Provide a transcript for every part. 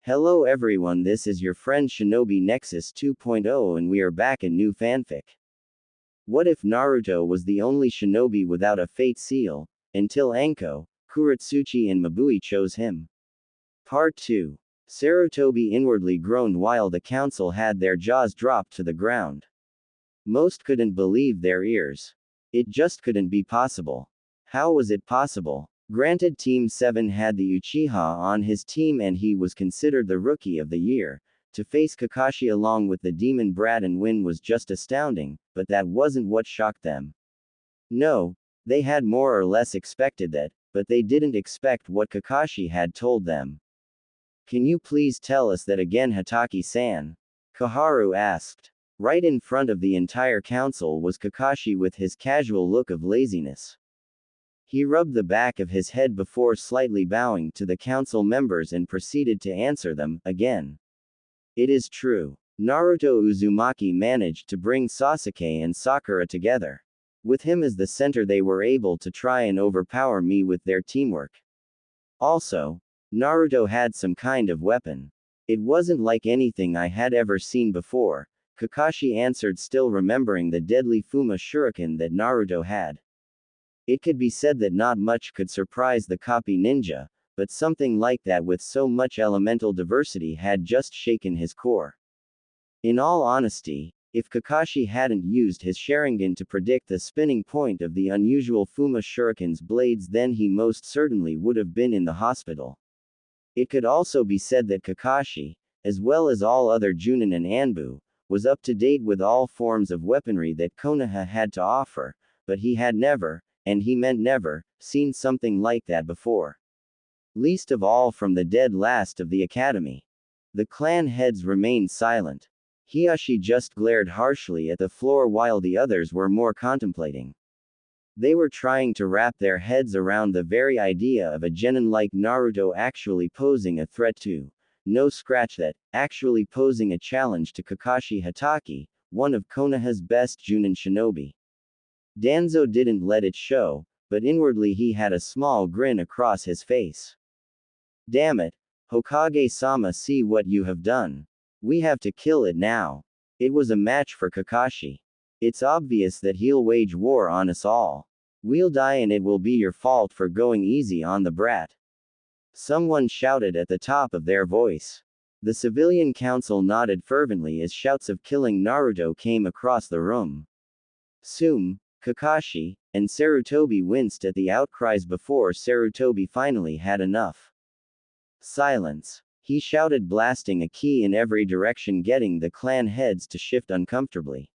Hello everyone, this is your friend Shinobi Nexus 2.0 and we are back in new fanfic. What if Naruto was the only shinobi without a fate seal, until Anko, Kurotsuchi and Mabui chose him? Part 2. Sarutobi inwardly groaned while the council had their jaws dropped to the ground. Most couldn't believe their ears. It just couldn't be possible. How was it possible? Granted, Team 7 had the Uchiha on his team and he was considered the Rookie of the Year. To face Kakashi along with the Demon Brat and win was just astounding, but that wasn't what shocked them. No, they had more or less expected that, but they didn't expect what Kakashi had told them. Can you please tell us that again, Hatake-san? Koharu asked. Right in front of the entire council was Kakashi with his casual look of laziness. He rubbed the back of his head before slightly bowing to the council members and proceeded to answer them, again. It is true. Naruto Uzumaki managed to bring Sasuke and Sakura together. With him as the center, they were able to try and overpower me with their teamwork. Also, Naruto had some kind of weapon. It wasn't like anything I had ever seen before, Kakashi answered, still remembering the deadly Fuma shuriken that Naruto had. It could be said that not much could surprise the copy ninja, but something like that with so much elemental diversity had just shaken his core. In all honesty, if Kakashi hadn't used his Sharingan to predict the spinning point of the unusual Fuma shuriken's blades, then he most certainly would have been in the hospital. It could also be said that Kakashi, as well as all other Junin and Anbu, was up to date with all forms of weaponry that Konoha had to offer, but he had never, and he meant never, seen something like that before. Least of all from the dead last of the academy. The clan heads remained silent. Hiyashi just glared harshly at the floor while the others were more contemplating. They were trying to wrap their heads around the very idea of a genin like Naruto actually posing a threat to, no scratch that, actually posing a challenge to Kakashi Hatake, one of Konoha's best Junin shinobi. Danzo didn't let it show, but inwardly he had a small grin across his face. Damn it, Hokage-sama, see what you have done. We have to kill it now. It was a match for Kakashi. It's obvious that he'll wage war on us all. We'll die and it will be your fault for going easy on the brat. Someone shouted at the top of their voice. The civilian council nodded fervently as shouts of killing Naruto came across the room. Sume, Kakashi, and Sarutobi winced at the outcries before Sarutobi finally had enough. Silence. He shouted, blasting a key in every direction, getting the clan heads to shift uncomfortably.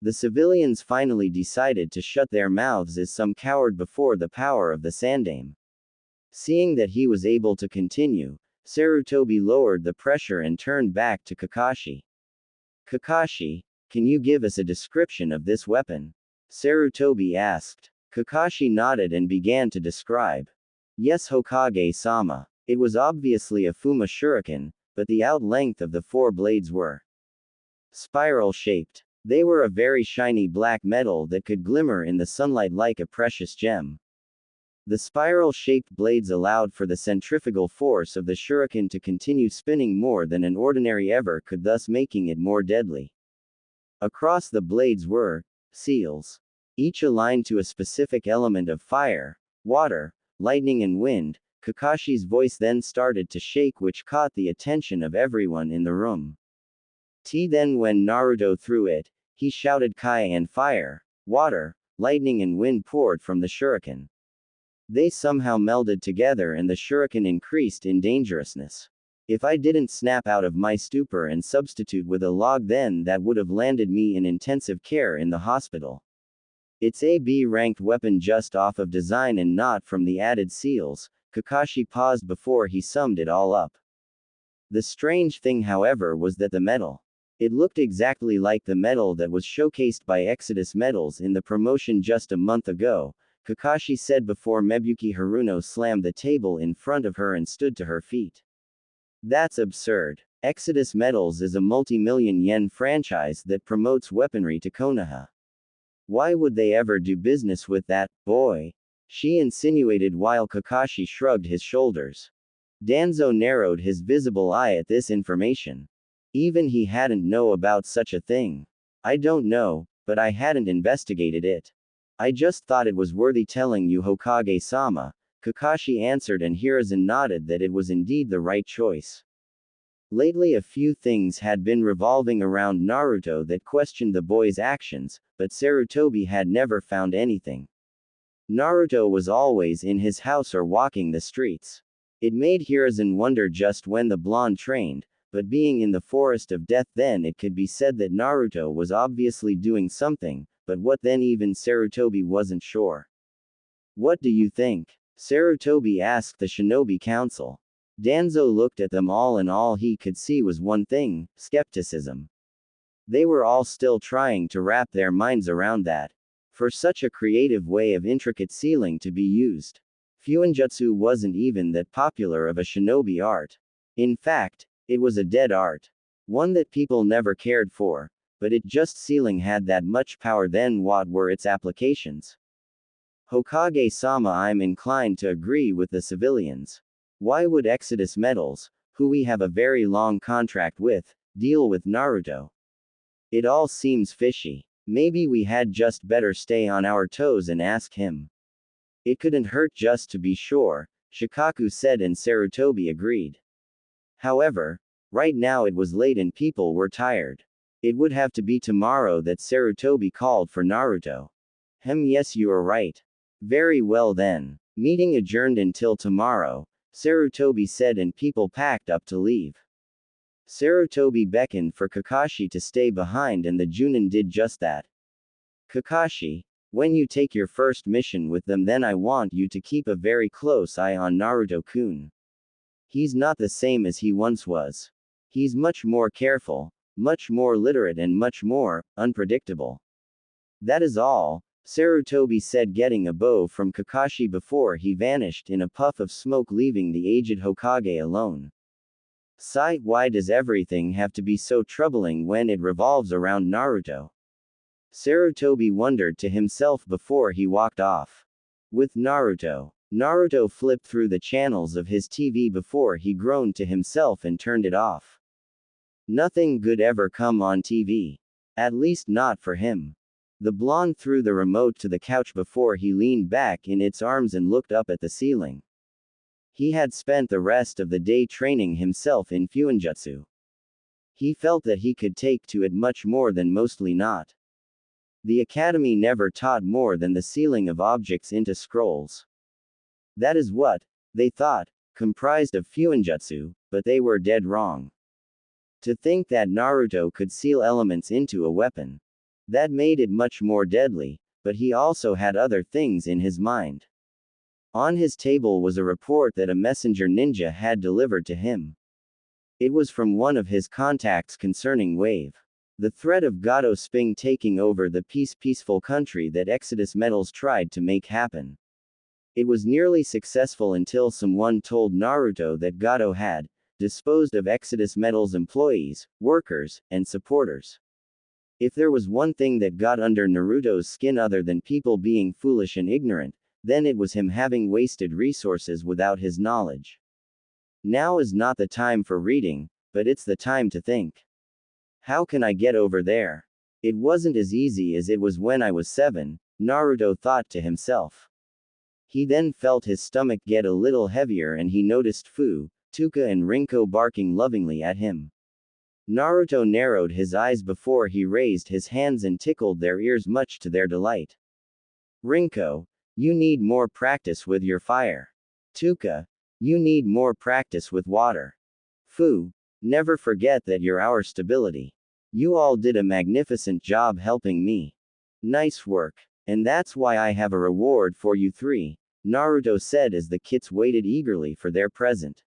The civilians finally decided to shut their mouths as some cowered before the power of the Sandame. Seeing that he was able to continue, Sarutobi lowered the pressure and turned back to Kakashi. Kakashi, can you give us a description of this weapon? Sarutobi asked. Kakashi nodded and began to describe. Yes, Hokage-sama. It was obviously a Fuma shuriken, but the out length of the four blades were spiral-shaped. They were a very shiny black metal that could glimmer in the sunlight like a precious gem. The spiral-shaped blades allowed for the centrifugal force of the shuriken to continue spinning more than an ordinary ever could, thus making it more deadly. Across the blades were seals, each aligned to a specific element of fire, water, lightning and wind. Kakashi's voice then started to shake, which caught the attention of everyone in the room. Then when Naruto threw it, he shouted Kai, and fire, water, lightning and wind poured from the shuriken. They somehow melded together and the shuriken increased in dangerousness. If I didn't snap out of my stupor and substitute with a log, then that would have landed me in intensive care in the hospital. It's a B-ranked weapon just off of design and not from the added seals. Kakashi paused before he summed it all up. The strange thing, however, was that the metal. It looked exactly like the metal that was showcased by Exodus Metals in the promotion just a month ago, Kakashi said before Mebuki Haruno slammed the table in front of her and stood to her feet. That's absurd. Exodus Metals is a multi-million yen franchise that promotes weaponry to Konoha. Why would they ever do business with that boy? She insinuated while Kakashi shrugged his shoulders. Danzo narrowed his visible eye at this information. Even he hadn't know about such a thing. I don't know, but I hadn't investigated it. I just thought it was worthy telling you, Hokage-sama, Kakashi answered, and Hiruzen nodded that it was indeed the right choice. Lately a few things had been revolving around Naruto that questioned the boy's actions, but Sarutobi had never found anything. Naruto was always in his house or walking the streets. It made Hiruzen wonder just when the blonde trained, but being in the forest of death, then it could be said that Naruto was obviously doing something, but what then? Even Sarutobi wasn't sure. What do you think? Sarutobi asked the Shinobi Council. Danzo looked at them all, and all he could see was one thing: skepticism. They were all still trying to wrap their minds around that. For such a creative way of intricate sealing to be used. Fuinjutsu wasn't even that popular of a shinobi art. In fact, it was a dead art. One that people never cared for, but it just sealing had that much power. Then what were its applications? Hokage-sama, I'm inclined to agree with the civilians. Why would Exodus Metals, who we have a very long contract with, deal with Naruto? It all seems fishy. Maybe we had just better stay on our toes and ask him. It couldn't hurt just to be sure, Shikaku said, and Sarutobi agreed. However, right now it was late and people were tired. It would have to be tomorrow that Sarutobi called for Naruto. Yes, you are right. Very well then. Meeting adjourned until tomorrow, Sarutobi said, and people packed up to leave. Sarutobi beckoned for Kakashi to stay behind, and the Junin did just that. Kakashi, when you take your first mission with them, then I want you to keep a very close eye on Naruto-kun. He's not the same as he once was. He's much more careful, much more literate, and much more unpredictable. That is all, Sarutobi said, getting a bow from Kakashi before he vanished in a puff of smoke, leaving the aged Hokage alone. Sigh, why does everything have to be so troubling when it revolves around Naruto? Sarutobi wondered to himself before he walked off. With Naruto. Naruto flipped through the channels of his TV before he groaned to himself and turned it off. Nothing good ever come on TV. At least not for him. The blonde threw the remote to the couch before he leaned back in its arms and looked up at the ceiling. He had spent the rest of the day training himself in Fuinjutsu. He felt that he could take to it much more than mostly not. The academy never taught more than the sealing of objects into scrolls. That is what, they thought, comprised of Fuinjutsu, but they were dead wrong. To think that Naruto could seal elements into a weapon. That made it much more deadly, but he also had other things in his mind. On his table was a report that a messenger ninja had delivered to him. It was from one of his contacts concerning Wave. The threat of Gato Sping taking over the peaceful country that Exodus Metals tried to make happen. It was nearly successful until someone told Naruto that Gato had disposed of Exodus Metals employees, workers, and supporters. If there was one thing that got under Naruto's skin other than people being foolish and ignorant, then it was him having wasted resources without his knowledge. Now is not the time for reading, but it's the time to think. How can I get over there? It wasn't as easy as it was when I was 7, Naruto thought to himself. He then felt his stomach get a little heavier and he noticed Fu, Tuka and Rinko barking lovingly at him. Naruto narrowed his eyes before he raised his hands and tickled their ears much to their delight. Rinko, you need more practice with your fire. Tuka, you need more practice with water. Fu, never forget that you're our stability. You all did a magnificent job helping me. Nice work. And that's why I have a reward for you 3, Naruto said as the kits waited eagerly for their present.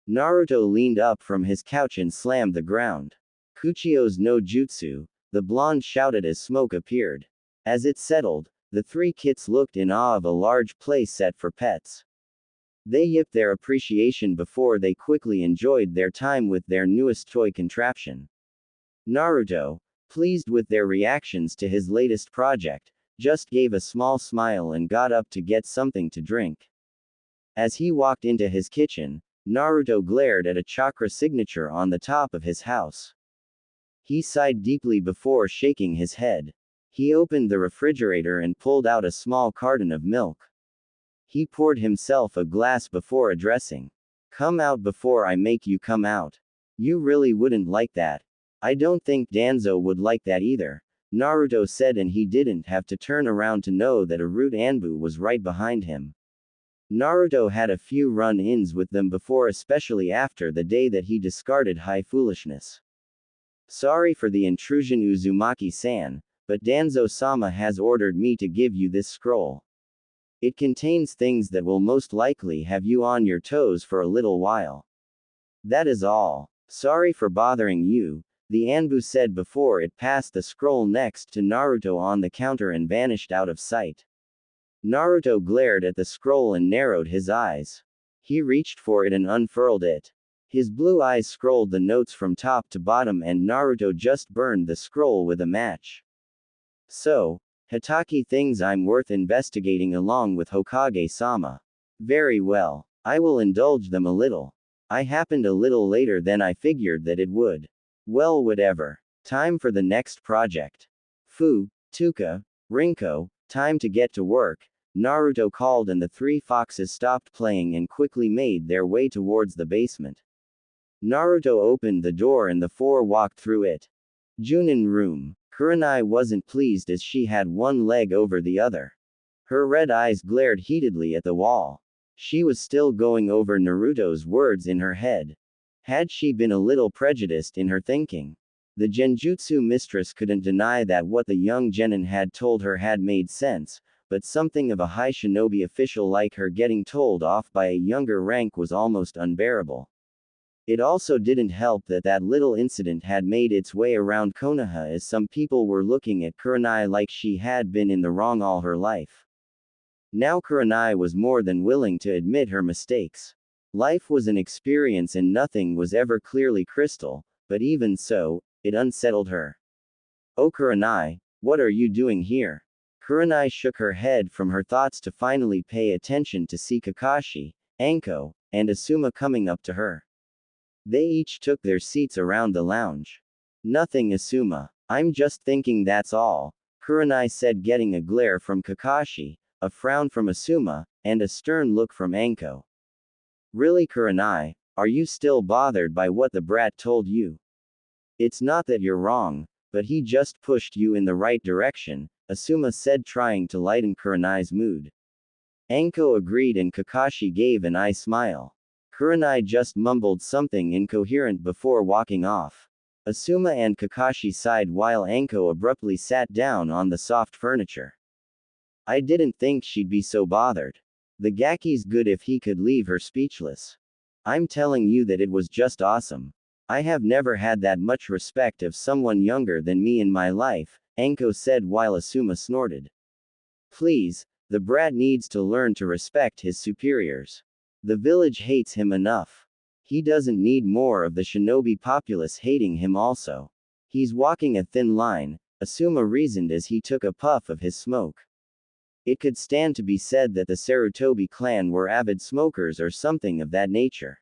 Naruto leaned up from his couch and slammed the ground. Kuchio's no jutsu, the blonde shouted as smoke appeared. As it settled, the 3 kits looked in awe of a large play set for pets. They yipped their appreciation before they quickly enjoyed their time with their newest toy contraption. Naruto, pleased with their reactions to his latest project, just gave a small smile and got up to get something to drink. As he walked into his kitchen, Naruto glared at a chakra signature on the top of his house. He sighed deeply before shaking his head. He opened the refrigerator and pulled out a small carton of milk. He poured himself a glass before addressing. Come out before I make you come out. You really wouldn't like that. I don't think Danzo would like that either, Naruto said, and he didn't have to turn around to know that a root Anbu was right behind him. Naruto had a few run-ins with them before, especially after the day that he discarded high foolishness. Sorry for the intrusion, Uzumaki-san, but Danzo-sama has ordered me to give you this scroll. It contains things that will most likely have you on your toes for a little while. That is all. Sorry for bothering you, the Anbu said before it passed the scroll next to Naruto on the counter and vanished out of sight. Naruto glared at the scroll and narrowed his eyes. He reached for it and unfurled it. His blue eyes scrolled the notes from top to bottom, and Naruto just burned the scroll with a match. So, Hitaki thinks I'm worth investigating along with Hokage-sama. Very well. I will indulge them a little. I happened a little later than I figured that it would. Well, whatever. Time for the next project. Fu, Tuka, Rinko, time to get to work, Naruto called, and the three foxes stopped playing and quickly made their way towards the basement. Naruto opened the door and the four walked through it. Junin room. Kurenai wasn't pleased as she had one leg over the other. Her red eyes glared heatedly at the wall. She was still going over Naruto's words in her head. Had she been a little prejudiced in her thinking? The Genjutsu mistress couldn't deny that what the young genin had told her had made sense, but something of a high shinobi official like her getting told off by a younger rank was almost unbearable. It also didn't help that that little incident had made its way around Konoha, as some people were looking at Kurenai like she had been in the wrong all her life. Now Kurenai was more than willing to admit her mistakes. Life was an experience and nothing was ever clearly crystal, but even so, it unsettled her. Oh Kurenai, what are you doing here? Kurenai shook her head from her thoughts to finally pay attention to see Kakashi, Anko, and Asuma coming up to her. They each took their seats around the lounge. Nothing, Asuma. I'm just thinking, that's all, Kurenai said, getting a glare from Kakashi, a frown from Asuma, and a stern look from Anko. Really, Kurenai? Are you still bothered by what the brat told you? It's not that you're wrong, but he just pushed you in the right direction, Asuma said, trying to lighten Kurenai's mood. Anko agreed and Kakashi gave an eye smile. Kurenai just mumbled something incoherent before walking off. Asuma and Kakashi sighed while Anko abruptly sat down on the soft furniture. I didn't think she'd be so bothered. The Gaki's good if he could leave her speechless. I'm telling you that it was just awesome. I have never had that much respect of someone younger than me in my life, Anko said while Asuma snorted. Please, the brat needs to learn to respect his superiors. The village hates him enough. He doesn't need more of the shinobi populace hating him also. He's walking a thin line, Asuma reasoned as he took a puff of his smoke. It could stand to be said that the Sarutobi clan were avid smokers or something of that nature.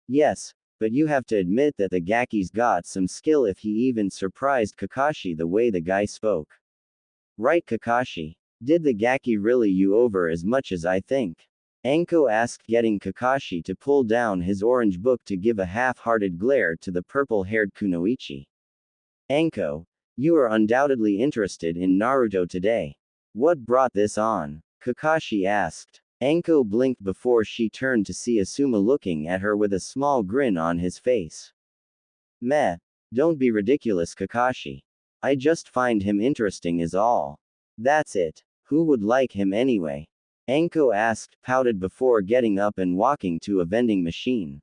Yes, but you have to admit that the Gaki's got some skill if he even surprised Kakashi the way the guy spoke. Right, Kakashi? Did the Gaki really you over as much as I think? Anko asked, getting Kakashi to pull down his orange book to give a half-hearted glare to the purple-haired Kunoichi. Anko, you are undoubtedly interested in Naruto today. What brought this on? Kakashi asked. Anko blinked before she turned to see Asuma looking at her with a small grin on his face. Meh. Don't be ridiculous, Kakashi. I just find him interesting is all. That's it. Who would like him anyway? Anko asked, pouted before getting up and walking to a vending machine.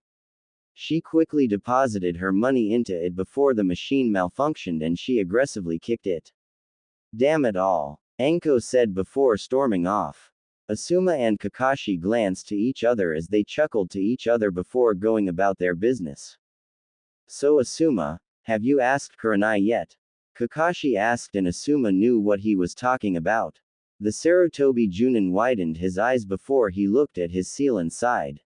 She quickly deposited her money into it before the machine malfunctioned and she aggressively kicked it. Damn it all, Anko said before storming off. Asuma and Kakashi glanced to each other as they chuckled to each other before going about their business. So Asuma, have you asked Kurenai yet? Kakashi asked and Asuma knew what he was talking about. The Sarutobi Junin widened his eyes before he looked at his seal and sighed.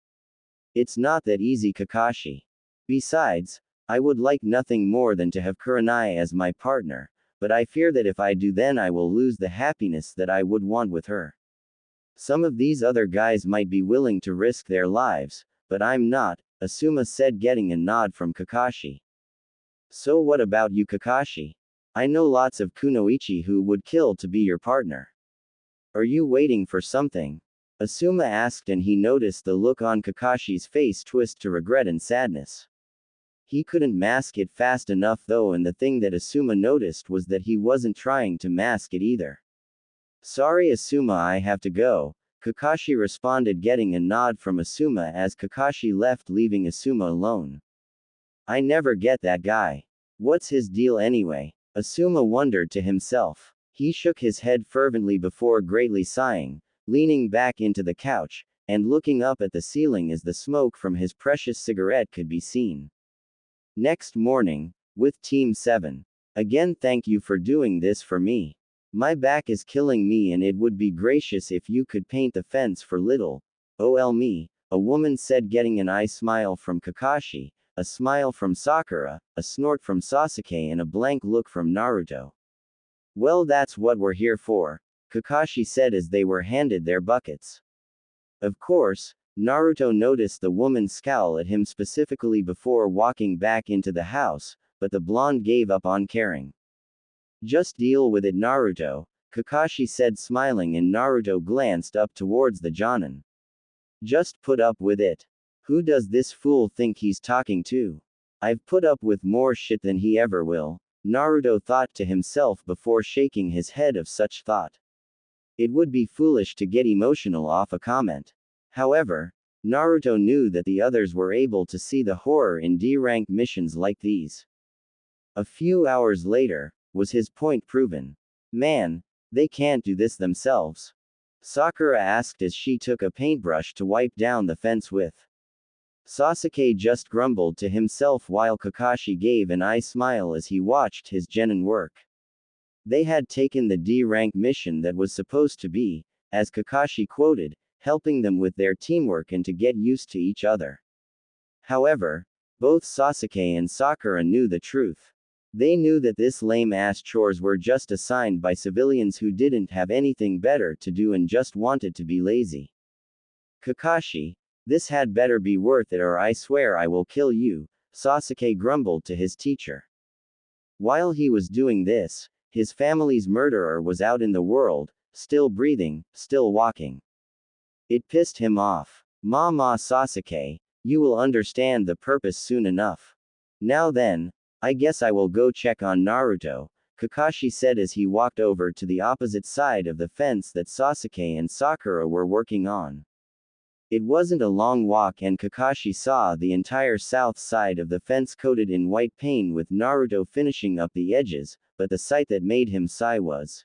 It's not that easy, Kakashi. Besides, I would like nothing more than to have Kurenai as my partner, but I fear that if I do then I will lose the happiness that I would want with her. Some of these other guys might be willing to risk their lives, but I'm not, Asuma said, getting a nod from Kakashi. So what about you, Kakashi? I know lots of kunoichi who would kill to be your partner. Are you waiting for something? Asuma asked, and he noticed the look on Kakashi's face twist to regret and sadness. He couldn't mask it fast enough though, and the thing that Asuma noticed was that he wasn't trying to mask it either. Sorry Asuma, I have to go, Kakashi responded, getting a nod from Asuma as Kakashi left, leaving Asuma alone. I never get that guy. What's his deal anyway? Asuma wondered to himself. He shook his head fervently before greatly sighing, leaning back into the couch, and looking up at the ceiling as the smoke from his precious cigarette could be seen. Next morning, with Team 7. Again, thank you for doing this for me. My back is killing me and it would be gracious if you could paint the fence for little. OL me, a woman said, getting an eye smile from Kakashi, a smile from Sakura, a snort from Sasuke, and a blank look from Naruto. Well, that's what we're here for, Kakashi said as they were handed their buckets. Of course, Naruto noticed the woman scowl at him specifically before walking back into the house, but the blonde gave up on caring. Just deal with it, Naruto, Kakashi said, smiling, and Naruto glanced up towards the Jonin. Just put up with it. Who does this fool think he's talking to? I've put up with more shit than he ever will, Naruto thought to himself before shaking his head of such thought. It would be foolish to get emotional off a comment. However, Naruto knew that the others were able to see the horror in D-rank missions like these. A few hours later, was his point proven? Man, they can't do this themselves. Sakura asked as she took a paintbrush to wipe down the fence with. Sasuke just grumbled to himself while Kakashi gave an eye smile as he watched his genin work. They had taken the D-rank mission that was supposed to be, as Kakashi quoted, helping them with their teamwork and to get used to each other. However, both Sasuke and Sakura knew the truth. They knew that this lame-ass chores were just assigned by civilians who didn't have anything better to do and just wanted to be lazy. Kakashi, this had better be worth it or I swear I will kill you, Sasuke grumbled to his teacher. While he was doing this, his family's murderer was out in the world, still breathing, still walking. It pissed him off. Ma Sasuke, you will understand the purpose soon enough. Now then, I guess I will go check on Naruto, Kakashi said as he walked over to the opposite side of the fence that Sasuke and Sakura were working on. It wasn't a long walk and Kakashi saw the entire south side of the fence coated in white paint with Naruto finishing up the edges, but the sight that made him sigh was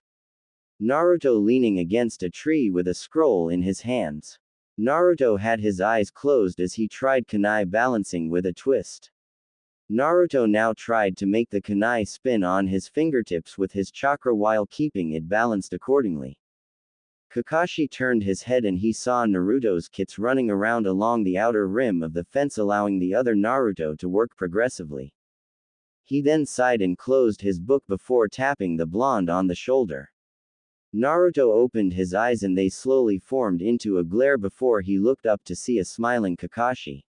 Naruto leaning against a tree with a scroll in his hands. Naruto had his eyes closed as he tried kunai balancing with a twist. Naruto now tried to make the kunai spin on his fingertips with his chakra while keeping it balanced accordingly. Kakashi turned his head and he saw Naruto's kits running around along the outer rim of the fence, allowing the other Naruto to work progressively. He then sighed and closed his book before tapping the blonde on the shoulder. Naruto opened his eyes and they slowly formed into a glare before he looked up to see a smiling Kakashi.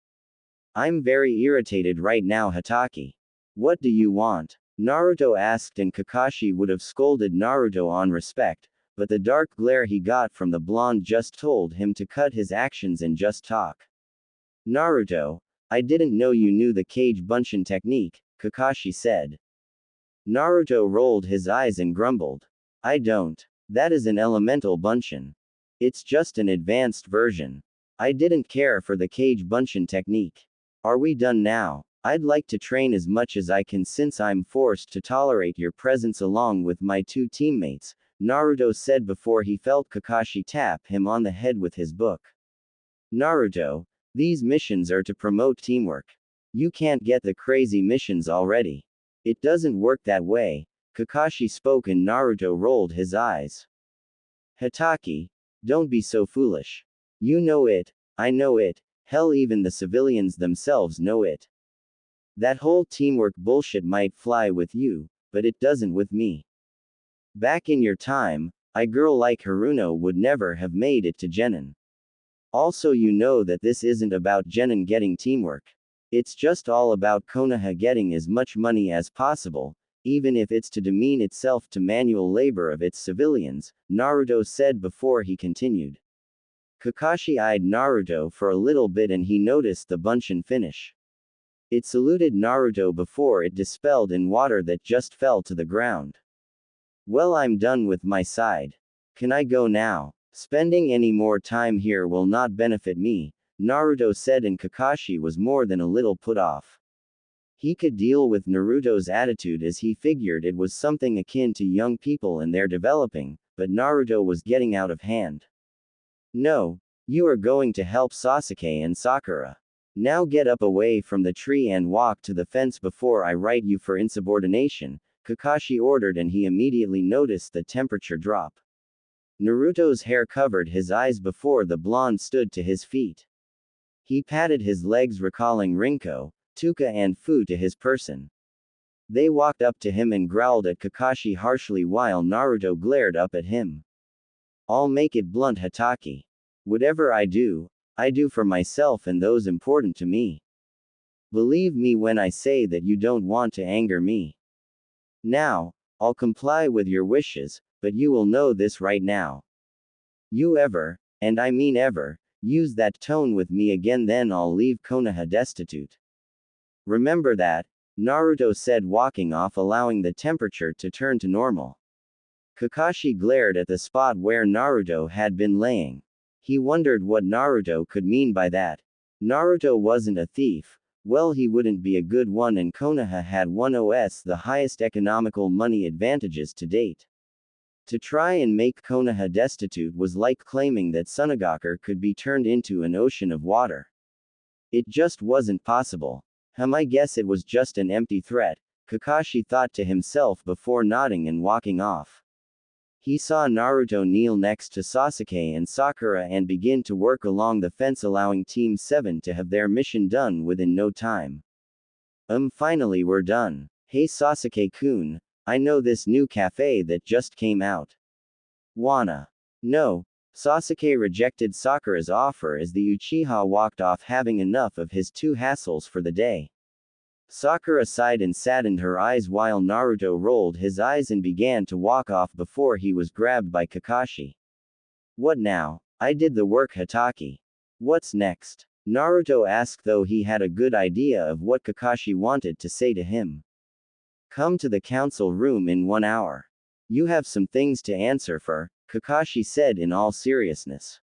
I'm very irritated right now, Hatake. What do you want? Naruto asked, and Kakashi would have scolded Naruto on respect, but the dark glare he got from the blonde just told him to cut his actions and just talk. Naruto, I didn't know you knew the Kage Bunshin technique, Kakashi said. Naruto rolled his eyes and grumbled. I don't. That is an elemental Bunshin. It's just an advanced version. I didn't care for the Kage Bunshin technique. Are we done now? I'd like to train as much as I can since I'm forced to tolerate your presence along with my two teammates, Naruto said before he felt Kakashi tap him on the head with his book. Naruto, these missions are to promote teamwork. You can't get the crazy missions already. It doesn't work that way, Kakashi spoke and Naruto rolled his eyes. Hatake, don't be so foolish. You know it, I know it, Hell, even the civilians themselves know it. That whole teamwork bullshit might fly with you, but it doesn't with me. Back in your time, a girl like Haruno would never have made it to Genin. Also, you know that this isn't about Genin getting teamwork. It's just all about Konoha getting as much money as possible, even if it's to demean itself to manual labor of its civilians, Naruto said before he continued. Kakashi eyed Naruto for a little bit and he noticed the Bunshin finish. It saluted Naruto before it dispelled in water that just fell to the ground. Well, I'm done with my side. Can I go now? Spending any more time here will not benefit me, Naruto said, and Kakashi was more than a little put off. He could deal with Naruto's attitude as he figured it was something akin to young people and their developing, but Naruto was getting out of hand. No, you are going to help Sasuke and Sakura. Now get up away from the tree and walk to the fence before I write you for insubordination, Kakashi ordered, and he immediately noticed the temperature drop. Naruto's hair covered his eyes before the blonde stood to his feet. He patted his legs, recalling Rinko, Tuka and Fu to his person. They walked up to him and growled at Kakashi harshly while Naruto glared up at him. I'll make it blunt, Hatake. Whatever I do for myself and those important to me. Believe me when I say that you don't want to anger me. Now, I'll comply with your wishes, but you will know this right now. You ever, and I mean ever, use that tone with me again, then I'll leave Konoha destitute. Remember that, Naruto said, walking off, allowing the temperature to turn to normal. Kakashi glared at the spot where Naruto had been laying. He wondered what Naruto could mean by that. Naruto wasn't a thief. Well, he wouldn't be a good one, and Konoha had one of the highest economical money advantages to date. To try and make Konoha destitute was like claiming that Sunagakur could be turned into an ocean of water. It just wasn't possible. I guess it was just an empty threat, Kakashi thought to himself before nodding and walking off. He saw Naruto kneel next to Sasuke and Sakura and begin to work along the fence, allowing Team 7 to have their mission done within no time. Finally we're done. Hey Sasuke-kun, I know this new cafe that just came out. Wanna? No. Sasuke rejected Sakura's offer as the Uchiha walked off, having enough of his two hassles for the day. Sakura sighed and saddened her eyes while Naruto rolled his eyes and began to walk off before he was grabbed by Kakashi. What now? I did the work, Hatake. What's next? Naruto asked, though he had a good idea of what Kakashi wanted to say to him. Come to the council room in 1 hour. You have some things to answer for, Kakashi said in all seriousness.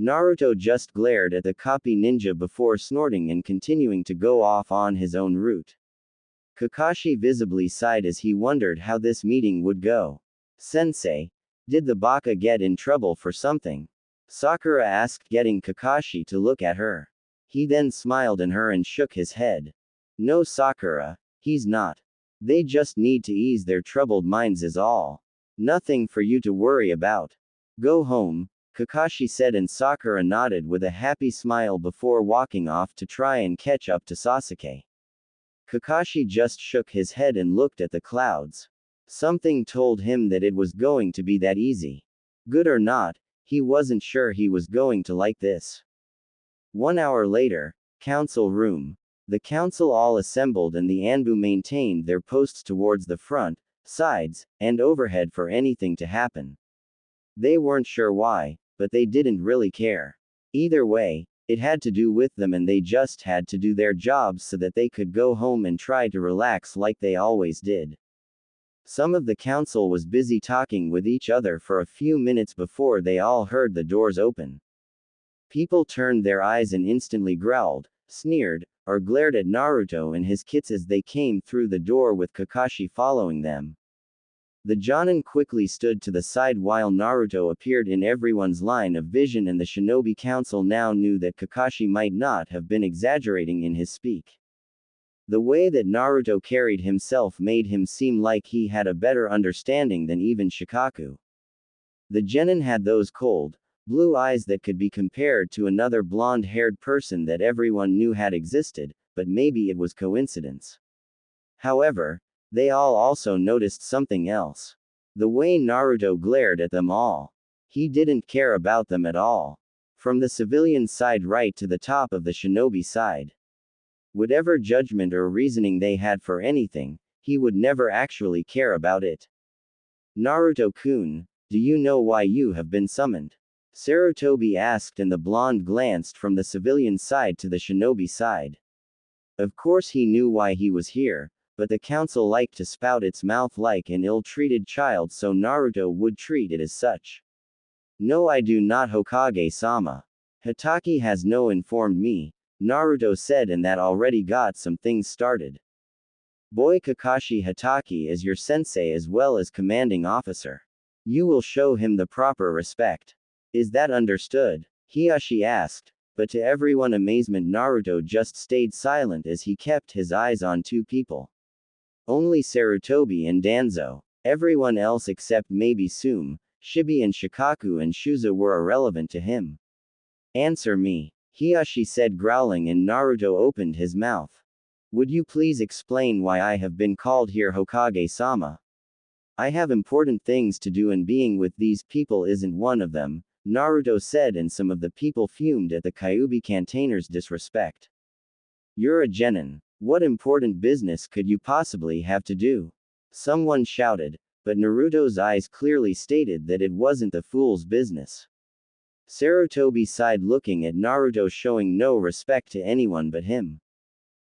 Naruto just glared at the copy ninja before snorting and continuing to go off on his own route. Kakashi visibly sighed as he wondered how this meeting would go. Sensei, did the baka get in trouble for something? Sakura asked, getting Kakashi to look at her. He then smiled at her and shook his head. No, Sakura, he's not. They just need to ease their troubled minds is all. Nothing for you to worry about. Go home, Kakashi said, and Sakura nodded with a happy smile before walking off to try and catch up to Sasuke. Kakashi just shook his head and looked at the clouds. Something told him that it was going to be that easy. Good or not, he wasn't sure he was going to like this. 1 hour later, council room. The council all assembled and the Anbu maintained their posts towards the front, sides, and overhead for anything to happen. They weren't sure why, but they didn't really care. Either way, it had to do with them and they just had to do their jobs so that they could go home and try to relax like they always did. Some of the council was busy talking with each other for a few minutes before they all heard the doors open. People turned their eyes and instantly growled, sneered, or glared at Naruto and his kits as they came through the door with Kakashi following them. The Jonin quickly stood to the side while Naruto appeared in everyone's line of vision, and the Shinobi Council now knew that Kakashi might not have been exaggerating in his speak. The way that Naruto carried himself made him seem like he had a better understanding than even Shikaku. The genin had those cold, Blue eyes that could be compared to another blonde-haired person that everyone knew had existed, but maybe it was coincidence. However, they all also noticed something else. The way Naruto glared at them all. He didn't care about them at all. From the civilian side right to the top of the shinobi side. Whatever judgment or reasoning they had for anything, he would never actually care about it. Naruto-kun, do you know why you have been summoned? Sarutobi asked, and the blonde glanced from the civilian side to the shinobi side. Of course he knew why he was here, but the council liked to spout its mouth like an ill-treated child, so Naruto would treat it as such. No, I do not, Hokage-sama. Hitaki has no informed me, Naruto said, and that already got some things started. Boy, Kakashi Hitaki is your sensei as well as commanding officer. You will show him the proper respect. Is that understood? Hiyashi asked, but to everyone's amazement Naruto just stayed silent as he kept his eyes on two people. Only Sarutobi and Danzo. Everyone else except maybe Sume, Shibi and Shikaku and Shuza were irrelevant to him. Answer me, Hiyashi said, growling, and Naruto opened his mouth. Would you please explain why I have been called here, Hokage-sama? I have important things to do and being with these people isn't one of them, Naruto said, and some of the people fumed at the Kyuubi campaigner's disrespect. You're a genin. What important business could you possibly have to do? Someone shouted, but Naruto's eyes clearly stated that it wasn't the fool's business. Sarutobi sighed, looking at Naruto, showing no respect to anyone but him.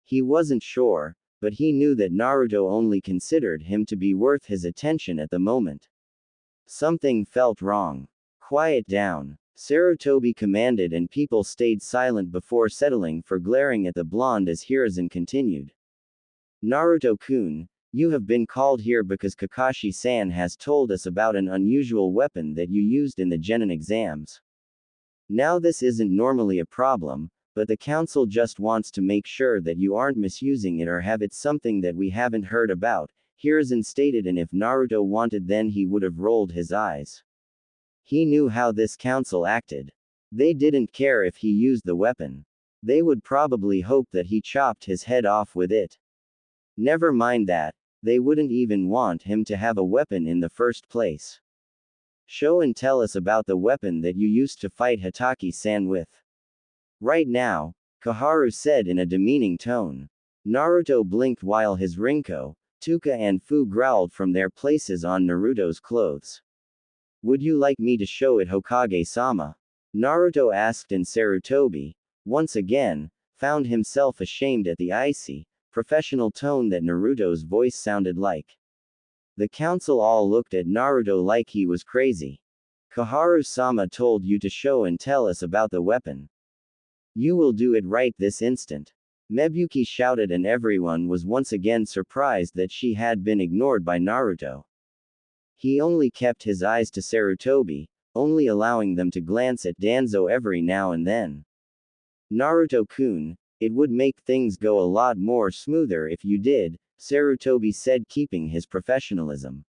He wasn't sure, but he knew that Naruto only considered him to be worth his attention at the moment. Something felt wrong. Quiet down, Sarutobi commanded, and people stayed silent before settling for glaring at the blonde as Hiruzen continued. Naruto-kun, you have been called here because Kakashi-san has told us about an unusual weapon that you used in the genin exams. Now this isn't normally a problem, but the council just wants to make sure that you aren't misusing it or have it something that we haven't heard about, Hiruzen stated, and if Naruto wanted then he would have rolled his eyes. He knew how this council acted. They didn't care if he used the weapon. They would probably hope that he chopped his head off with it. Never mind that, they wouldn't even want him to have a weapon in the first place. Show and tell us about the weapon that you used to fight Hitaki-san with. Right now, Koharu said in a demeaning tone. Naruto blinked while his Rinko, Tuka and Fu growled from their places on Naruto's clothes. Would you like me to show it, Hokage-sama? Naruto asked, and Sarutobi, once again, found himself ashamed at the icy, professional tone that Naruto's voice sounded like. The council all looked at Naruto like he was crazy. Koharu-sama told you to show and tell us about the weapon. You will do it right this instant. Mabui shouted, and everyone was once again surprised that she had been ignored by Naruto. He only kept his eyes to Sarutobi, only allowing them to glance at Danzo every now and then. Naruto-kun, it would make things go a lot more smoother if you did, Sarutobi said, keeping his professionalism.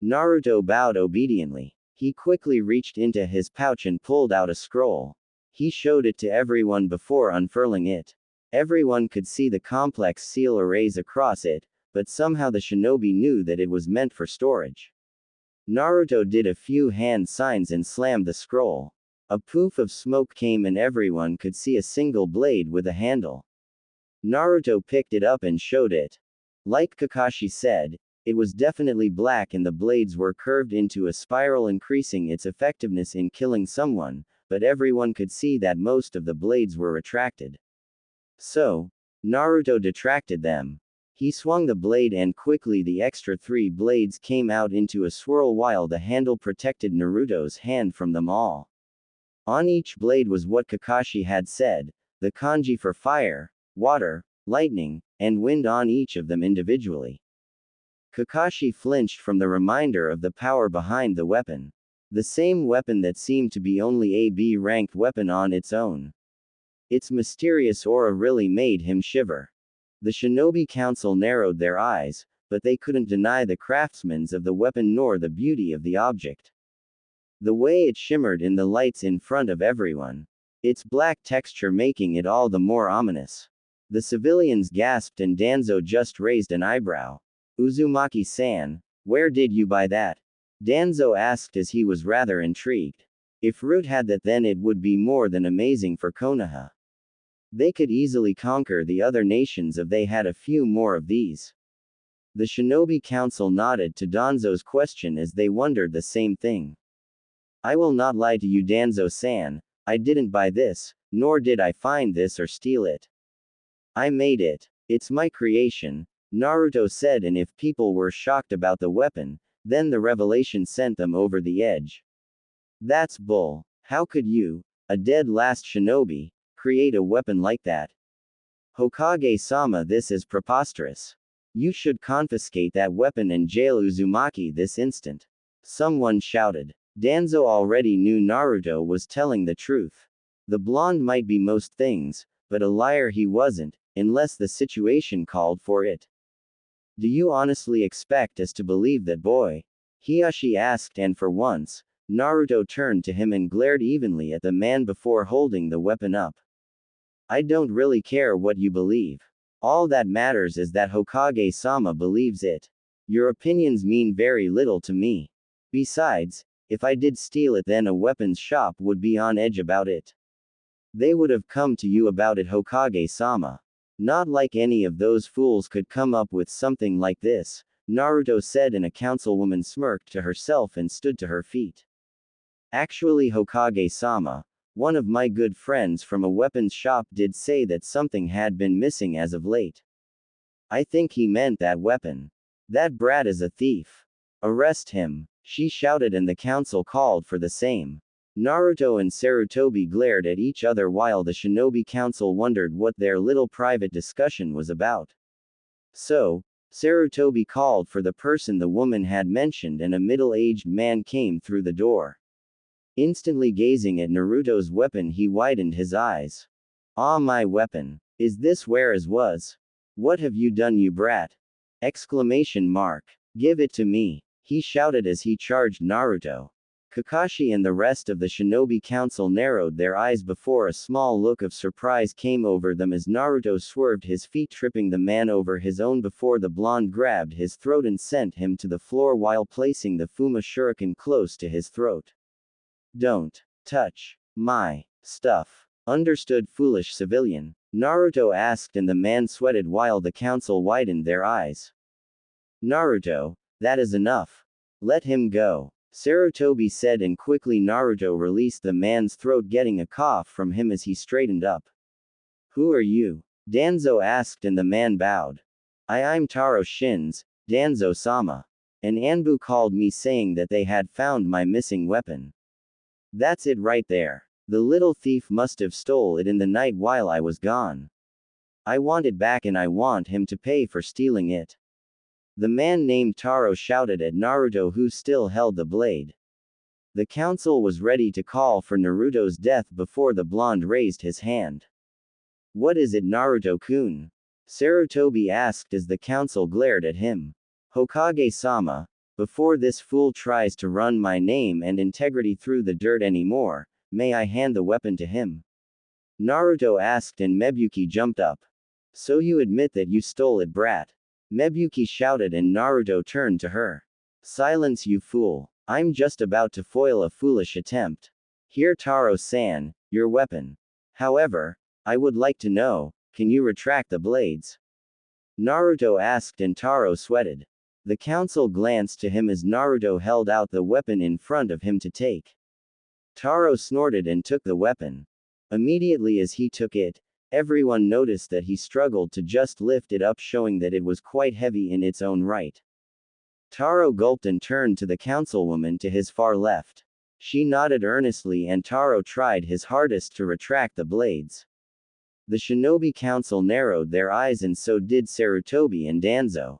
Naruto bowed obediently. He quickly reached into his pouch and pulled out a scroll. He showed it to everyone before unfurling it. Everyone could see the complex seal arrays across it, but somehow the shinobi knew that it was meant for storage. Naruto did a few hand signs and slammed the scroll. A poof of smoke came and everyone could see a single blade with a handle. Naruto picked it up and showed it. Like Kakashi said, it was definitely black and the blades were curved into a spiral, increasing its effectiveness in killing someone, but everyone could see that most of the blades were retracted. So, Naruto detracted them. He swung the blade and quickly the extra 3 blades came out into a swirl while the handle protected Naruto's hand from them all. On each blade was what Kakashi had said, the kanji for fire, water, lightning, and wind on each of them individually. Kakashi flinched from the reminder of the power behind the weapon. The same weapon that seemed to be only a B-ranked weapon on its own. Its mysterious aura really made him shiver. The Shinobi Council narrowed their eyes, but they couldn't deny the craftsmanship of the weapon nor the beauty of the object. The way it shimmered in the lights in front of everyone. Its black texture making it all the more ominous. The civilians gasped and Danzo just raised an eyebrow. Uzumaki-san, where did you buy that? Danzo asked as he was rather intrigued. If Root had that, then it would be more than amazing for Konoha. They could easily conquer the other nations if they had a few more of these. The Shinobi Council nodded to Danzo's question as they wondered the same thing. I will not lie to you, Danzo-san, I didn't buy this, nor did I find this or steal it. I made it. It's my creation, Naruto said, and if people were shocked about the weapon, then the revelation sent them over the edge. That's bull. How could you, a dead last shinobi, create a weapon like that? Hokage-sama, this is preposterous. You should confiscate that weapon and jail Uzumaki this instant. Someone shouted. Danzo already knew Naruto was telling the truth. The blonde might be most things, but a liar he wasn't, unless the situation called for it. Do you honestly expect us to believe that, boy? Hiyashi asked, and for once, Naruto turned to him and glared evenly at the man before holding the weapon up. I don't really care what you believe. All that matters is that Hokage-sama believes it. Your opinions mean very little to me. Besides, if I did steal it, then a weapons shop would be on edge about it. They would have come to you about it, Hokage-sama. Not like any of those fools could come up with something like this, Naruto said, and a councilwoman smirked to herself and stood to her feet. Actually, Hokage-sama, one of my good friends from a weapons shop did say that something had been missing as of late. I think he meant that weapon. That brat is a thief. Arrest him, she shouted, and the council called for the same. Naruto and Sarutobi glared at each other while the Shinobi Council wondered what their little private discussion was about. So, Sarutobi called for the person the woman had mentioned, and a middle-aged man came through the door. Instantly gazing at Naruto's weapon, he widened his eyes. Ah, my weapon. Is this where as was? What have you done, you brat? Exclamation mark. Give it to me, he shouted as he charged Naruto. Kakashi and the rest of the Shinobi Council narrowed their eyes before a small look of surprise came over them as Naruto swerved his feet, tripping the man over his own before the blonde grabbed his throat and sent him to the floor while placing the Fuma Shuriken close to his throat. Don't touch my stuff. Understood, foolish civilian? Naruto asked, and the man sweated while the council widened their eyes. Naruto, that is enough. Let him go, Sarutobi said, and quickly Naruto released the man's throat, getting a cough from him as he straightened up. Who are you? Danzo asked, and the man bowed. I'm Taro Shins, Danzo-sama. An Anbu called me saying that they had found my missing weapon. That's it right there. The little thief must have stole it in the night while I was gone. I want it back, and I want him to pay for stealing it. The man named Taro shouted at Naruto, who still held the blade. The council was ready to call for Naruto's death before the blonde raised his hand. What is it, Naruto-kun? Sarutobi asked as the council glared at him. Hokage-sama, before this fool tries to run my name and integrity through the dirt anymore, may I hand the weapon to him? Naruto asked, and Mabui jumped up. So you admit that you stole it, brat? Mabui shouted, and Naruto turned to her. Silence, you fool. I'm just about to foil a foolish attempt. Here, Taro-san, your weapon. However, I would like to know, can you retract the blades? Naruto asked, and Taro sweated. The council glanced to him as Naruto held out the weapon in front of him to take. Taro snorted and took the weapon. Immediately as he took it, everyone noticed that he struggled to just lift it up, showing that it was quite heavy in its own right. Taro gulped and turned to the councilwoman to his far left. She nodded earnestly, and Taro tried his hardest to retract the blades. The Shinobi Council narrowed their eyes, and so did Sarutobi and Danzo.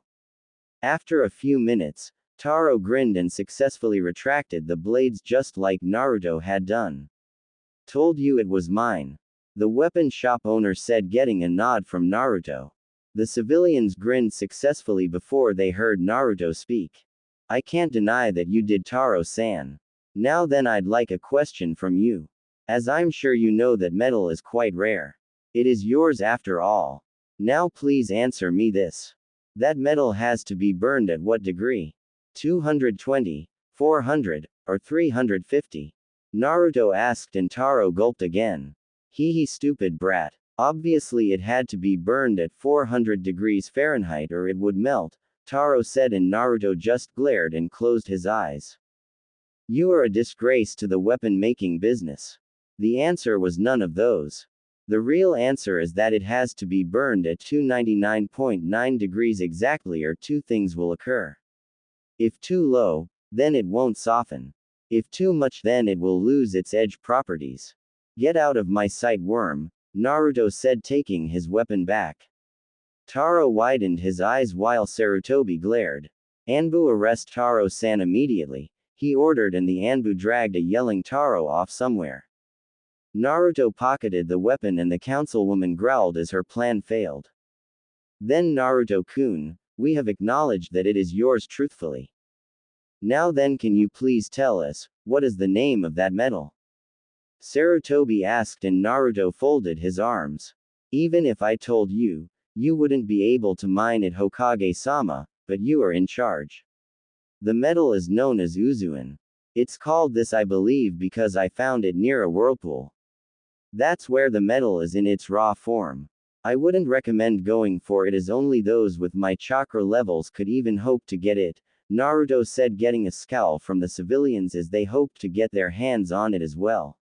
After a few minutes, Taro grinned and successfully retracted the blades just like Naruto had done. Told you it was mine, the weapon shop owner said, getting a nod from Naruto. The civilians grinned successfully before they heard Naruto speak. I can't deny that you did, Taro-san. Now then, I'd like a question from you. As I'm sure you know that metal is quite rare. It is yours after all. Now please answer me this. That metal has to be burned at what degree? 220, 400, or 350? Naruto asked and Taro gulped again. He stupid brat. Obviously it had to be burned at 400 degrees Fahrenheit or it would melt, Taro said, and Naruto just glared and closed his eyes. You are a disgrace to the weapon-making business. The answer was none of those. The real answer is that it has to be burned at 299.9 degrees exactly, or two things will occur. If too low, then it won't soften. If too much, then it will lose its edge properties. Get out of my sight, worm, Naruto said, taking his weapon back. Taro widened his eyes while Sarutobi glared. Anbu, arrest Taro-san immediately, he ordered, and the Anbu dragged a yelling Taro off somewhere. Naruto pocketed the weapon and the councilwoman growled as her plan failed. Then Naruto-kun, we have acknowledged that it is yours truthfully. Now then, can you please tell us, what is the name of that metal? Sarutobi asked, and Naruto folded his arms. Even if I told you, you wouldn't be able to mine it, Hokage-sama, but you are in charge. The metal is known as Uzuin. It's called this, I believe, because I found it near a whirlpool. That's where the metal is in its raw form. I wouldn't recommend going for it, as only those with my chakra levels could even hope to get it, Naruto said, getting a scowl from the civilians as they hoped to get their hands on it as well.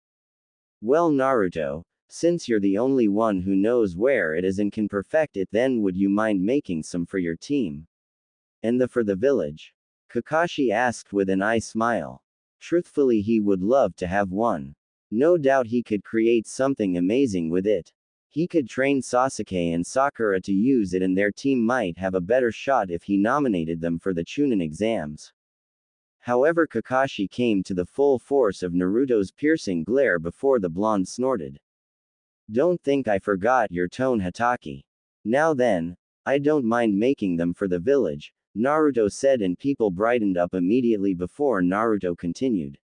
Well, Naruto, since you're the only one who knows where it is and can perfect it, then would you mind making some for your team? And for the village? Kakashi asked with an eye smile. Truthfully, he would love to have one. No doubt he could create something amazing with it. He could train Sasuke and Sakura to use it, and their team might have a better shot if he nominated them for the Chunin exams. However, Kakashi came to the full force of Naruto's piercing glare before the blonde snorted. Don't think I forgot your tone, Hatake. Now then, I don't mind making them for the village, Naruto said, and people brightened up immediately before Naruto continued.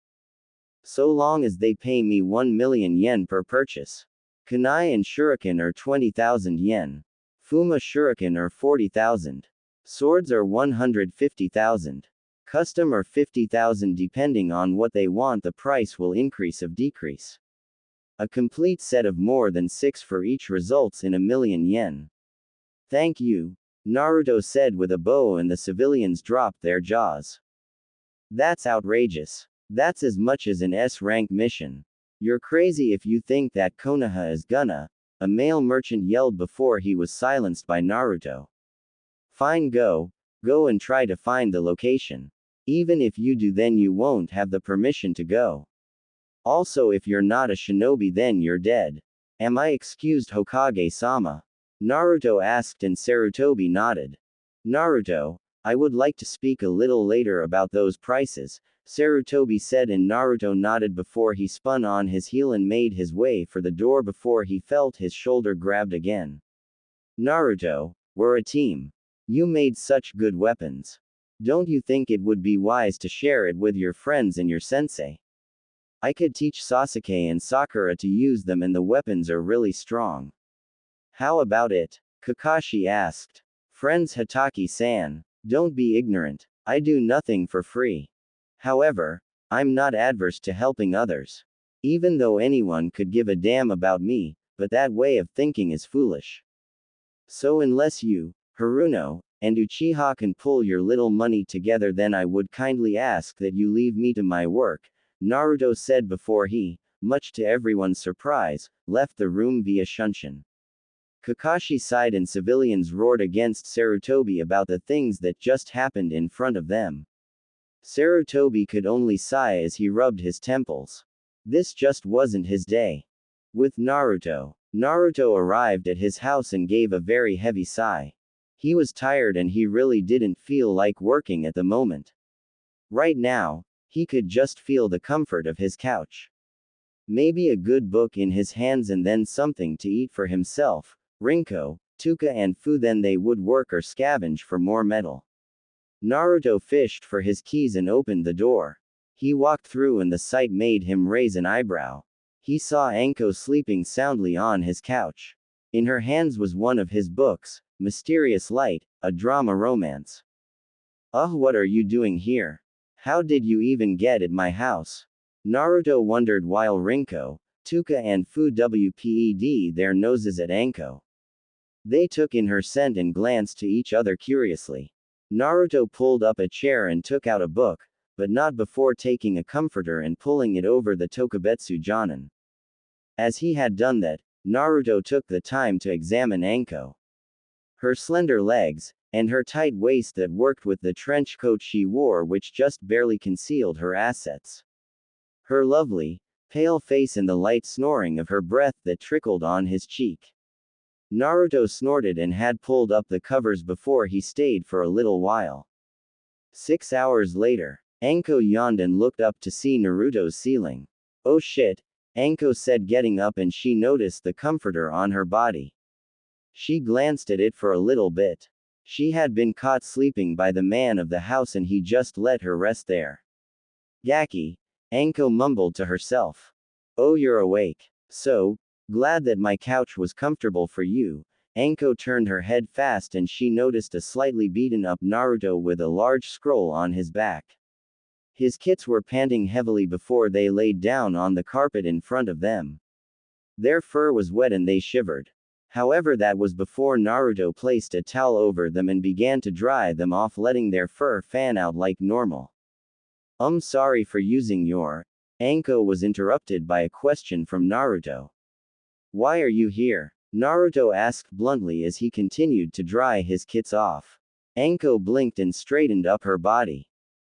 So long as they pay me 1 million yen per purchase. Kunai and shuriken are 20,000 yen. Fuma shuriken are 40,000. Swords are 150,000. Custom are 50,000. Depending on what they want, the price will increase or decrease. A complete set of more than 6 for each results in 1 million yen. Thank you, Naruto said with a bow, and the civilians dropped their jaws. That's outrageous. That's as much as an S-rank mission. You're crazy if you think that Konoha is gonna, a male merchant yelled before he was silenced by Naruto. Fine, go and try to find the location. Even if you do, then you won't have the permission to go. Also, if you're not a shinobi, then you're dead. Am I excused, Hokage-sama? Naruto asked, and Sarutobi nodded. Naruto, I would like to speak a little later about those prices, Sarutobi said, and Naruto nodded before he spun on his heel and made his way for the door before he felt his shoulder grabbed again. Naruto, we're a team. You made such good weapons. Don't you think it would be wise to share it with your friends and your sensei? I could teach Sasuke and Sakura to use them, and the weapons are really strong. How about it? Kakashi asked. Friends, Hatake-san, don't be ignorant. I do nothing for free. However, I'm not adverse to helping others. Even though anyone could give a damn about me, but that way of thinking is foolish. So unless you, Haruno, and Uchiha can pull your little money together, then I would kindly ask that you leave me to my work, Naruto said before he, much to everyone's surprise, left the room via shunshin. Kakashi sighed, and civilians roared against Sarutobi about the things that just happened in front of them. Sarutobi could only sigh as he rubbed his temples. This just wasn't his day. With Naruto arrived at his house and gave a very heavy sigh. He was tired and he really didn't feel like working at the moment. Right now, he could just feel the comfort of his couch. Maybe a good book in his hands and then something to eat for himself, Rinko, Tuka and Fu. Then they would work or scavenge for more metal. Naruto fished for his keys and opened the door. He walked through and the sight made him raise an eyebrow. He saw Anko sleeping soundly on his couch. In her hands was one of his books, Mysterious Light, a drama romance. What are you doing here? How did you even get at my house? Naruto wondered while Rinko, Tuka and Fu wped their noses at Anko. They took in her scent and glanced to each other curiously. Naruto pulled up a chair and took out a book, but not before taking a comforter and pulling it over the Tokubetsu Jonin. As he had done that, Naruto took the time to examine Anko. Her slender legs, and her tight waist that worked with the trench coat she wore which just barely concealed her assets. Her lovely, pale face and the light snoring of her breath that trickled on his cheek. Naruto snorted and had pulled up the covers before he stayed for a little while. 6 hours later, Anko yawned and looked up to see Naruto's ceiling. Oh shit, Anko said getting up and she noticed the comforter on her body. She glanced at it for a little bit. She had been caught sleeping by the man of the house and he just let her rest there. Gaki, Anko mumbled to herself. Oh, you're awake. So, glad that my couch was comfortable for you. Anko turned her head fast and she noticed a slightly beaten up Naruto with a large scroll on his back. His kits were panting heavily before they laid down on the carpet in front of them. Their fur was wet and they shivered. However, that was before Naruto placed a towel over them and began to dry them off, letting their fur fan out like normal. Sorry for using your. Anko was interrupted by a question from Naruto. Why are you here? Naruto asked bluntly as he continued to dry his kits off. Anko blinked and straightened up her body.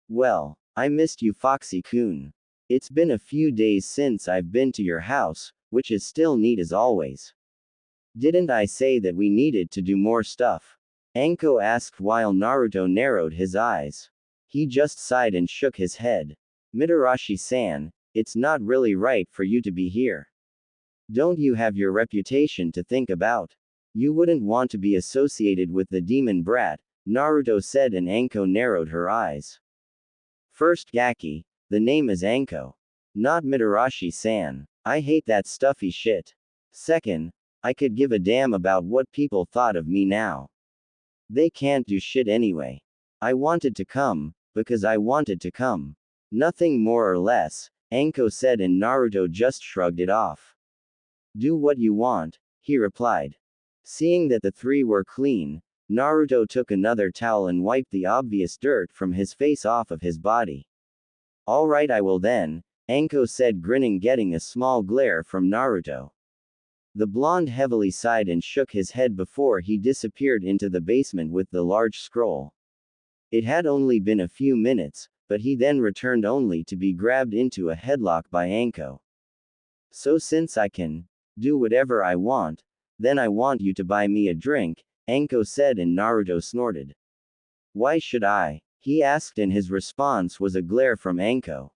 Well, I missed you, Foxy-kun. It's been a few days since I've been to your house, which is still neat as always. Didn't I say that we needed to do more stuff? Anko asked while Naruto narrowed his eyes. He just sighed and shook his head. Mitarashi-san, it's not really right for you to be here. Don't you have your reputation to think about? You wouldn't want to be associated with the demon brat, Naruto said, and Anko narrowed her eyes. First, Gaki, the name is Anko. Not Mitarashi-san. I hate that stuffy shit. Second, I could give a damn about what people thought of me now. They can't do shit anyway. I wanted to come, because I wanted to come. Nothing more or less, Anko said, and Naruto just shrugged it off. Do what you want, he replied. Seeing that the three were clean, Naruto took another towel and wiped the obvious dirt from his face off of his body. Alright, I will then, Anko said, grinning, getting a small glare from Naruto. The blonde heavily sighed and shook his head before he disappeared into the basement with the large scroll. It had only been a few minutes, but he then returned only to be grabbed into a headlock by Anko. So since I can do whatever I want, then I want you to buy me a drink, Anko said, and Naruto snorted. Why should I? He asked, and his response was a glare from Anko.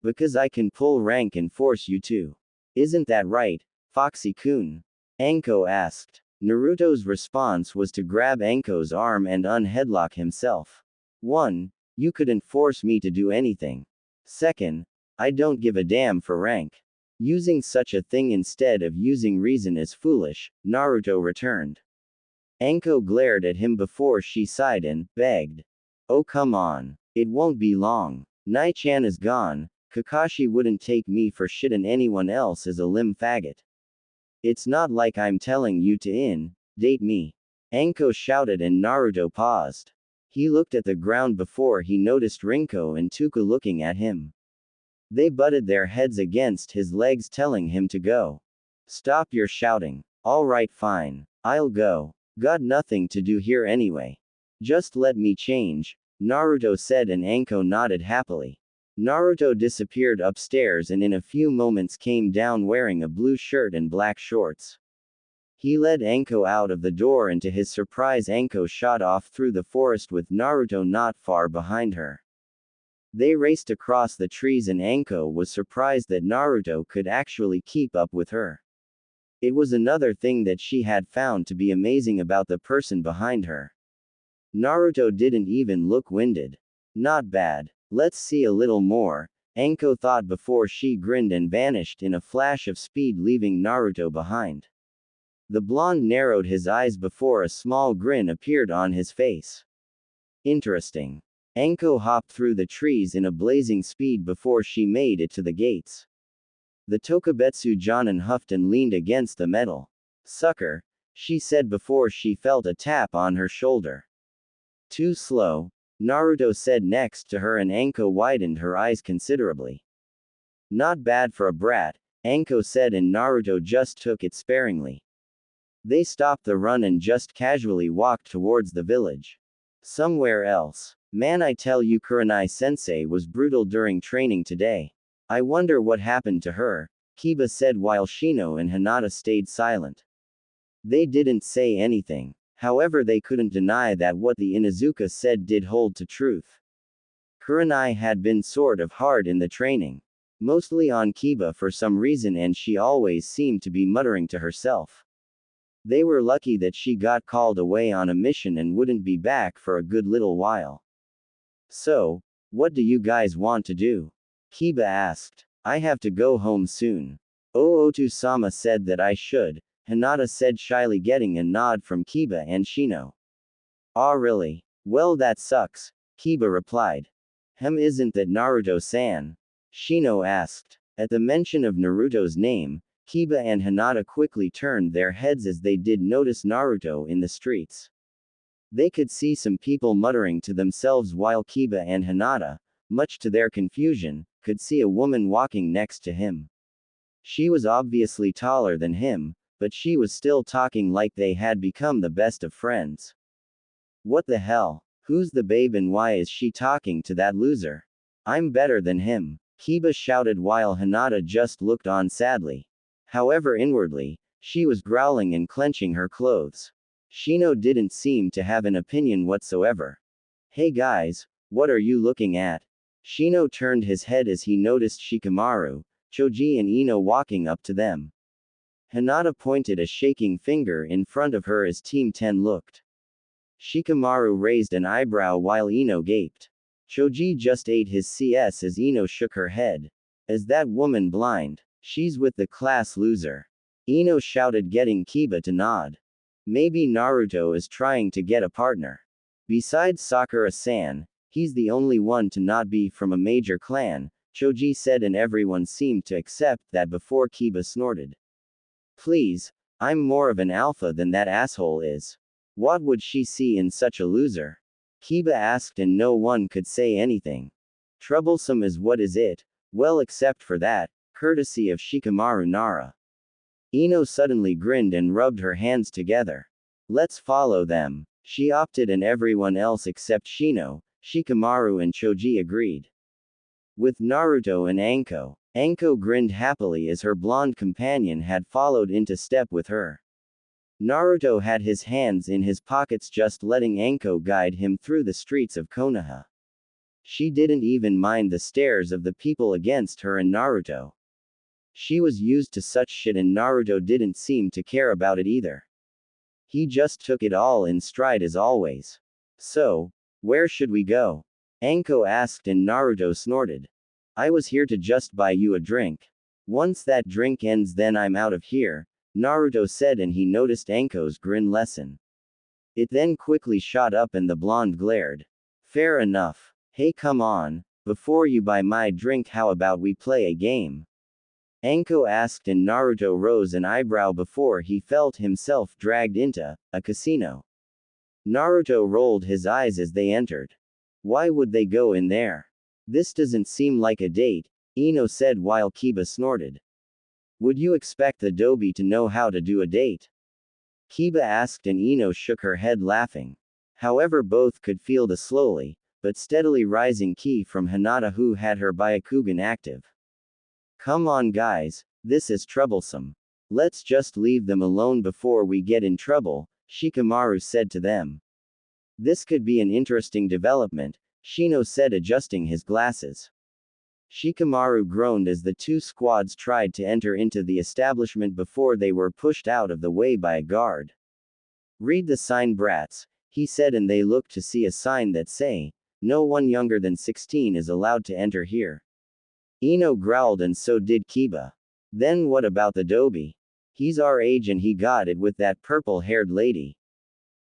Because I can pull rank and force you to. Isn't that right, Foxy-kun? Anko asked. Naruto's response was to grab Anko's arm and unheadlock himself. 1. You couldn't force me to do anything. 2nd, I don't give a damn for rank. Using such a thing instead of using reason is foolish, Naruto returned. Anko glared at him before she sighed and begged. Oh come on. It won't be long. Nai-chan is gone, Kakashi wouldn't take me for shit and anyone else is a limb faggot. It's not like I'm telling you to date me. Anko shouted, and Naruto paused. He looked at the ground before he noticed Rinko and Tuka looking at him. They butted their heads against his legs, telling him to go. Stop your shouting. Alright, fine. I'll go. Got nothing to do here anyway. Just let me change, Naruto said, and Anko nodded happily. Naruto disappeared upstairs and in a few moments came down wearing a blue shirt and black shorts. He led Anko out of the door, and to his surprise Anko shot off through the forest with Naruto not far behind her. They raced across the trees and Anko was surprised that Naruto could actually keep up with her. It was another thing that she had found to be amazing about the person behind her. Naruto didn't even look winded. Not bad. Let's see a little more, Anko thought before she grinned and vanished in a flash of speed, leaving Naruto behind. The blonde narrowed his eyes before a small grin appeared on his face. Interesting. Anko hopped through the trees in a blazing speed before she made it to the gates. The Tokubetsu Jonin huffed and leaned against the metal. Sucker, she said before she felt a tap on her shoulder. Too slow, Naruto said next to her, and Anko widened her eyes considerably. Not bad for a brat, Anko said, and Naruto just took it sparingly. They stopped the run and just casually walked towards the village. Somewhere else. Man, I tell you, Kurenai-sensei was brutal during training today. I wonder what happened to her, Kiba said while Shino and Hinata stayed silent. They didn't say anything. However, they couldn't deny that what the Inuzuka said did hold to truth. Kurenai had been sort of hard in the training. Mostly on Kiba for some reason, and she always seemed to be muttering to herself. They were lucky that she got called away on a mission and wouldn't be back for a good little while. So, what do you guys want to do? Kiba asked. I have to go home soon. Ootu-sama said that I should, Hinata said shyly, getting a nod from Kiba and Shino. Ah, really? Well, that sucks, Kiba replied. Isn't that Naruto-san? Shino asked. At the mention of Naruto's name, Kiba and Hinata quickly turned their heads as they did notice Naruto in the streets. They could see some people muttering to themselves while Kiba and Hinata, much to their confusion, could see a woman walking next to him. She was obviously taller than him, but she was still talking like they had become the best of friends. What the hell? Who's the babe and why is she talking to that loser? I'm better than him, Kiba shouted while Hinata just looked on sadly. However, inwardly, she was growling and clenching her clothes. Shino didn't seem to have an opinion whatsoever. Hey guys, what are you looking at? Shino turned his head as he noticed Shikamaru, Choji and Ino walking up to them. Hinata pointed a shaking finger in front of her as Team 10 looked. Shikamaru raised an eyebrow while Ino gaped. Choji just ate his CS as Ino shook her head. Is that woman blind? She's with the class loser. Ino shouted, getting Kiba to nod. Maybe Naruto is trying to get a partner. Besides Sakura-san, he's the only one to not be from a major clan, Choji said, and everyone seemed to accept that before Kiba snorted. Please, I'm more of an alpha than that asshole is. What would she see in such a loser? Kiba asked, and no one could say anything. Troublesome is what is it? Well, except for that, courtesy of Shikamaru Nara. Ino suddenly grinned and rubbed her hands together. Let's follow them. She opted, and everyone else except Shino, Shikamaru and Choji agreed. With Naruto and Anko, Anko grinned happily as her blonde companion had followed into step with her. Naruto had his hands in his pockets, just letting Anko guide him through the streets of Konoha. She didn't even mind the stares of the people against her and Naruto. She was used to such shit, and Naruto didn't seem to care about it either. He just took it all in stride as always. So, where should we go? Anko asked, and Naruto snorted. I was here to just buy you a drink. Once that drink ends, then I'm out of here, Naruto said, and he noticed Anko's grin lessen. It then quickly shot up and the blonde glared. Fair enough. Hey, come on. Before you buy my drink, how about we play a game? Anko asked, and Naruto rose an eyebrow before he felt himself dragged into a casino. Naruto rolled his eyes as they entered. Why would they go in there? This doesn't seem like a date, Ino said while Kiba snorted. Would you expect the Dobi to know how to do a date? Kiba asked, and Ino shook her head laughing. However, both could feel the slowly, but steadily rising ki from Hinata, who had her Byakugan active. Come on guys, this is troublesome. Let's just leave them alone before we get in trouble, Shikamaru said to them. This could be an interesting development, Shino said, adjusting his glasses. Shikamaru groaned as the two squads tried to enter into the establishment before they were pushed out of the way by a guard. Read the sign, brats, he said, and they looked to see a sign that say, no one younger than 16 is allowed to enter here. Ino growled and so did Kiba. Then what about the Dobi? He's our age and he got it with that purple-haired lady.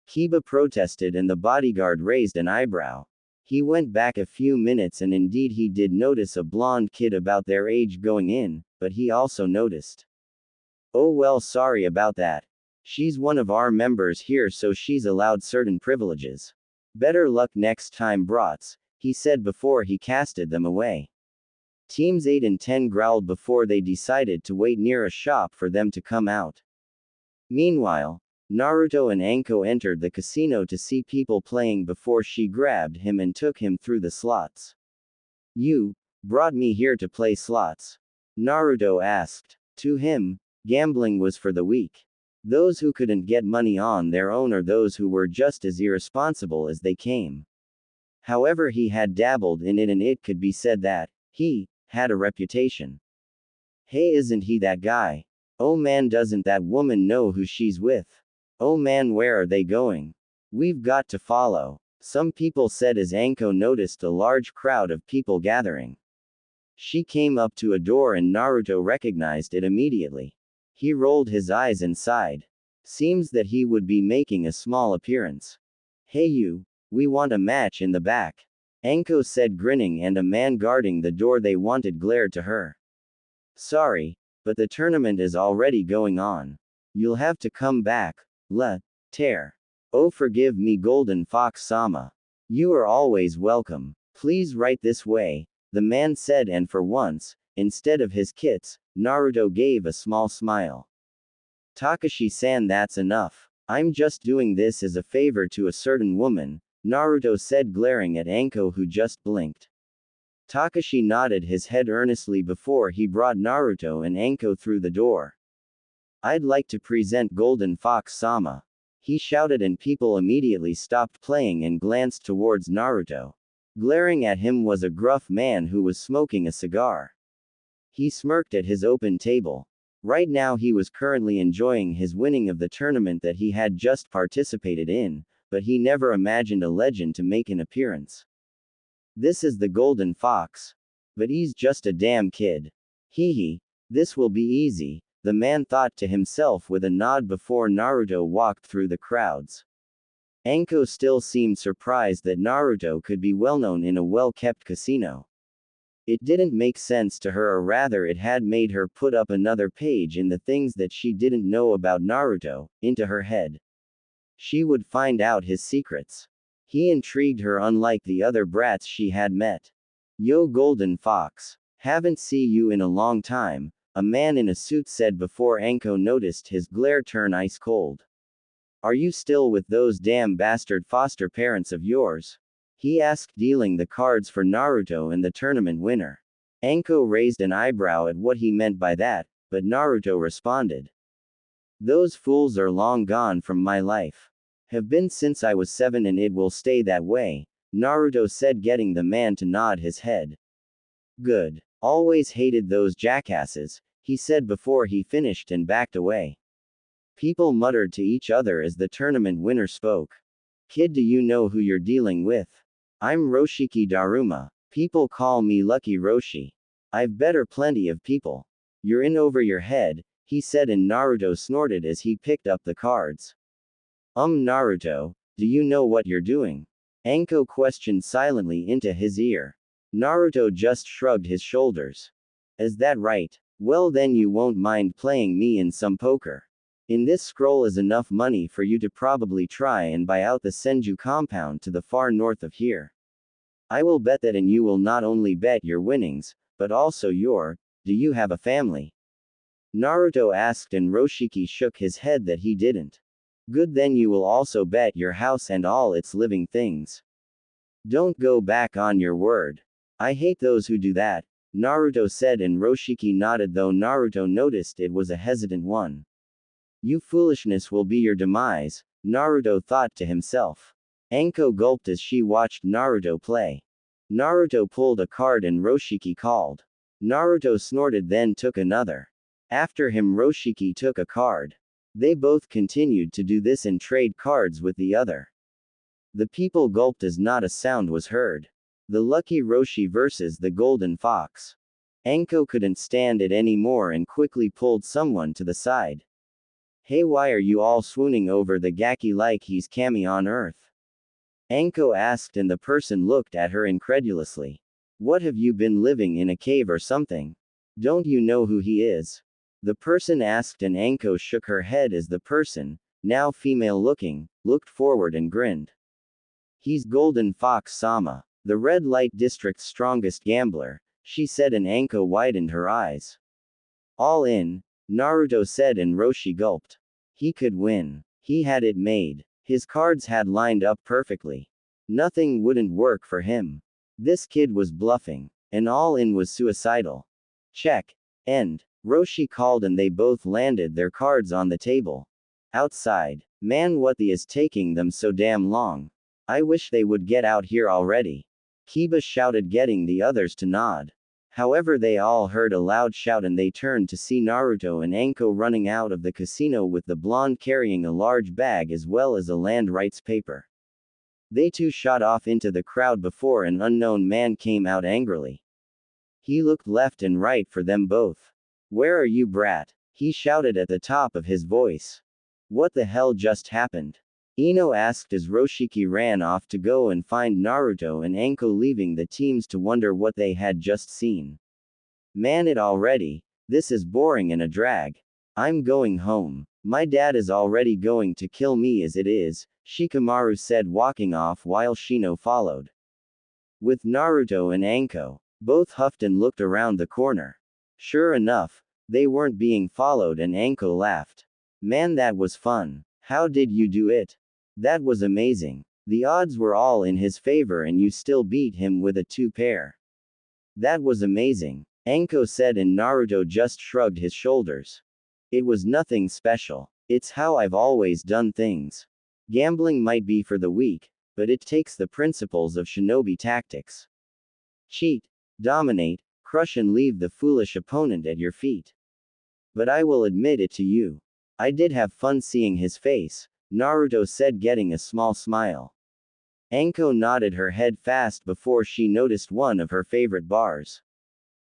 Kiba protested and the bodyguard raised an eyebrow. He went back a few minutes and indeed he did notice a blonde kid about their age going in, but he also noticed. Oh well, sorry about that. She's one of our members here, so she's allowed certain privileges. Better luck next time, brats, he said before he casted them away. Teams 8 and 10 growled before they decided to wait near a shop for them to come out. Meanwhile, Naruto and Anko entered the casino to see people playing before she grabbed him and took him through the slots. You brought me here to play slots? Naruto asked. To him, gambling was for the weak. Those who couldn't get money on their own or those who were just as irresponsible as they came. However, he had dabbled in it and it could be said that he had a reputation. Hey, isn't he that guy? Oh man, doesn't that woman know who she's with? Oh man, where are they going? We've got to follow, some people said as Anko noticed a large crowd of people gathering. She came up to a door and Naruto recognized it immediately. He rolled his eyes and sighed. Seems that he would be making a small appearance. Hey you, we want a match in the back. Anko said, grinning, and a man guarding the door they wanted glared to her. Sorry, but the tournament is already going on. You'll have to come back, tear. Oh, forgive me, Golden Fox-sama. You are always welcome. Please right this way, the man said, and for once, instead of his kits, Naruto gave a small smile. Takashi-san, that's enough. I'm just doing this as a favor to a certain woman, Naruto said, glaring at Anko, who just blinked. Takashi nodded his head earnestly before he brought Naruto and Anko through the door. I'd like to present Golden Fox-sama. He shouted and people immediately stopped playing and glanced towards Naruto. Glaring at him was a gruff man who was smoking a cigar. He smirked at his open table. Right now he was currently enjoying his winning of the tournament that he had just participated in, but he never imagined a legend to make an appearance. This is the Golden Fox. But he's just a damn kid. Hee, this will be easy, the man thought to himself with a nod before Naruto walked through the crowds. Anko still seemed surprised that Naruto could be well known in a well-kept casino. It didn't make sense to her, or rather it had made her put up another page in the things that she didn't know about Naruto, into her head. She would find out his secrets. He intrigued her unlike the other brats she had met. Yo, Golden Fox. Haven't seen you in a long time, a man in a suit said before Anko noticed his glare turn ice cold. Are you still with those damn bastard foster parents of yours? He asked, dealing the cards for Naruto and the tournament winner. Anko raised an eyebrow at what he meant by that, but Naruto responded. Those fools are long gone from my life. Have been since I was 7 and it will stay that way, Naruto said, getting the man to nod his head. Good. Always hated those jackasses, he said before he finished and backed away. People muttered to each other as the tournament winner spoke. Kid, do you know who you're dealing with? I'm Roshiki Daruma. People call me Lucky Roshi. I've better plenty of people. You're in over your head, he said, and Naruto snorted as he picked up the cards. Naruto, do you know what you're doing? Anko questioned silently into his ear. Naruto just shrugged his shoulders. Is that right? Well then you won't mind playing me in some poker. In this scroll is enough money for you to probably try and buy out the Senju compound to the far north of here. I will bet that, and you will not only bet your winnings, but also do you have a family? Naruto asked, and Roshiki shook his head that he didn't. Good, then you will also bet your house and all its living things. Don't go back on your word. I hate those who do that, Naruto said, and Roshiki nodded, though Naruto noticed it was a hesitant one. You foolishness will be your demise, Naruto thought to himself. Anko gulped as she watched Naruto play. Naruto pulled a card and Roshiki called. Naruto snorted, then took another. After him Roshiki took a card. They both continued to do this and trade cards with the other. The people gulped as not a sound was heard. The Lucky Roshi versus the Golden Fox. Anko couldn't stand it anymore and quickly pulled someone to the side. Hey, why are you all swooning over the Gaki like he's Kami on Earth? Anko asked, and the person looked at her incredulously. What, have you been living in a cave or something? Don't you know who he is? The person asked, and Anko shook her head as the person, now female looking, looked forward and grinned. He's Golden Fox Sama, the red light district's strongest gambler, she said, and Anko widened her eyes. All in, Naruto said, and Roshi gulped. He could win. He had it made. His cards had lined up perfectly. Nothing wouldn't work for him. This kid was bluffing. And all in was suicidal. Check. End. Roshi called, and they both landed their cards on the table. Outside. Man, what the is taking them so damn long? I wish they would get out here already. Kiba shouted, getting the others to nod. However, they all heard a loud shout, and they turned to see Naruto and Anko running out of the casino with the blonde carrying a large bag as well as a land rights paper. They too shot off into the crowd before an unknown man came out angrily. He looked left and right for them both. Where are you, brat? He shouted at the top of his voice. What the hell just happened? Ino asked as Roshiki ran off to go and find Naruto and Anko, leaving the teams to wonder what they had just seen. Man, it already. This is boring and a drag. I'm going home. My dad is already going to kill me as it is, Shikamaru said, walking off while Shino followed. With Naruto and Anko, both huffed and looked around the corner. Sure enough, they weren't being followed, and Anko laughed. Man, that was fun. How did you do it? That was amazing. The odds were all in his favor and you still beat him with a 2-pair. That was amazing, Anko said, and Naruto just shrugged his shoulders. It was nothing special. It's how I've always done things. Gambling might be for the weak, but it takes the principles of shinobi tactics. Cheat, dominate, crush, and leave the foolish opponent at your feet. But I will admit it to you. I did have fun seeing his face, Naruto said, getting a small smile. Anko nodded her head fast before she noticed one of her favorite bars.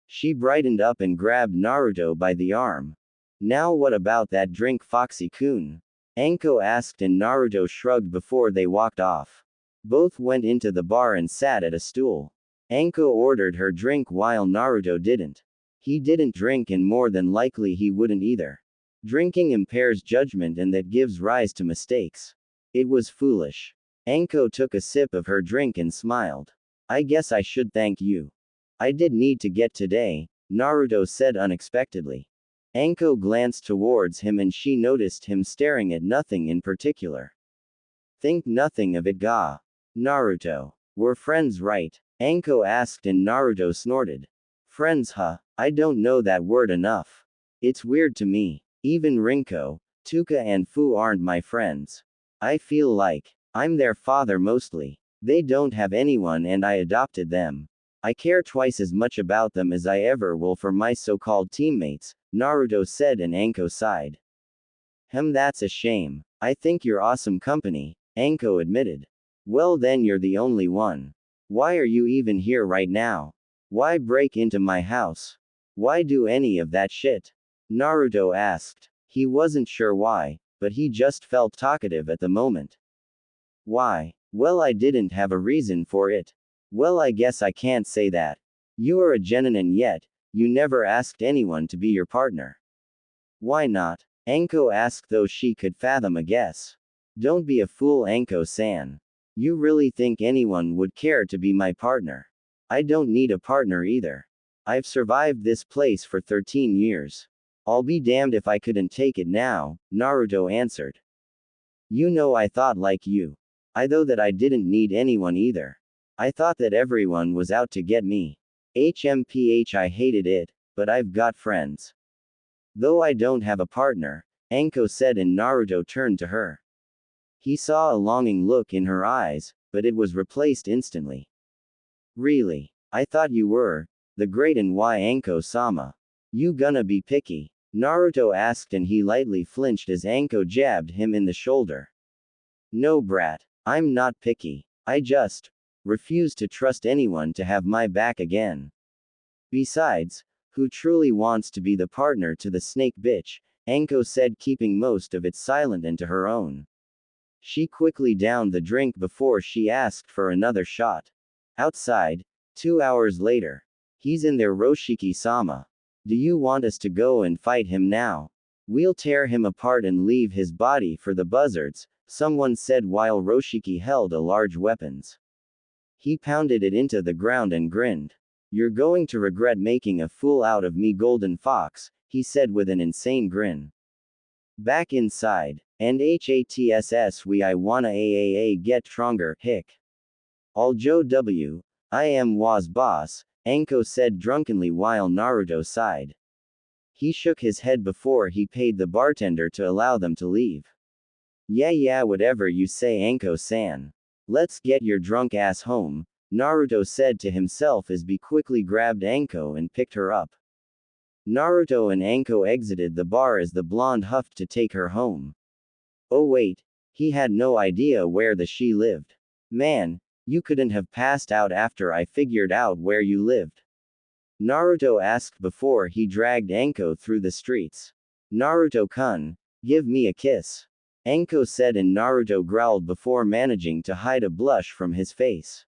She brightened up and grabbed Naruto by the arm. Now what about that drink, Foxy-kun? Anko asked, and Naruto shrugged before they walked off. Both went into the bar and sat at a stool. Anko ordered her drink while Naruto didn't. He didn't drink, and more than likely he wouldn't either. Drinking impairs judgment, and that gives rise to mistakes. It was foolish. Anko took a sip of her drink and smiled. I guess I should thank you. I did need to get today, Naruto said unexpectedly. Anko glanced towards him and she noticed him staring at nothing in particular. Think nothing of it, ga. Naruto. We're friends, right? Anko asked, and Naruto snorted. Friends, huh? I don't know that word enough. It's weird to me. Even Rinko, Tuka, and Fu aren't my friends. I feel like I'm their father mostly. They don't have anyone and I adopted them. I care twice as much about them as I ever will for my so-called teammates, Naruto said, and Anko sighed. That's a shame. I think you're awesome company, Anko admitted. Well, then you're the only one. Why are you even here right now? Why break into my house? Why do any of that shit? Naruto asked. He wasn't sure why, but he just felt talkative at the moment. Why? Well, I didn't have a reason for it. Well, I guess I can't say that. You are a genin and yet, you never asked anyone to be your partner. Why not? Anko asked, though she could fathom a guess. Don't be a fool, Anko-san. You really think anyone would care to be my partner? I don't need a partner either. I've survived this place for 13 years. I'll be damned if I couldn't take it now, Naruto answered. You know, I thought like you. I thought that I didn't need anyone either. I thought that everyone was out to get me. HMPH, I hated it, but I've got friends. Though I don't have a partner, Anko said, and Naruto turned to her. He saw a longing look in her eyes, but it was replaced instantly. Really? I thought you were the great, and why, Anko-sama? You gonna be picky? Naruto asked, and he lightly flinched as Anko jabbed him in the shoulder. No, brat. I'm not picky. I just refuse to trust anyone to have my back again. Besides, Who truly wants to be the partner to the snake bitch? Anko said, keeping most of it silent and to her own. She quickly downed the drink before she asked for another shot. Outside, 2 hours later. He's in there, Roshiki-sama. Do you want us to go and fight him now? We'll tear him apart and leave his body for the buzzards, someone said while Roshiki held a large weapons. He pounded it into the ground and grinned. You're going to regret making a fool out of me, Golden Fox, he said with an insane grin. Back inside, and HATSS we I wanna AAA get stronger, hick. All Joe W. I am was boss, Anko said drunkenly while Naruto sighed. He shook his head before he paid the bartender to allow them to leave. Yeah, whatever you say, Anko-san. Let's get your drunk ass home, Naruto said to himself as he quickly grabbed Anko and picked her up. Naruto and Anko exited the bar as the blonde huffed to take her home. Oh wait, he had no idea where she lived. Man, you couldn't have passed out after I figured out where you lived? Naruto asked before he dragged Anko through the streets. Naruto-kun, give me a kiss. Anko said and Naruto growled before managing to hide a blush from his face.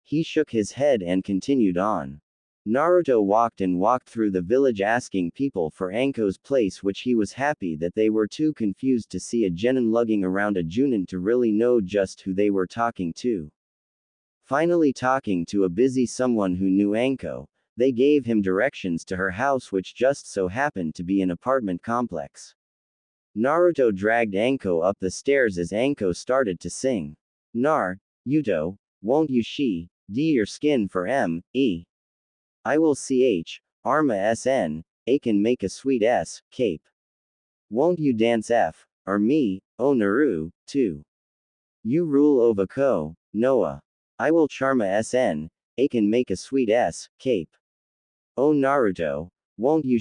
He shook his head and continued on. Naruto walked through the village asking people for Anko's place, which he was happy that they were too confused to see a genin lugging around a junin to really know just who they were talking to. Finally talking to a busy someone who knew Anko, they gave him directions to her house, which just so happened to be an apartment complex. Naruto dragged Anko up the stairs as Anko started to sing. Yuto, won't you your skin for me? I will arma sn, I can make a sweet cape. Won't you dance or me, oh Naru, too. You rule over ko, Noah. I will charma sn, I can make a sweet cape. Oh Naruto, won't you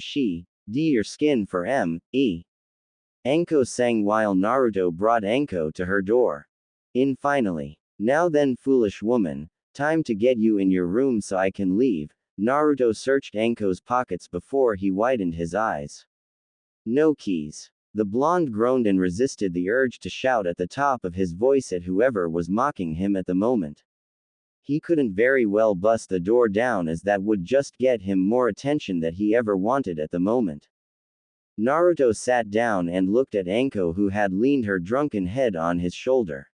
your skin for me? Anko sang while Naruto brought Anko to her door. Finally. Now then, foolish woman, time to get you in your room so I can leave. Naruto searched Anko's pockets before he widened his eyes. No keys. The blonde groaned and resisted the urge to shout at the top of his voice at whoever was mocking him at the moment. He couldn't very well bust the door down, as that would just get him more attention than he ever wanted at the moment. Naruto sat down and looked at Anko, who had leaned her drunken head on his shoulder.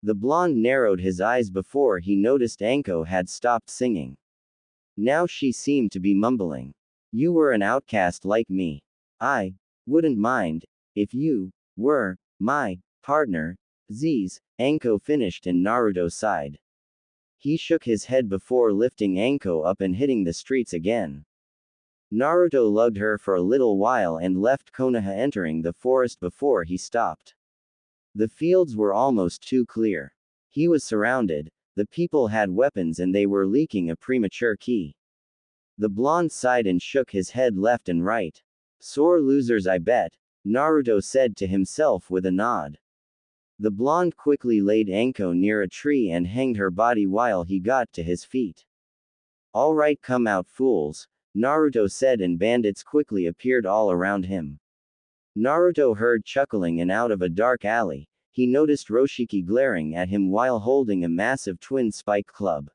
The blonde narrowed his eyes before he noticed Anko had stopped singing. Now she seemed to be mumbling. You were an outcast like me. I wouldn't mind if you were my partner. Anko finished and Naruto sighed. He shook his head before lifting Anko up and hitting the streets again. Naruto lugged her for a little while and left Konoha, entering the forest before he stopped. The fields were almost too clear. He was surrounded, the people had weapons and they were leaking a premature key. The blonde sighed and shook his head left and right. Sore losers, I bet, Naruto said to himself with a nod. The blonde quickly laid Anko near a tree and hanged her body while he got to his feet. All right, come out, fools, Naruto said, and bandits quickly appeared all around him. Naruto heard chuckling, and out of a dark alley, he noticed Roshiki glaring at him while holding a massive twin spike club.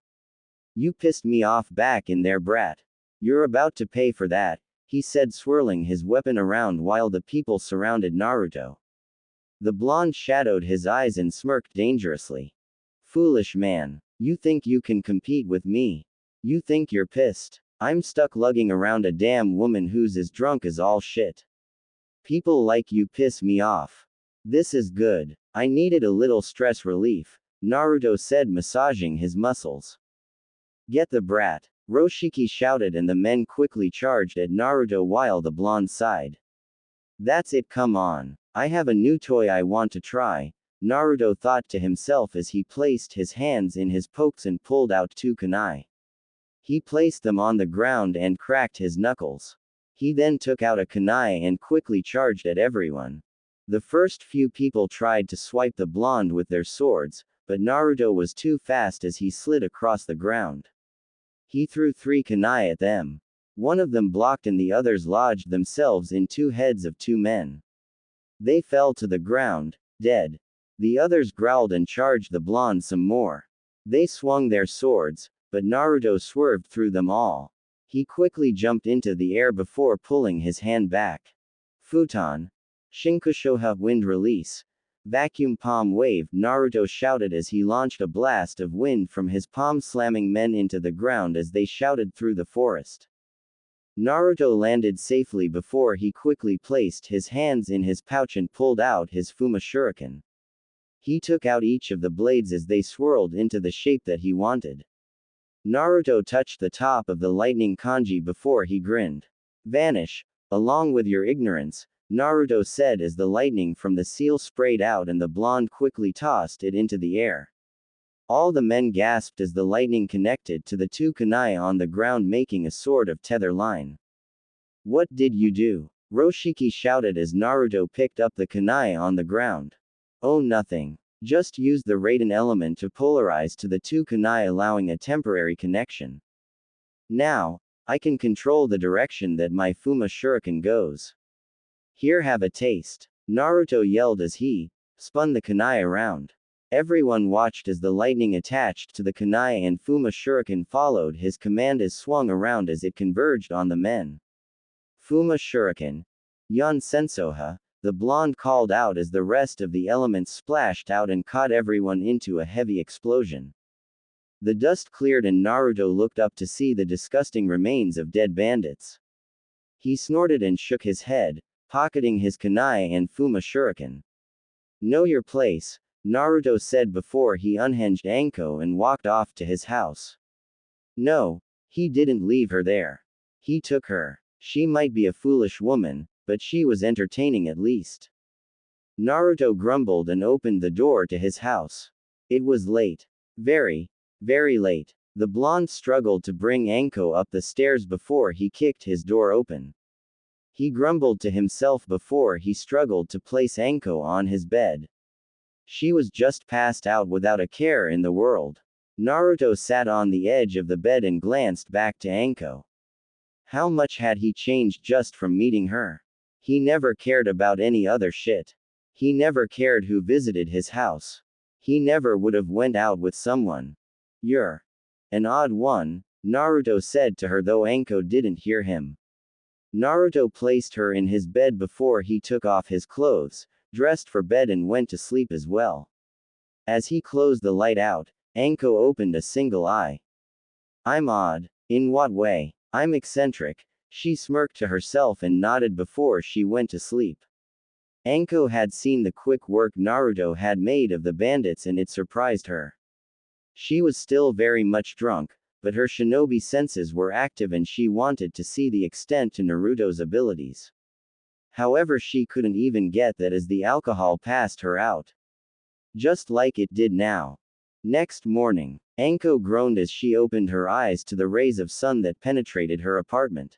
You pissed me off back in there, brat. You're about to pay for that, he said, swirling his weapon around while the people surrounded Naruto. The blonde shadowed his eyes and smirked dangerously. Foolish man. You think you can compete with me? You think you're pissed? I'm stuck lugging around a damn woman who's as drunk as all shit. People like you piss me off. This is good. I needed a little stress relief, Naruto said, massaging his muscles. Get the brat, Roshiki shouted, and the men quickly charged at Naruto while the blonde sighed. That's it, come on. I have a new toy I want to try, Naruto thought to himself as he placed his hands in his pokes and pulled out 2 kunai. He placed them on the ground and cracked his knuckles. He then took out a kunai and quickly charged at everyone. The first few people tried to swipe the blonde with their swords, but Naruto was too fast as he slid across the ground. He threw 3 kunai at them. One of them blocked and the others lodged themselves in two heads of two men. They fell to the ground, dead. The others growled and charged the blonde some more. They swung their swords, but Naruto swerved through them all. He quickly jumped into the air before pulling his hand back. Futon. Shinkushoha wind release. Vacuum palm wave, Naruto shouted as he launched a blast of wind from his palm, slamming men into the ground as they shouted through the forest. Naruto landed safely before he quickly placed his hands in his pouch and pulled out his Fuma Shuriken. He took out each of the blades as they swirled into the shape that he wanted. Naruto touched the top of the lightning kanji before he grinned. Vanish, along with your ignorance, Naruto said as the lightning from the seal sprayed out and the blonde quickly tossed it into the air. All the men gasped as the lightning connected to the two kunai on the ground, making a sort of tether line. What did you do? Roshiki shouted as Naruto picked up the kunai on the ground. Oh, nothing. Just used the Raiden element to polarize to the two kunai, allowing a temporary connection. Now, I can control the direction that my Fuma Shuriken goes. Here, have a taste. Naruto yelled as he spun the kunai around. Everyone watched as the lightning attached to the kunai and Fuma Shuriken followed his command as swung around as it converged on the men. Fuma Shuriken. Yon Sensoha, the blonde called out as the rest of the elements splashed out and caught everyone into a heavy explosion. The dust cleared and Naruto looked up to see the disgusting remains of dead bandits. He snorted and shook his head, pocketing his kunai and Fuma Shuriken. Know your place, Naruto said before he unhinged Anko and walked off to his house. No, he didn't leave her there. He took her. She might be a foolish woman, but she was entertaining at least. Naruto grumbled and opened the door to his house. It was late. Very, very late. The blonde struggled to bring Anko up the stairs before he kicked his door open. He grumbled to himself before he struggled to place Anko on his bed. She was just passed out without a care in the world. Naruto sat on the edge of the bed and glanced back to Anko. How much had he changed just from meeting her? He never cared about any other shit. He never cared who visited his house. He never would have went out with someone. You're an odd one, Naruto said to her, though Anko didn't hear him. Naruto placed her in his bed before he took off his clothes, dressed for bed and went to sleep as well. As he closed the light out, Anko opened a single eye. I'm odd. In what way? I'm eccentric. She smirked to herself and nodded before she went to sleep. Anko had seen the quick work Naruto had made of the bandits and it surprised her. She was still very much drunk, but her shinobi senses were active and she wanted to see the extent to Naruto's abilities. However, she couldn't even get that as the alcohol passed her out. Just like it did now. Next morning, Anko groaned as she opened her eyes to the rays of sun that penetrated her apartment.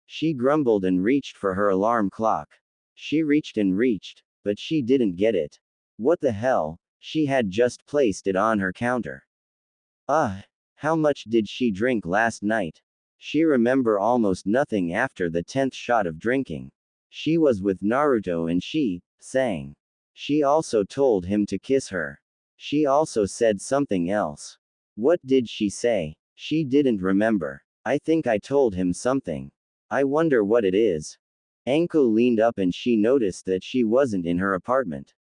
She grumbled and reached for her alarm clock. She reached and reached, but she didn't get it. What the hell? She had just placed it on her counter. How much did she drink last night? She remembered almost nothing after the 10th shot of drinking. She was with Naruto and she sang. She also told him to kiss her. She also said something else. What did she say? She didn't remember. I think I told him something. I wonder what it is. Anko leaned up and she noticed that she wasn't in her apartment.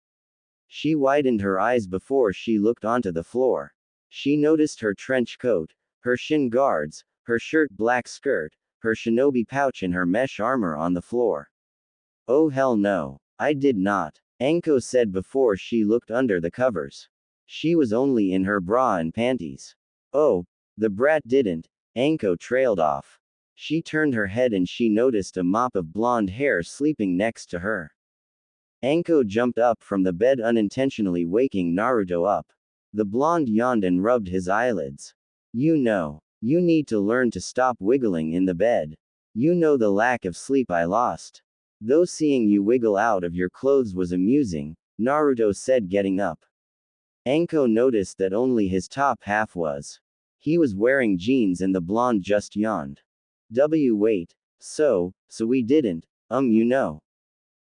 She widened her eyes before she looked onto the floor. She noticed her trench coat, her shin guards, her shirt, black skirt, her shinobi pouch and her mesh armor on the floor. Oh hell no. I did not. Anko said before she looked under the covers. She was only in her bra and panties. Oh, the brat didn't. Anko trailed off. She turned her head and she noticed a mop of blonde hair sleeping next to her. Anko jumped up from the bed, unintentionally waking Naruto up. The blonde yawned and rubbed his eyelids. You know, you need to learn to stop wiggling in the bed. You know the lack of sleep I lost. Though seeing you wiggle out of your clothes was amusing, Naruto said, getting up. Anko noticed that only his top half was. He was wearing jeans and the blonde just yawned. Wait. So we didn't, you know.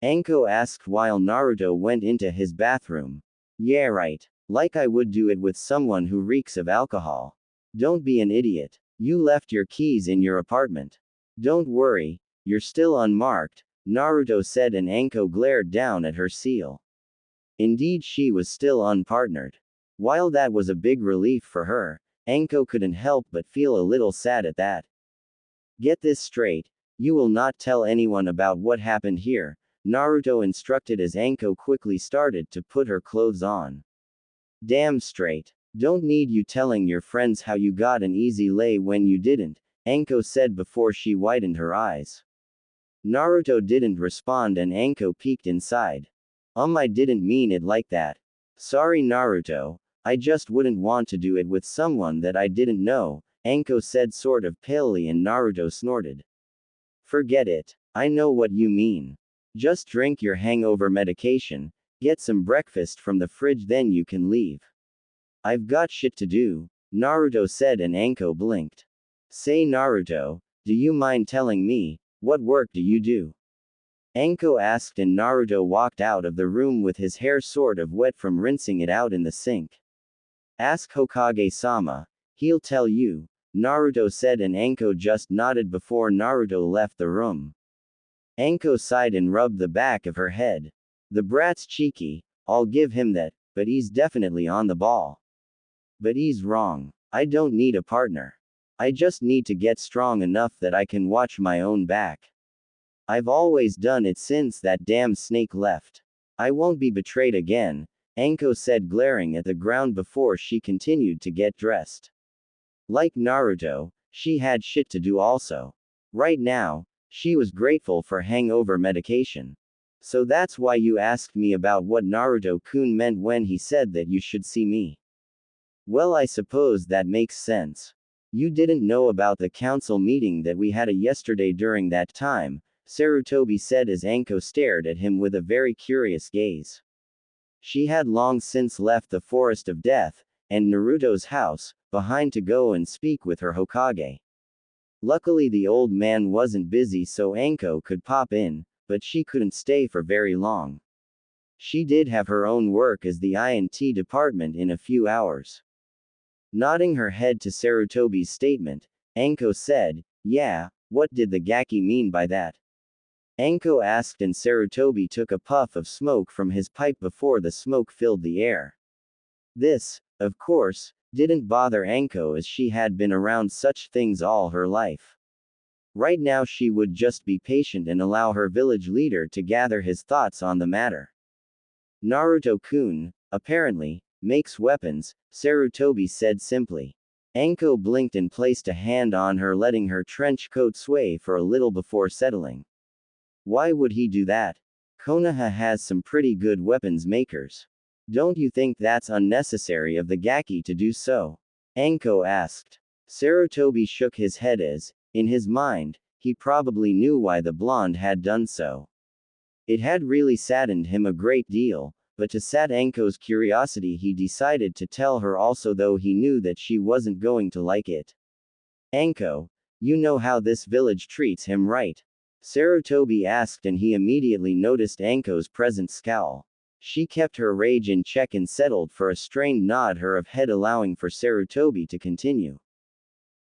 Anko asked while Naruto went into his bathroom. Yeah, right. Like I would do it with someone who reeks of alcohol. Don't be an idiot. You left your keys in your apartment. Don't worry, you're still unmarked, Naruto said, and Anko glared down at her seal. Indeed, she was still unpartnered. While that was a big relief for her, Anko couldn't help but feel a little sad at that. Get this straight, you will not tell anyone about what happened here, Naruto instructed as Anko quickly started to put her clothes on. Damn straight. Don't need you telling your friends how you got an easy lay when you didn't, Anko said before she widened her eyes. Naruto didn't respond and Anko peeked inside. I didn't mean it like that. Sorry Naruto, I just wouldn't want to do it with someone that I didn't know, Anko said sort of palely, and Naruto snorted. Forget it. I know what you mean. Just drink your hangover medication, get some breakfast from the fridge, then you can leave. I've got shit to do, Naruto said, and Anko blinked. Say Naruto, do you mind telling me, what work do you do? Anko asked, and Naruto walked out of the room with his hair sort of wet from rinsing it out in the sink. Ask Hokage-sama, he'll tell you, Naruto said, and Anko just nodded before Naruto left the room. Anko sighed and rubbed the back of her head. The brat's cheeky, I'll give him that, but he's definitely on the ball. But he's wrong. I don't need a partner. I just need to get strong enough that I can watch my own back. I've always done it since that damn snake left. I won't be betrayed again, Anko said, glaring at the ground before she continued to get dressed. Like Naruto, she had shit to do also. Right now, she was grateful for hangover medication. So that's why you asked me about what Naruto-kun meant when he said that you should see me. Well, I suppose that makes sense. You didn't know about the council meeting that we had yesterday during that time, Sarutobi said as Anko stared at him with a very curious gaze. She had long since left the Forest of Death, and Naruto's house, behind to go and speak with her Hokage. Luckily the old man wasn't busy, so Anko could pop in, but she couldn't stay for very long. She did have her own work as the INT department in a few hours. Nodding her head to Sarutobi's statement, Anko said, yeah, what did the Gaki mean by that? Anko asked, and Sarutobi took a puff of smoke from his pipe before the smoke filled the air. This, of course, didn't bother Anko as she had been around such things all her life. Right now she would just be patient and allow her village leader to gather his thoughts on the matter. Naruto-kun, apparently, makes weapons, Sarutobi said simply. Anko blinked and placed a hand on her, letting her trench coat sway for a little before settling. Why would he do that? Konoha has some pretty good weapons makers. Don't you think that's unnecessary of the Gaki to do so? Anko asked. Sarutobi shook his head as, in his mind, he probably knew why the blonde had done so. It had really saddened him a great deal, but to sat Anko's curiosity he decided to tell her also, though he knew that she wasn't going to like it. Anko, you know how this village treats him, right? Sarutobi asked, and he immediately noticed Anko's present scowl. She kept her rage in check and settled for a strained nod her of head, allowing for Sarutobi to continue.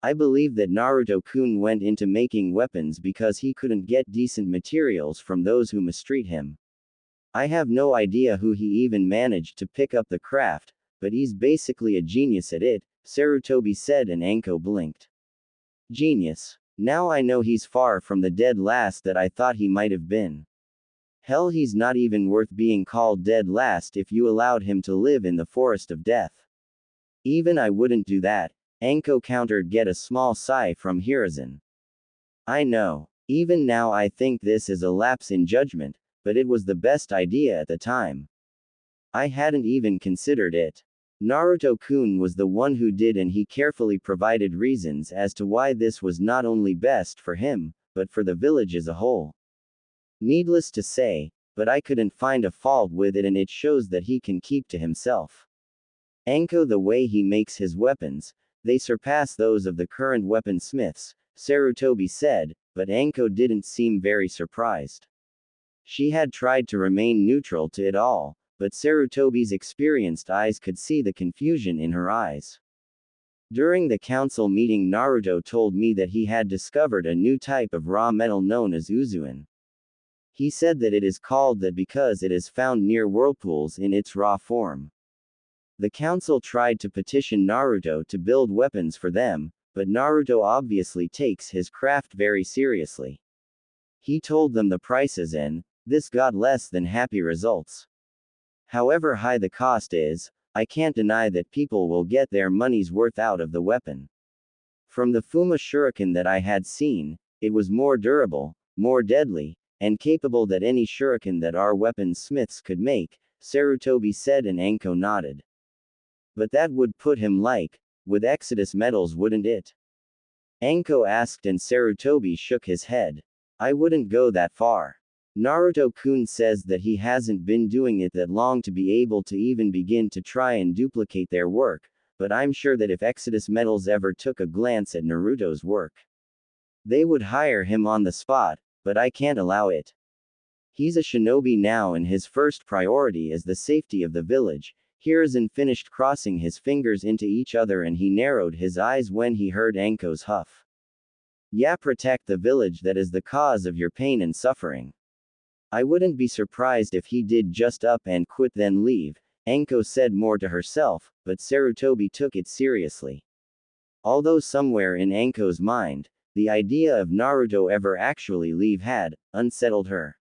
I believe that Naruto-kun went into making weapons because he couldn't get decent materials from those who mistreat him. I have no idea who he even managed to pick up the craft, but he's basically a genius at it, Sarutobi said, and Anko blinked. Genius. Now I know he's far from the dead last that I thought he might have been. Hell, he's not even worth being called dead last if you allowed him to live in the Forest of Death. Even I wouldn't do that, Anko countered. Get a small sigh from Hiruzen. I know. Even now I think this is a lapse in judgment, but it was the best idea at the time. I hadn't even considered it. Naruto-kun was the one who did, and he carefully provided reasons as to why this was not only best for him, but for the village as a whole. Needless to say, but I couldn't find a fault with it, and it shows that he can keep to himself. Anko, the way he makes his weapons, they surpass those of the current weaponsmiths, Sarutobi said, but Anko didn't seem very surprised. She had tried to remain neutral to it all, but Sarutobi's experienced eyes could see the confusion in her eyes. During the council meeting, Naruto told me that he had discovered a new type of raw metal known as Uzuin. He said that it is called that because it is found near whirlpools in its raw form. The council tried to petition Naruto to build weapons for them, but Naruto obviously takes his craft very seriously. He told them the prices and this got less than happy results. However high the cost is, I can't deny that people will get their money's worth out of the weapon. From the Fuma shuriken that I had seen, it was more durable, more deadly, and capable than any shuriken that our weaponsmiths could make, Sarutobi said, and Anko nodded. But that would put him with Exodus medals, wouldn't it? Anko asked, and Sarutobi shook his head. I wouldn't go that far. Naruto-kun says that he hasn't been doing it that long to be able to even begin to try and duplicate their work, but I'm sure that if Exodus medals ever took a glance at Naruto's work, they would hire him on the spot, but I can't allow it. He's a shinobi now and his first priority is the safety of the village. Hiruzen finished crossing his fingers into each other and he narrowed his eyes when he heard Anko's huff. Yeah, protect the village that is the cause of your pain and suffering. I wouldn't be surprised if he did just up and quit then leave, Anko said more to herself, but Sarutobi took it seriously. Although somewhere in Anko's mind, the idea of Naruto ever actually leave had unsettled her.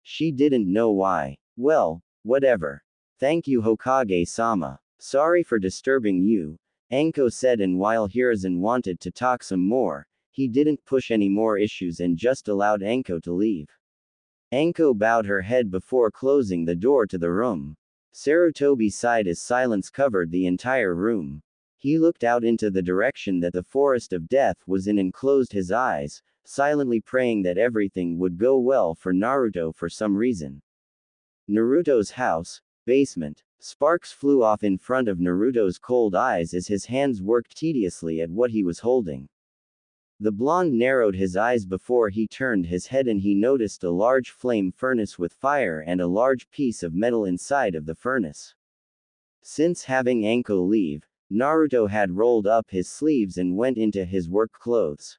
She didn't know why. Well, whatever. Thank you, Hokage-sama. Sorry for disturbing you, Anko said, and while Hiruzen wanted to talk some more, he didn't push any more issues and just allowed Anko to leave. Anko bowed her head before closing the door to the room. Sarutobi sighed as silence covered the entire room. He looked out into the direction that the forest of death was in and closed his eyes, silently praying that everything would go well for Naruto for some reason. Naruto's house, basement. Sparks flew off in front of Naruto's cold eyes as his hands worked tediously at what he was holding. The blonde narrowed his eyes before he turned his head and he noticed a large flame furnace with fire and a large piece of metal inside of the furnace. Since having Anko leave, Naruto had rolled up his sleeves and went into his work clothes.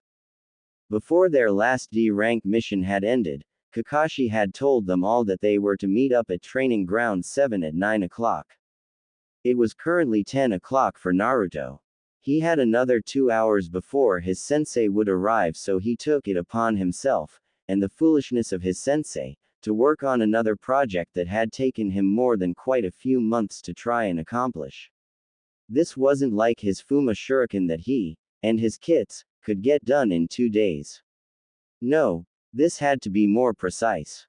Before their last D-rank mission had ended, Kakashi had told them all that they were to meet up at Training Ground 7 at 9 o'clock. It was currently 10 o'clock for Naruto. He had another 2 hours before his sensei would arrive, so he took it upon himself, and the foolishness of his sensei, to work on another project that had taken him more than quite a few months to try and accomplish. This wasn't like his Fuma shuriken that he, and his kits, could get done in 2 days. No, this had to be more precise.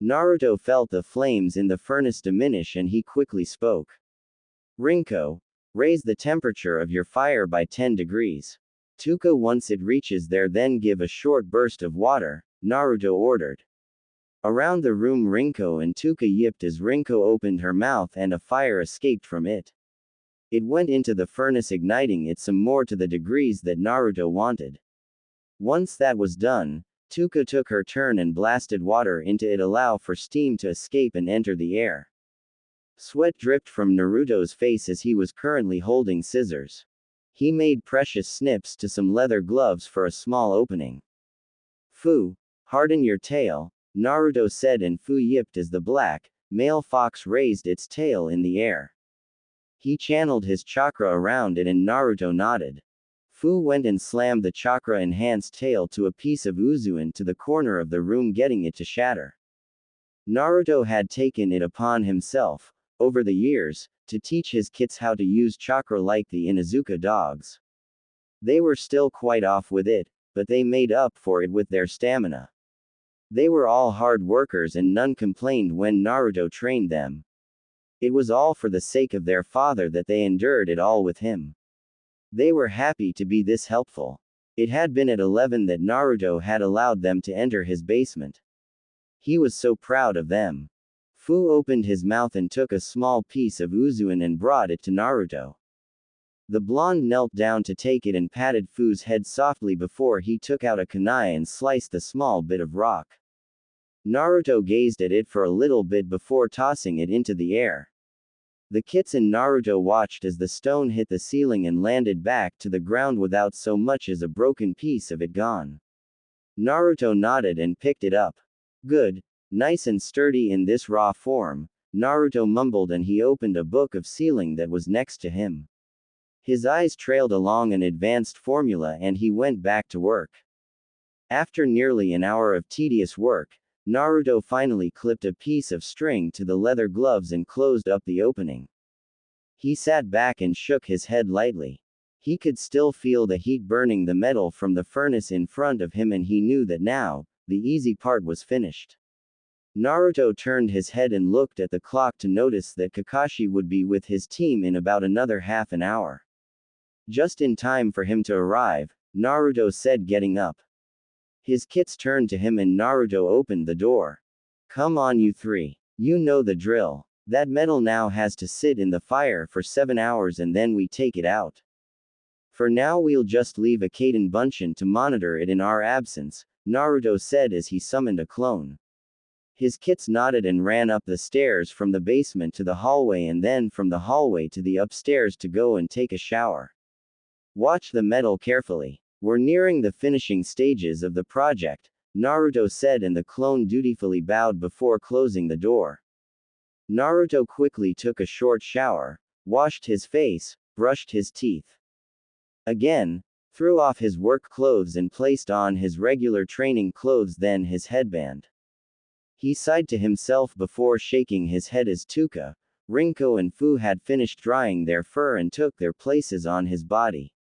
Naruto felt the flames in the furnace diminish and he quickly spoke. Rinko, raise the temperature of your fire by 10 degrees. Tuka, once it reaches there, then give a short burst of water, Naruto ordered. Around the room Rinko and Tuka yipped as Rinko opened her mouth and a fire escaped from it. It went into the furnace, igniting it some more to the degrees that Naruto wanted. Once that was done, Tuka took her turn and blasted water into it, allow for steam to escape and enter the air. Sweat dripped from Naruto's face as he was currently holding scissors. He made precious snips to some leather gloves for a small opening. Fu, harden your tail, Naruto said, and Fu yipped as the black, male fox raised its tail in the air. He channeled his chakra around it and Naruto nodded. Fu went and slammed the chakra-enhanced tail to a piece of Uzuin to the corner of the room, getting it to shatter. Naruto had taken it upon himself, over the years, to teach his kits how to use chakra like the Inuzuka dogs. They were still quite off with it, but they made up for it with their stamina. They were all hard workers and none complained when Naruto trained them. It was all for the sake of their father that they endured it all with him. They were happy to be this helpful. It had been at 11 that Naruto had allowed them to enter his basement. He was so proud of them. Fu opened his mouth and took a small piece of Uzuin and brought it to Naruto. The blonde knelt down to take it and patted Fu's head softly before he took out a kunai and sliced the small bit of rock. Naruto gazed at it for a little bit before tossing it into the air. The kids and Naruto watched as the stone hit the ceiling and landed back to the ground without so much as a broken piece of it gone. Naruto nodded and picked it up. Good. Nice and sturdy in this raw form, Naruto mumbled, and he opened a book of sealing that was next to him. His eyes trailed along an advanced formula and he went back to work. After nearly an hour of tedious work, Naruto finally clipped a piece of string to the leather gloves and closed up the opening. He sat back and shook his head lightly. He could still feel the heat burning the metal from the furnace in front of him, and he knew that now, the easy part was finished. Naruto turned his head and looked at the clock to notice that Kakashi would be with his team in about another half an hour. Just in time for him to arrive, Naruto said, getting up. His kits turned to him and Naruto opened the door. Come on, you three. You know the drill. That metal now has to sit in the fire for 7 hours and then we take it out. For now we'll just leave a Kaden Bunshin to monitor it in our absence, Naruto said as he summoned a clone. His kits nodded and ran up the stairs from the basement to the hallway and then from the hallway to the upstairs to go and take a shower. Watch the metal carefully. We're nearing the finishing stages of the project, Naruto said, and the clone dutifully bowed before closing the door. Naruto quickly took a short shower, washed his face, brushed his teeth again, threw off his work clothes and placed on his regular training clothes, then his headband. He sighed to himself before shaking his head as Tuka, Rinko and Fu had finished drying their fur and took their places on his body.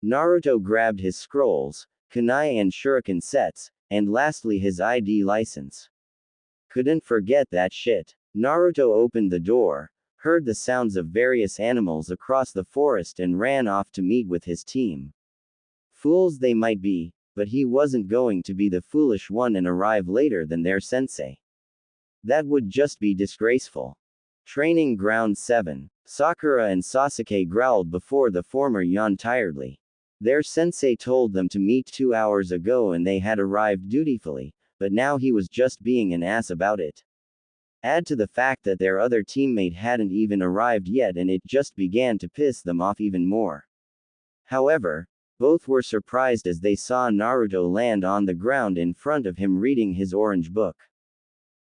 Naruto grabbed his scrolls, kunai and shuriken sets, and lastly his ID license. Couldn't forget that shit. Naruto opened the door, heard the sounds of various animals across the forest and ran off to meet with his team. Fools they might be, but he wasn't going to be the foolish one and arrive later than their sensei. That would just be disgraceful. Training Ground 7. Sakura and Sasuke growled before the former yawned tiredly. Their sensei told them to meet 2 hours ago and they had arrived dutifully, but now he was just being an ass about it. Add to the fact that their other teammate hadn't even arrived yet and it just began to piss them off even more. However, both were surprised as they saw Naruto land on the ground in front of him reading his orange book.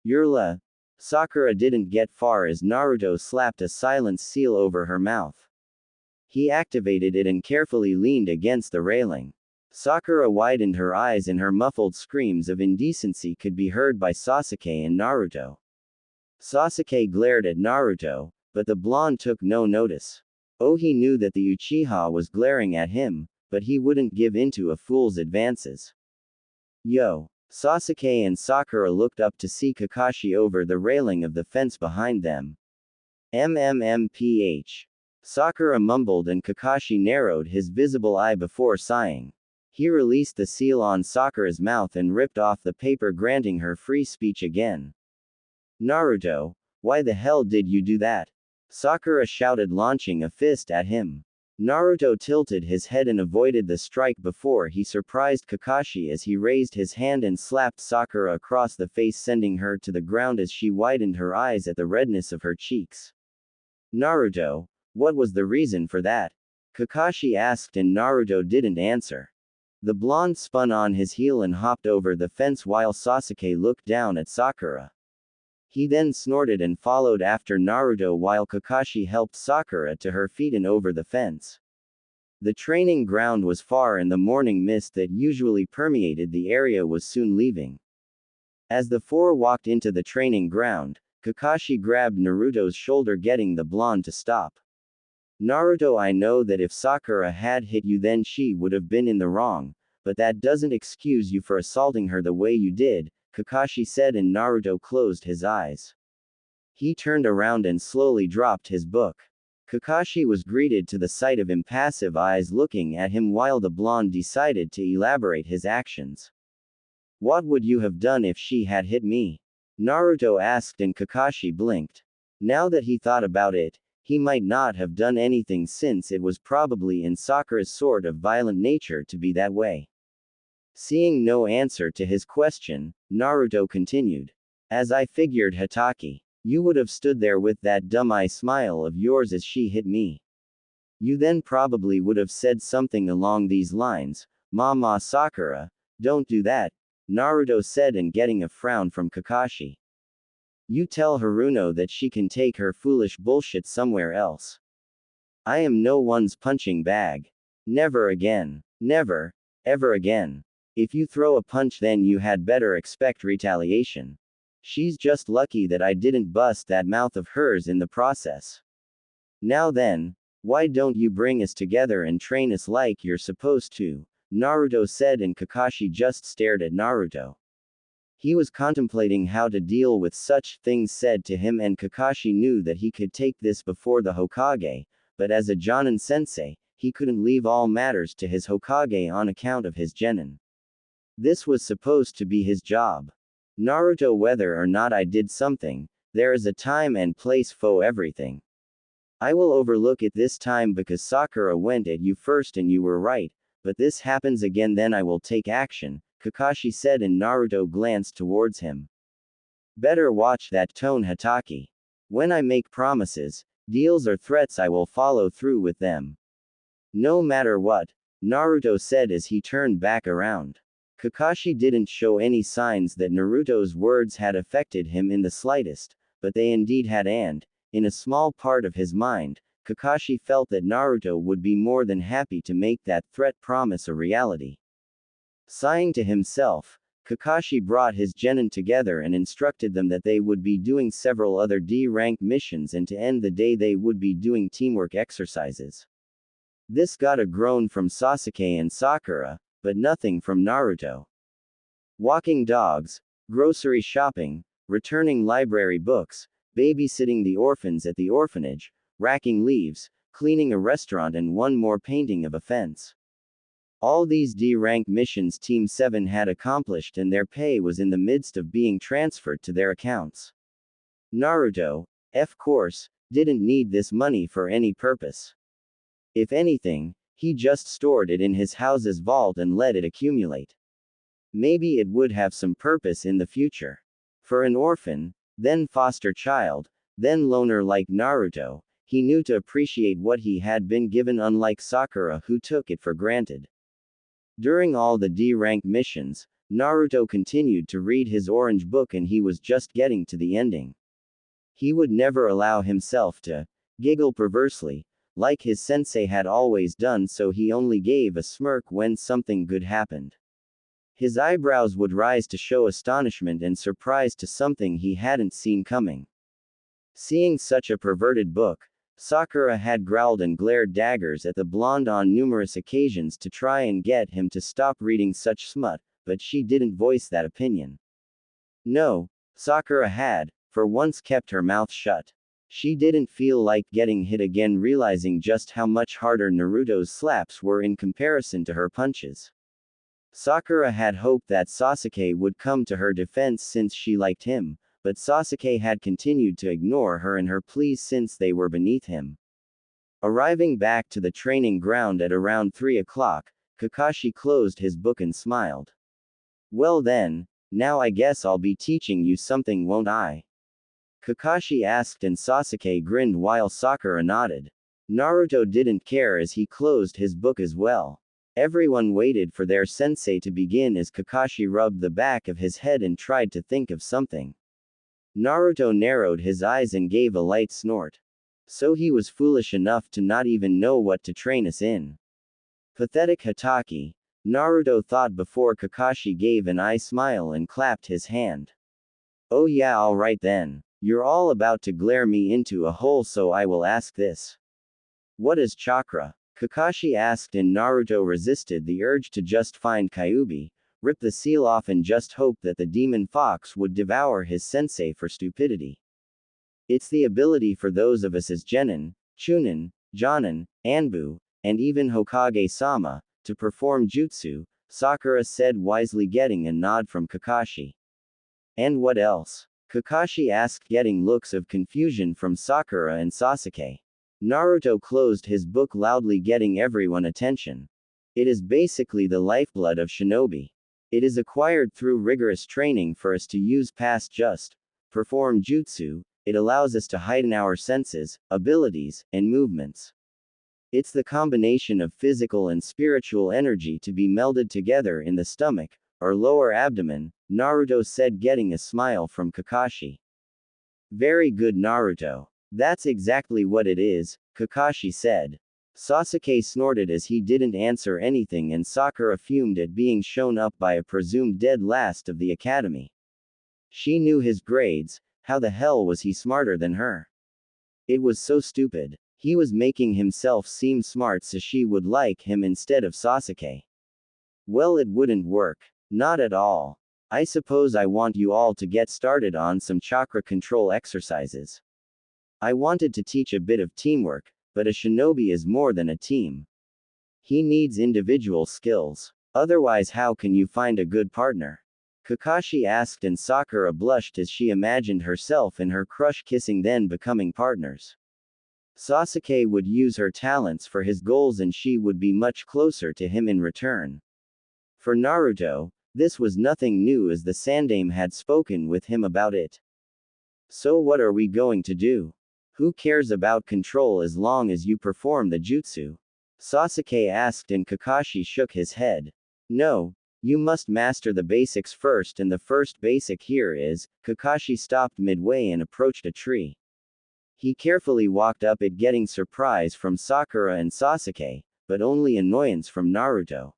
Yurla. Sakura didn't get far as Naruto slapped a silence seal over her mouth. He activated it and carefully leaned against the railing. Sakura widened her eyes and her muffled screams of indecency could be heard by Sasuke and Naruto. Sasuke glared at Naruto, but the blonde took no notice. Oh, he knew that the Uchiha was glaring at him, but he wouldn't give in to a fool's advances. Yo! Sasuke and Sakura looked up to see Kakashi over the railing of the fence behind them. MMMPH. Sakura mumbled and Kakashi narrowed his visible eye before sighing. He released the seal on Sakura's mouth and ripped off the paper, granting her free speech again. Naruto, why the hell did you do that? Sakura shouted, launching a fist at him. Naruto tilted his head and avoided the strike before he surprised Kakashi as he raised his hand and slapped Sakura across the face, sending her to the ground as she widened her eyes at the redness of her cheeks. Naruto, what was the reason for that? Kakashi asked and Naruto didn't answer. The blonde spun on his heel and hopped over the fence while Sasuke looked down at Sakura. He then snorted and followed after Naruto while Kakashi helped Sakura to her feet and over the fence. The training ground was far and the morning mist that usually permeated the area was soon leaving. As the four walked into the training ground, Kakashi grabbed Naruto's shoulder, getting the blonde to stop. Naruto, I know that if Sakura had hit you then she would have been in the wrong, but that doesn't excuse you for assaulting her the way you did, Kakashi said, and Naruto closed his eyes. He turned around and slowly dropped his book. Kakashi was greeted to the sight of impassive eyes looking at him while the blonde decided to elaborate his actions. What would you have done if she had hit me? Naruto asked and Kakashi blinked. Now that he thought about it, he might not have done anything since it was probably in Sakura's sort of violent nature to be that way. Seeing no answer to his question, Naruto continued. As I figured, Hatake. You would have stood there with that dumb eye smile of yours as she hit me. You then probably would have said something along these lines, Mama Sakura, don't do that, Naruto said, and getting a frown from Kakashi. You tell Haruno that she can take her foolish bullshit somewhere else. I am no one's punching bag. Never again. Never, ever again. If you throw a punch, then you had better expect retaliation. She's just lucky that I didn't bust that mouth of hers in the process. Now then, why don't you bring us together and train us like you're supposed to? Naruto said, and Kakashi just stared at Naruto. He was contemplating how to deal with such things said to him, and Kakashi knew that he could take this before the Hokage, but as a Jonin sensei, he couldn't leave all matters to his Hokage on account of his genin. This was supposed to be his job. Naruto, whether or not I did something, there is a time and place for everything. I will overlook it this time because Sakura went at you first and you were right, but this happens again, then I will take action, Kakashi said, and Naruto glanced towards him. Better watch that tone, Hatake. When I make promises, deals or threats, I will follow through with them. No matter what, Naruto said as he turned back around. Kakashi didn't show any signs that Naruto's words had affected him in the slightest, but they indeed had, and, in a small part of his mind, Kakashi felt that Naruto would be more than happy to make that threat promise a reality. Sighing to himself, Kakashi brought his genin together and instructed them that they would be doing several other D-rank missions, and to end the day they would be doing teamwork exercises. This got a groan from Sasuke and Sakura, but nothing from Naruto. Walking dogs, grocery shopping, returning library books, babysitting the orphans at the orphanage, racking leaves, cleaning a restaurant, and one more painting of a fence. All these D-rank missions Team 7 had accomplished, and their pay was in the midst of being transferred to their accounts. Naruto, of course, didn't need this money for any purpose. If anything, he just stored it in his house's vault and let it accumulate. Maybe it would have some purpose in the future. For an orphan, then foster child, then loner like Naruto, he knew to appreciate what he had been given, unlike Sakura, who took it for granted. During all the D-rank missions, Naruto continued to read his orange book, and he was just getting to the ending. He would never allow himself to giggle perversely, like his sensei had always done, so he only gave a smirk when something good happened. His eyebrows would rise to show astonishment and surprise to something he hadn't seen coming. Seeing such a perverted book, Sakura had growled and glared daggers at the blonde on numerous occasions to try and get him to stop reading such smut, but she didn't voice that opinion. No, Sakura had, for once, kept her mouth shut. She didn't feel like getting hit again, realizing just how much harder Naruto's slaps were in comparison to her punches. Sakura had hoped that Sasuke would come to her defense since she liked him, but Sasuke had continued to ignore her and her pleas since they were beneath him. Arriving back to the training ground at around 3 o'clock, Kakashi closed his book and smiled. Well then, now I guess I'll be teaching you something, won't I? Kakashi asked, and Sasuke grinned while Sakura nodded. Naruto didn't care as he closed his book as well. Everyone waited for their sensei to begin as Kakashi rubbed the back of his head and tried to think of something. Naruto narrowed his eyes and gave a light snort. So he was foolish enough to not even know what to train us in. Pathetic Hatake, Naruto thought before Kakashi gave an eye smile and clapped his hand. Oh yeah, alright then. You're all about to glare me into a hole, so I will ask this. What is chakra? Kakashi asked, and Naruto resisted the urge to just find Kyuubi, rip the seal off, and just hope that the demon fox would devour his sensei for stupidity. It's the ability for those of us as Genin, Chunin, Jonin, Anbu, and even Hokage-sama, to perform jutsu, Sakura said wisely, getting a nod from Kakashi. And what else? Kakashi asked, getting looks of confusion from Sakura and Sasuke. Naruto closed his book loudly, getting everyone's attention. It is basically the lifeblood of shinobi. It is acquired through rigorous training for us to use past just perform jutsu. It allows us to heighten our senses, abilities, and movements. It's the combination of physical and spiritual energy to be melded together in the stomach, or lower abdomen, Naruto said, getting a smile from Kakashi. Very good, Naruto. That's exactly what it is, Kakashi said. Sasuke snorted as he didn't answer anything, and Sakura fumed at being shown up by a presumed dead last of the academy. She knew his grades, how the hell was he smarter than her? It was so stupid. He was making himself seem smart so she would like him instead of Sasuke. Well, it wouldn't work. Not at all. I suppose I want you all to get started on some chakra control exercises. I wanted to teach a bit of teamwork, but a shinobi is more than a team. He needs individual skills. Otherwise, how can you find a good partner? Kakashi asked, and Sakura blushed as she imagined herself and her crush kissing, then becoming partners. Sasuke would use her talents for his goals and she would be much closer to him in return. For Naruto, this was nothing new, as the Sandaime had spoken with him about it. So what are we going to do? Who cares about control as long as you perform the jutsu? Sasuke asked, and Kakashi shook his head. No, you must master the basics first, and the first basic here is, Kakashi stopped midway and approached a tree. He carefully walked up it, getting surprise from Sakura and Sasuke, but only annoyance from Naruto.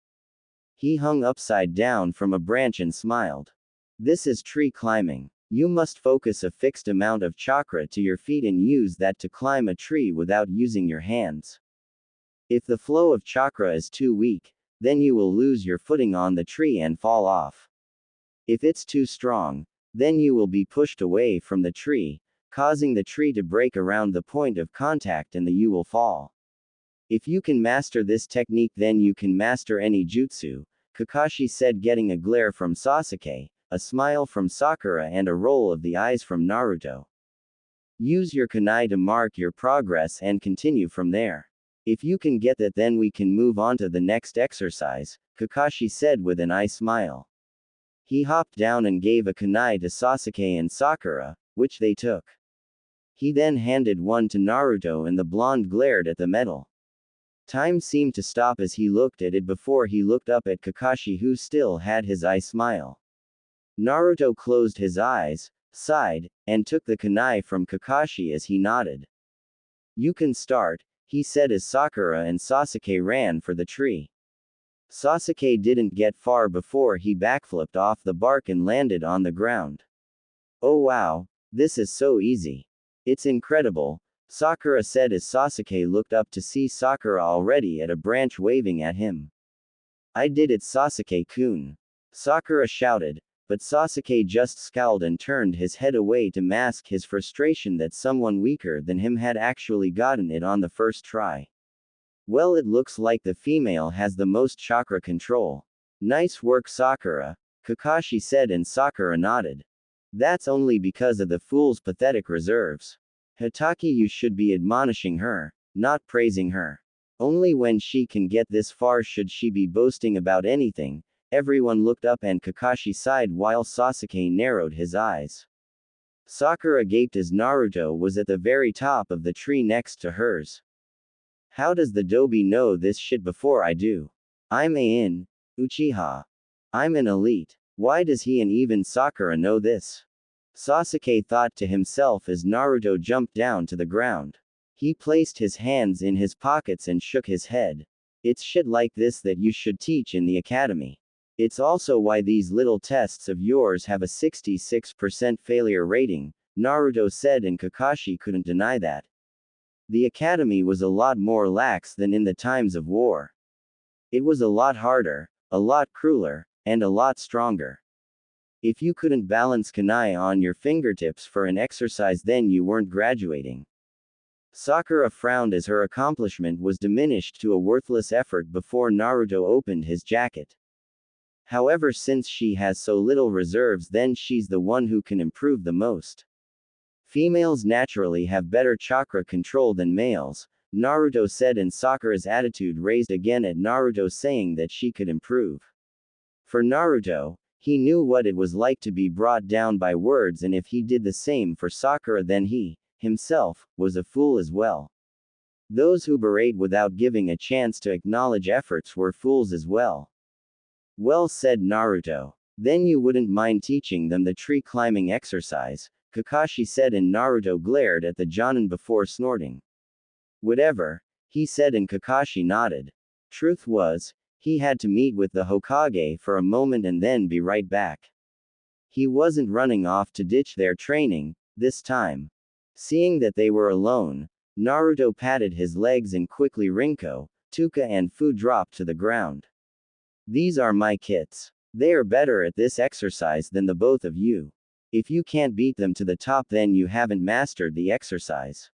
He hung upside down from a branch and smiled. This is tree climbing. You must focus a fixed amount of chakra to your feet and use that to climb a tree without using your hands. If the flow of chakra is too weak, then you will lose your footing on the tree and fall off. If it's too strong, then you will be pushed away from the tree, causing the tree to break around the point of contact and you will fall. If you can master this technique, then you can master any jutsu, Kakashi said, getting a glare from Sasuke, a smile from Sakura, and a roll of the eyes from Naruto. Use your kunai to mark your progress and continue from there. If you can get that, then we can move on to the next exercise, Kakashi said with an eye smile. He hopped down and gave a kunai to Sasuke and Sakura, which they took. He then handed one to Naruto, and the blonde glared at the metal. Time seemed to stop as he looked at it before he looked up at Kakashi, who still had his eye smile. Naruto closed his eyes, sighed, and took the kunai from Kakashi as he nodded. You can start, he said as Sakura and Sasuke ran for the tree. Sasuke didn't get far before he backflipped off the bark and landed on the ground. Oh wow, this is so easy. It's incredible, Sakura said as Sasuke looked up to see Sakura already at a branch waving at him. I did it, Sasuke-kun. Sakura shouted, but Sasuke just scowled and turned his head away to mask his frustration that someone weaker than him had actually gotten it on the first try. Well, it looks like the female has the most chakra control. Nice work, Sakura, Kakashi said, and Sakura nodded. That's only because of the fool's pathetic reserves. Hitaki, you should be admonishing her, not praising her. Only when she can get this far should she be boasting about anything. Everyone looked up and Kakashi sighed while Sasuke narrowed his eyes. Sakura gaped as Naruto was at the very top of the tree next to hers. How does the Dobi know this shit before I do? I'm an Uchiha. I'm an elite. Why does he and even Sakura know this? Sasuke thought to himself as Naruto jumped down to the ground. He placed his hands in his pockets and shook his head. It's shit like this that you should teach in the academy. It's also why these little tests of yours have a 66% failure rating, Naruto said, and Kakashi couldn't deny that. The academy was a lot more lax than in the times of war. It was a lot harder, a lot crueler, and a lot stronger. If you couldn't balance kunai on your fingertips for an exercise, then you weren't graduating. Sakura frowned as her accomplishment was diminished to a worthless effort before Naruto opened his jacket. However, since she has so little reserves, then she's the one who can improve the most. Females naturally have better chakra control than males, Naruto said, and Sakura's attitude raised again at Naruto, saying that she could improve. For Naruto, he knew what it was like to be brought down by words, and if he did the same for Sakura, then he, himself, was a fool as well. Those who berate without giving a chance to acknowledge efforts were fools as well. Well said, Naruto. Then you wouldn't mind teaching them the tree climbing exercise, Kakashi said, and Naruto glared at the Jonin before snorting. Whatever, he said, and Kakashi nodded. Truth was, he had to meet with the Hokage for a moment and then be right back. He wasn't running off to ditch their training, this time. Seeing that they were alone, Naruto patted his legs and quickly Rinko, Tuka and Fu dropped to the ground. These are my kits. They are better at this exercise than the both of you. If you can't beat them to the top, then you haven't mastered the exercise.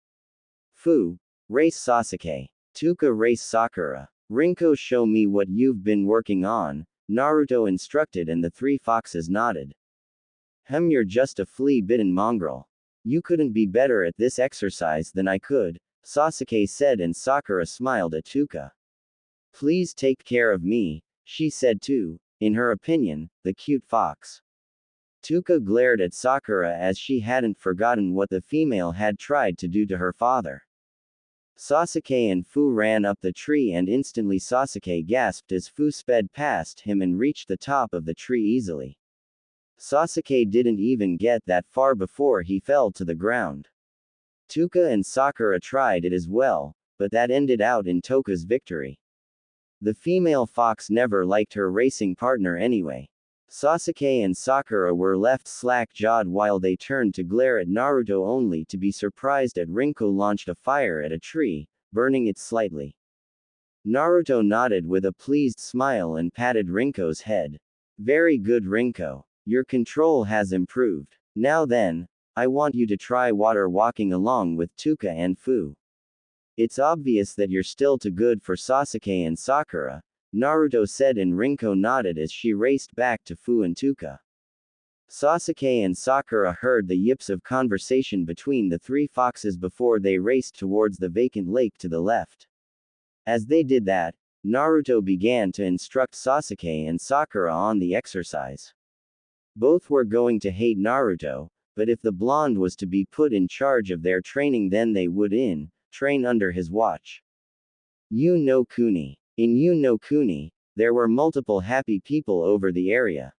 Fu, race Sasuke. Tuka, race Sakura. Rinko, show me what you've been working on, Naruto instructed, and the three foxes nodded. You're just a flea-bitten mongrel. You couldn't be better at this exercise than I could, Sasuke said, and Sakura smiled at Tuka. Please take care of me, she said too, in her opinion, the cute fox. Tuka glared at Sakura as she hadn't forgotten what the female had tried to do to her father. Sasuke and Fu ran up the tree, and instantly Sasuke gasped as Fu sped past him and reached the top of the tree easily. Sasuke didn't even get that far before he fell to the ground. Tuka and Sakura tried it as well, but that ended out in Toka's victory. The female fox never liked her racing partner anyway. Sasuke and Sakura were left slack-jawed while they turned to glare at Naruto, only to be surprised at Rinko launched a fire at a tree, burning it slightly. Naruto nodded with a pleased smile and patted Rinko's head. Very good, Rinko. Your control has improved. Now then, I want you to try water walking along with Tuka and Fu. It's obvious that you're still too good for Sasuke and Sakura, Naruto said, and Rinko nodded as she raced back to Fu and Tuka. Sasuke and Sakura heard the yips of conversation between the three foxes before they raced towards the vacant lake to the left. As they did that, Naruto began to instruct Sasuke and Sakura on the exercise. Both were going to hate Naruto, but if the blonde was to be put in charge of their training, then they would train under his watch. You no Kuni. In You no Kuni, there were multiple happy people over the area.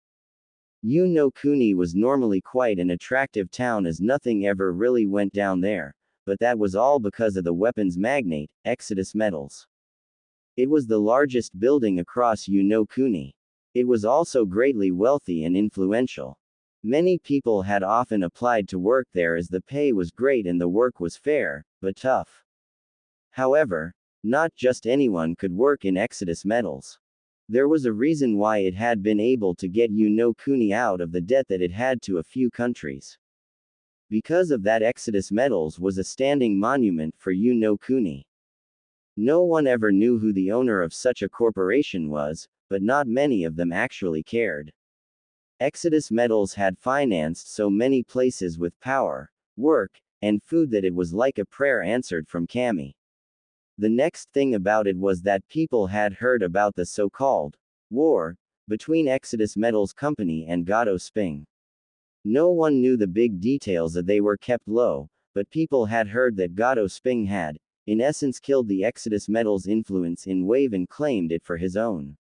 You no Kuni was normally quite an attractive town, as nothing ever really went down there, but that was all because of the weapons magnate, Exodus Metals. It was the largest building across You no Kuni. It was also greatly wealthy and influential. Many people had often applied to work there as the pay was great and the work was fair, but tough. However, not just anyone could work in Exodus Metals. There was a reason why it had been able to get You no Kuni out of the debt that it had to a few countries. Because of that, Exodus Metals was a standing monument for You no Kuni. No one ever knew who the owner of such a corporation was, but not many of them actually cared. Exodus Metals had financed so many places with power, work, and food that it was like a prayer answered from Kami. The next thing about it was that people had heard about the so-called war between Exodus Metals Company and Gato Sping. No one knew the big details, as they were kept low, but people had heard that Gato Sping had, in essence, killed the Exodus Metals influence in Wave and claimed it for his own.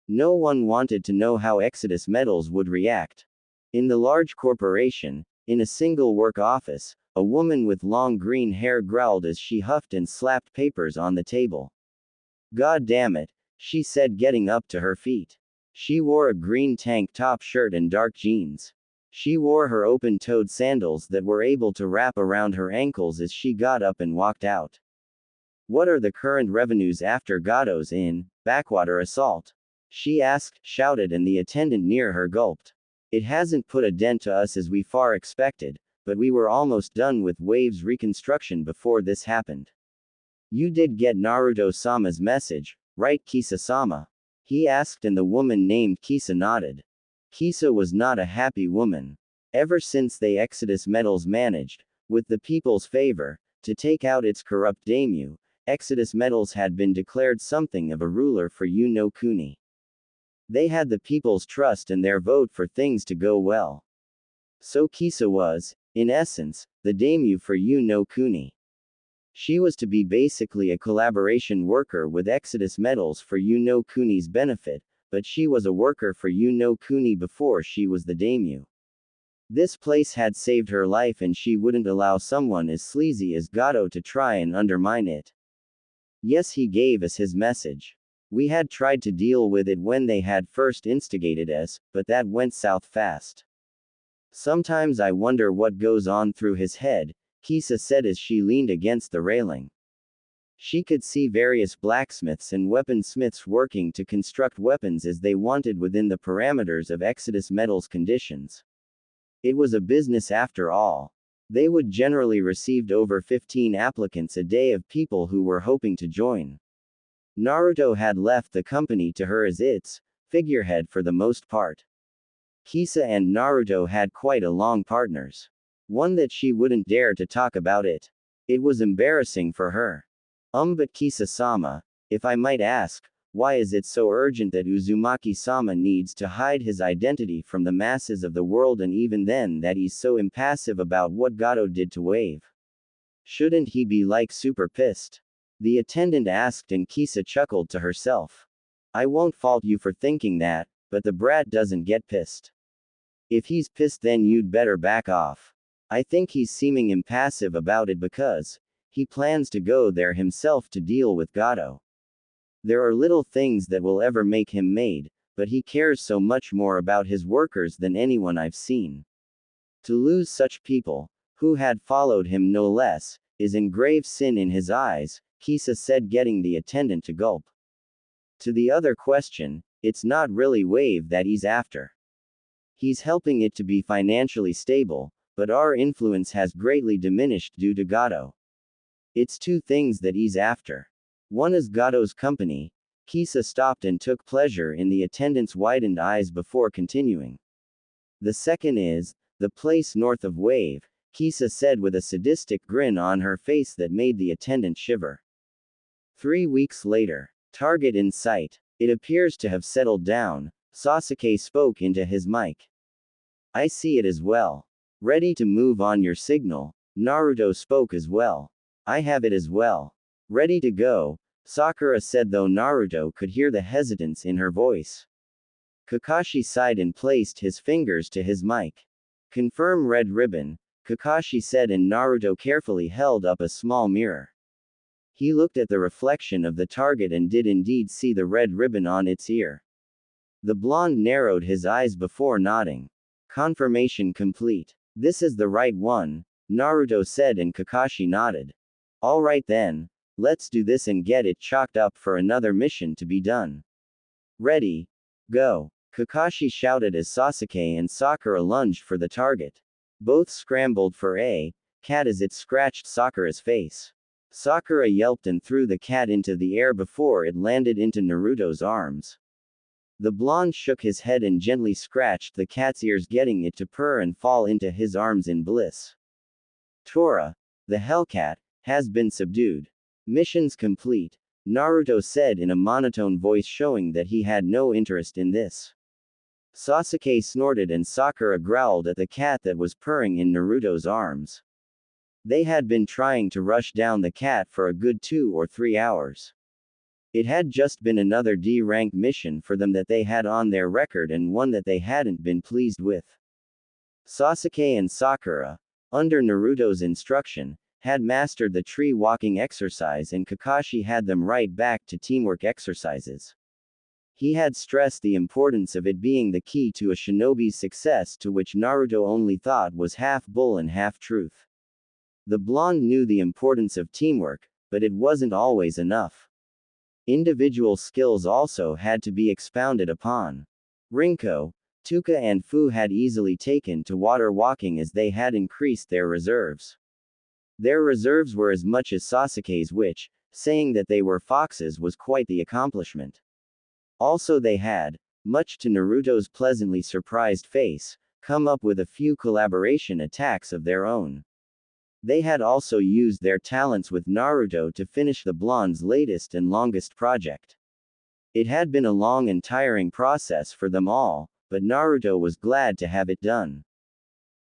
No one wanted to know how Exodus Metals would react. In the large corporation, in a single work office, a woman with long green hair growled as she huffed and slapped papers on the table. God damn it, she said, getting up to her feet. She wore a green tank top shirt and dark jeans. She wore her open-toed sandals that were able to wrap around her ankles as she got up and walked out. What are the current revenues after Gato's backwater assault? She asked, shouted, and the attendant near her gulped. It hasn't put a dent to us as we far expected, but we were almost done with Wave's reconstruction before this happened. You did get Naruto-sama's message, right, Kisa-sama? He asked, and the woman named Kisa nodded. Kisa was not a happy woman. Ever since they Exodus Metals managed, With the people's favor, to take out its corrupt daimyo, Exodus Metals had been declared something of a ruler for Yu no Kuni. They had the people's trust and their vote for things to go well. So Kisa was, in essence, the daimyo for Yu no Kuni. She was to be basically a collaboration worker with Exodus Metals for Yu no Kuni's benefit, but she was a worker for Yu no Kuni before she was the daimyo. This place had saved her life and she wouldn't allow someone as sleazy as Gato to try and undermine it. Yes, he gave us his message. We had tried to deal with it when they had first instigated us, but that went south fast. Sometimes I wonder what goes on through his head, Kisa said as she leaned against the railing. She could see various blacksmiths and weaponsmiths working to construct weapons as they wanted within the parameters of Exodus Metals conditions. It was a business after all. They would generally received over 15 applicants a day of people who were hoping to join. Naruto had left the company to her as its figurehead for the most part. Kisa and Naruto had quite a long partners. One that she wouldn't dare to talk about it. It was embarrassing for her. But Kisa-sama, if I might ask, why is it so urgent that Uzumaki-sama needs to hide his identity from the masses of the world, and even then that he's so impassive about what Gato did to Wave? Shouldn't he be like super pissed? The attendant asked, and Kisa chuckled to herself. I won't fault you for thinking that, but the brat doesn't get pissed. If he's pissed, then you'd better back off. I think he's seeming impassive about it because he plans to go there himself to deal with Gato. There are little things that will ever make him mad, but he cares so much more about his workers than anyone I've seen. To lose such people, who had followed him no less, is in grave sin in his eyes, Kisa said, getting the attendant to gulp. To the other question, it's not really Wave that he's after. He's helping it to be financially stable, but our influence has greatly diminished due to Gato. It's two things that he's after. One is Gato's company. Kisa stopped and took pleasure in the attendant's widened eyes before continuing. The second is the place north of Wave, Kisa said with a sadistic grin on her face that made the attendant shiver. 3 weeks later. Target in sight. It appears to have settled down, Sasuke spoke into his mic. I see it as well. Ready to move on your signal, Naruto spoke as well. I have it as well. Ready to go, Sakura said, though Naruto could hear the hesitance in her voice. Kakashi sighed and placed his fingers to his mic. Confirm red ribbon, Kakashi said, and Naruto carefully held up a small mirror. He looked at the reflection of the target and did indeed see the red ribbon on its ear. The blonde narrowed his eyes before nodding. Confirmation complete. This is the right one, Naruto said, and Kakashi nodded. All right then, let's do this and get it chalked up for another mission to be done. Ready? Go. Kakashi shouted as Sasuke and Sakura lunged for the target. Both scrambled for a cat as it scratched Sakura's face. Sakura yelped and threw the cat into the air before it landed into Naruto's arms. The blonde shook his head and gently scratched the cat's ears, getting it to purr and fall into his arms in bliss. Tora, the Hellcat, has been subdued. Missions complete, Naruto said in a monotone voice, showing that he had no interest in this. Sasuke snorted and Sakura growled at the cat that was purring in Naruto's arms. They had been trying to rush down the cat for a good 2 or 3 hours. It had just been another D-rank mission for them that they had on their record, and one that they hadn't been pleased with. Sasuke and Sakura, under Naruto's instruction, had mastered the tree walking exercise, and Kakashi had them right back to teamwork exercises. He had stressed the importance of it being the key to a shinobi's success, to which Naruto only thought was half bull and half truth. The blonde knew the importance of teamwork, but it wasn't always enough. Individual skills also had to be expounded upon. Rinko, Tuka and Fu had easily taken to water walking as they had increased their reserves. Their reserves were as much as Sasuke's, which, saying that they were foxes was quite the accomplishment. Also they had, much to Naruto's pleasantly surprised face, come up with a few collaboration attacks of their own. They had also used their talents with Naruto to finish the blonde's latest and longest project. It had been a long and tiring process for them all, but Naruto was glad to have it done.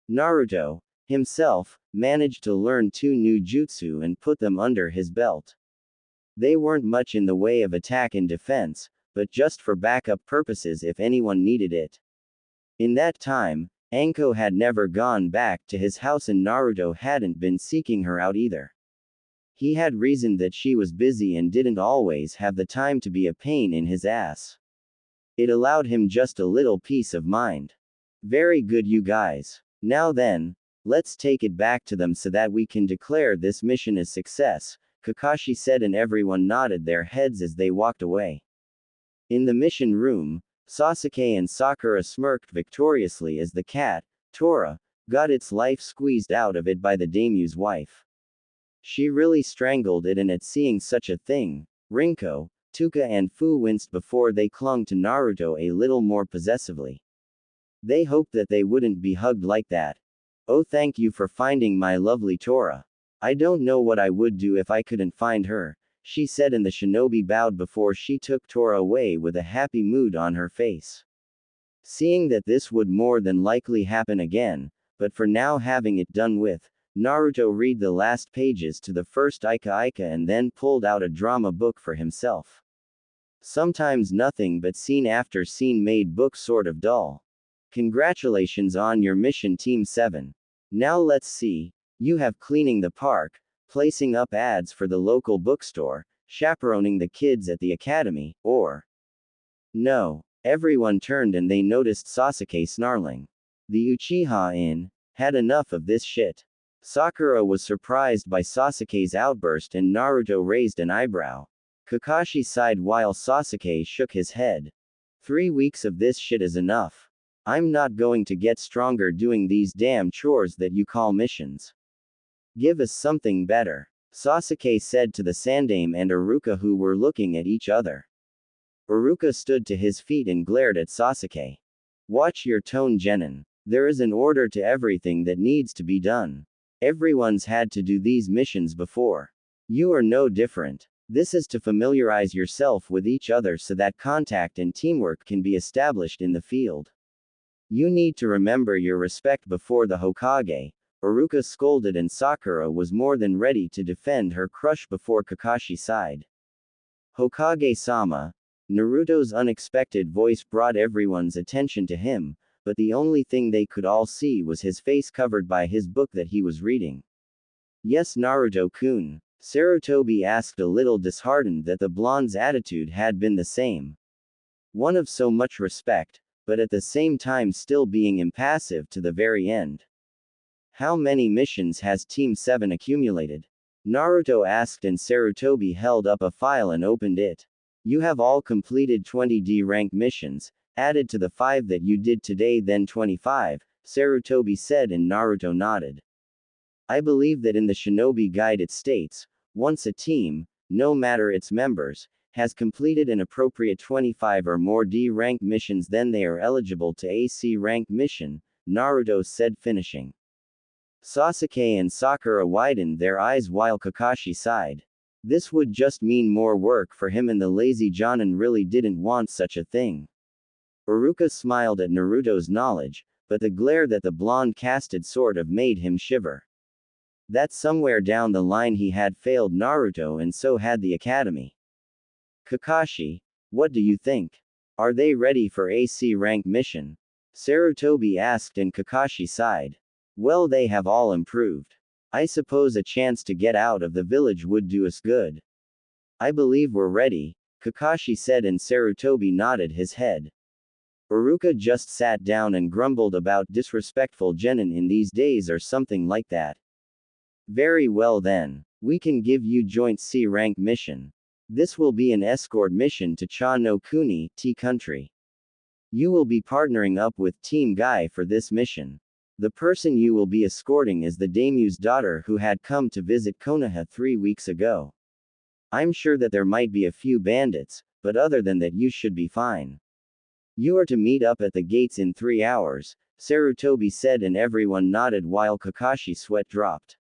Naruto, himself, managed to learn 2 new jutsu and put them under his belt. They weren't much in the way of attack and defense, but just for backup purposes if anyone needed it. In that time, Anko had never gone back to his house and Naruto hadn't been seeking her out either. He had reasoned that she was busy and didn't always have the time to be a pain in his ass. It allowed him just a little peace of mind. Very good, you guys. Now then, let's take it back to them so that we can declare this mission a success, Kakashi said, and everyone nodded their heads as they walked away. In the mission room, Sasuke and Sakura smirked victoriously as the cat, Tora, got its life squeezed out of it by the daimyo's wife. She really strangled it, and at seeing such a thing, Rinko, Tuka and Fu winced before they clung to Naruto a little more possessively. They hoped that they wouldn't be hugged like that. Oh, thank you for finding my lovely Tora. I don't know what I would do if I couldn't find her, she said, and the shinobi bowed before she took Tora away with a happy mood on her face. Seeing that this would more than likely happen again, but for now having it done with, Naruto read the last pages to the first Ika and then pulled out a drama book for himself. Sometimes nothing but scene after scene made books sort of dull. Congratulations on your mission, Team 7. Now let's see. You have cleaning the park, placing up ads for the local bookstore, chaperoning the kids at the academy, or... No. Everyone turned and they noticed Sasuke snarling. The Uchiha Inn had enough of this shit. Sakura was surprised by Sasuke's outburst and Naruto raised an eyebrow. Kakashi sighed while Sasuke shook his head. 3 weeks of this shit is enough. I'm not going to get stronger doing these damn chores that you call missions. Give us something better, Sasuke said to the Sandaime and Iruka, who were looking at each other. Iruka stood to his feet and glared at Sasuke. Watch your tone, Genin. There is an order to everything that needs to be done. Everyone's had to do these missions before. You are no different. This is to familiarize yourself with each other so that contact and teamwork can be established in the field. You need to remember your respect before the Hokage, Iruka scolded, and Sakura was more than ready to defend her crush before Kakashi sighed. Hokage-sama. Naruto's unexpected voice brought everyone's attention to him, but the only thing they could all see was his face covered by his book that he was reading. Yes, Naruto-kun, Sarutobi asked, a little disheartened that the blonde's attitude had been the same. One of so much respect, but at the same time still being impassive to the very end. How many missions has Team 7 accumulated? Naruto asked, and Sarutobi held up a file and opened it. You have all completed 20 D-rank missions, added to the 5 that you did today, then 25, Sarutobi said, and Naruto nodded. I believe that in the Shinobi Guide it states, once a team, no matter its members, has completed an appropriate 25 or more D-rank missions, then they are eligible to a C-rank mission, Naruto said, finishing. Sasuke and Sakura widened their eyes while Kakashi sighed. This would just mean more work for him, and the lazy Jonin really didn't want such a thing. Iruka smiled at Naruto's knowledge, but the glare that the blonde casted sort of made him shiver. That somewhere down the line he had failed Naruto, and so had the academy. Kakashi, what do you think? Are they ready for a C-rank mission? Sarutobi asked, and Kakashi sighed. Well, they have all improved. I suppose a chance to get out of the village would do us good. I believe we're ready, Kakashi said, and Sarutobi nodded his head. Iruka just sat down and grumbled about disrespectful genin in these days or something like that. Very well then, we can give you joint C-rank mission. This will be an escort mission to Cha no Kuni, T-Country. You will be partnering up with Team Guy for this mission. The person you will be escorting is the daimyo's daughter who had come to visit Konoha 3 weeks ago. I'm sure that there might be a few bandits, but other than that you should be fine. You are to meet up at the gates in 3 hours, Sarutobi said, and everyone nodded while Kakashi's sweat dropped.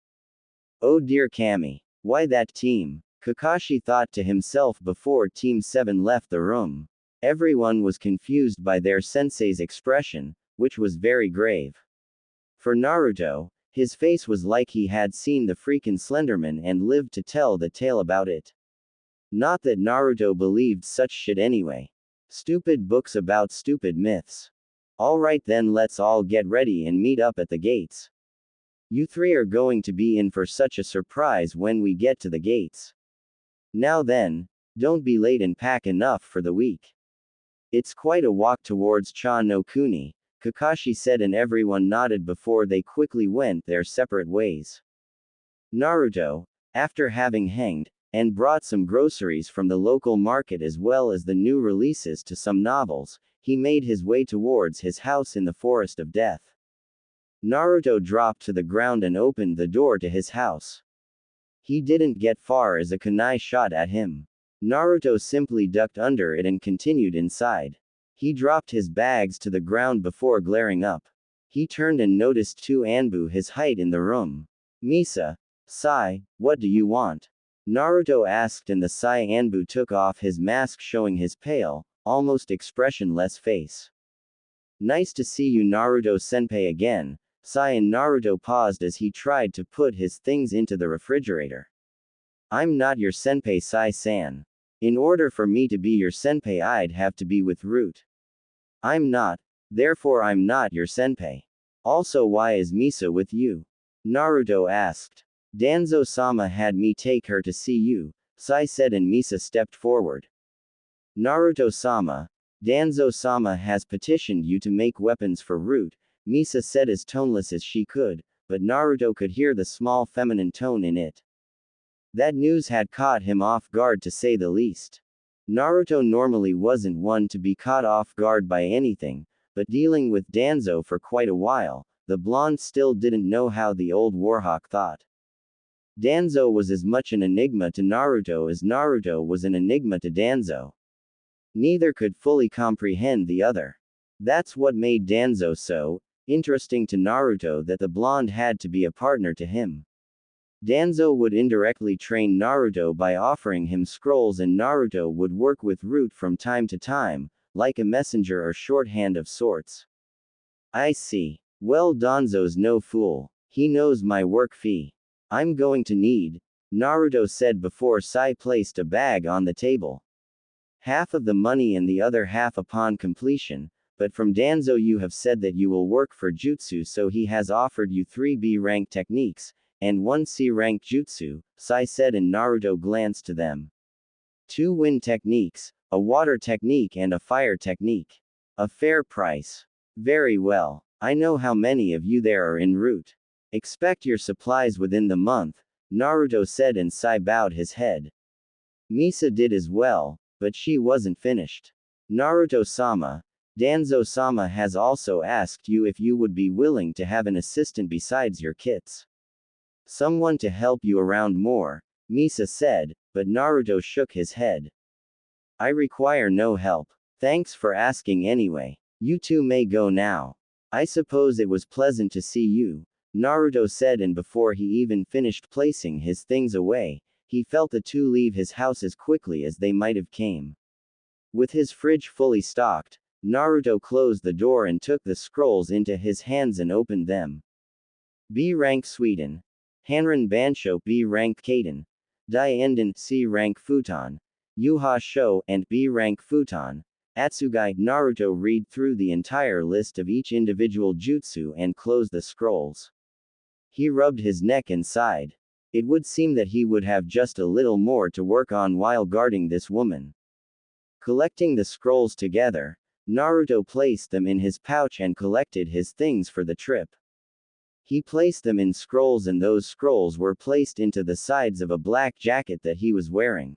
Oh dear Kami. Why that team? Kakashi thought to himself before Team 7 left the room. Everyone was confused by their sensei's expression, which was very grave. For Naruto, his face was like he had seen the freaking Slenderman and lived to tell the tale about it. Not that Naruto believed such shit anyway. Stupid books about stupid myths. Alright then, let's all get ready and meet up at the gates. You three are going to be in for such a surprise when we get to the gates. Now then, don't be late and pack enough for the week. It's quite a walk towards Cha no Kuni, Kakashi said, and everyone nodded before they quickly went their separate ways. Naruto, after having hanged, and brought some groceries from the local market as well as the new releases to some novels, he made his way towards his house in the Forest of Death. Naruto dropped to the ground and opened the door to his house. He didn't get far as a kunai shot at him. Naruto simply ducked under it and continued inside. He dropped his bags to the ground before glaring up. He turned and noticed two Anbu his height in the room. Misa, Sai, what do you want? Naruto asked, and the Sai Anbu took off his mask showing his pale, almost expressionless face. Nice to see you Naruto-senpai again. Sai and Naruto paused as he tried to put his things into the refrigerator. I'm not your senpai, Sai-san. In order for me to be your senpai, I'd have to be with Root. I'm not, therefore I'm not your senpai. Also, why is Misa with you? Naruto asked. Danzo-sama had me take her to see you, Sai said, and Misa stepped forward. Naruto-sama, Danzo-sama has petitioned you to make weapons for Root, Misa said as toneless as she could, but Naruto could hear the small feminine tone in it. That news had caught him off guard, to say the least. Naruto normally wasn't one to be caught off guard by anything, but dealing with Danzo for quite a while, the blonde still didn't know how the old Warhawk thought. Danzo was as much an enigma to Naruto as Naruto was an enigma to Danzo. Neither could fully comprehend the other. That's what made Danzo so interesting to Naruto, that the blonde had to be a partner to him. Danzo would indirectly train Naruto by offering him scrolls, and Naruto would work with Root from time to time, like a messenger or shorthand of sorts. I see. Well, Danzo's no fool. He knows my work fee. I'm going to need, Naruto said before Sai placed a bag on the table. Half of the money and the other half upon completion, but from Danzo you have said that you will work for jutsu, so he has offered you 3 B rank techniques, and 1 C rank jutsu, Sai said, and Naruto glanced to them. 2 wind techniques, a water technique and a fire technique. A fair price. Very well. I know how many of you there are en route. Expect your supplies within the month, Naruto said, and Sai bowed his head. Misa did as well, but she wasn't finished. Naruto-sama, Danzo-sama has also asked you if you would be willing to have an assistant besides your kits. Someone to help you around more, Misa said, but Naruto shook his head. I require no help. Thanks for asking anyway. You two may go now. I suppose it was pleasant to see you, Naruto said, and before he even finished placing his things away, he felt the two leave his house as quickly as they might have came. With his fridge fully stocked, Naruto closed the door and took the scrolls into his hands and opened them. B rank Sweden. Hanran Bansho B rank Kaden. Dienden C rank Futon. Yuha Sho and B rank Futon. Atsugai. Naruto read through the entire list of each individual jutsu and closed the scrolls. He rubbed his neck and sighed. It would seem that he would have just a little more to work on while guarding this woman. Collecting the scrolls together, Naruto placed them in his pouch and collected his things for the trip. He placed them in scrolls, and those scrolls were placed into the sides of a black jacket that he was wearing.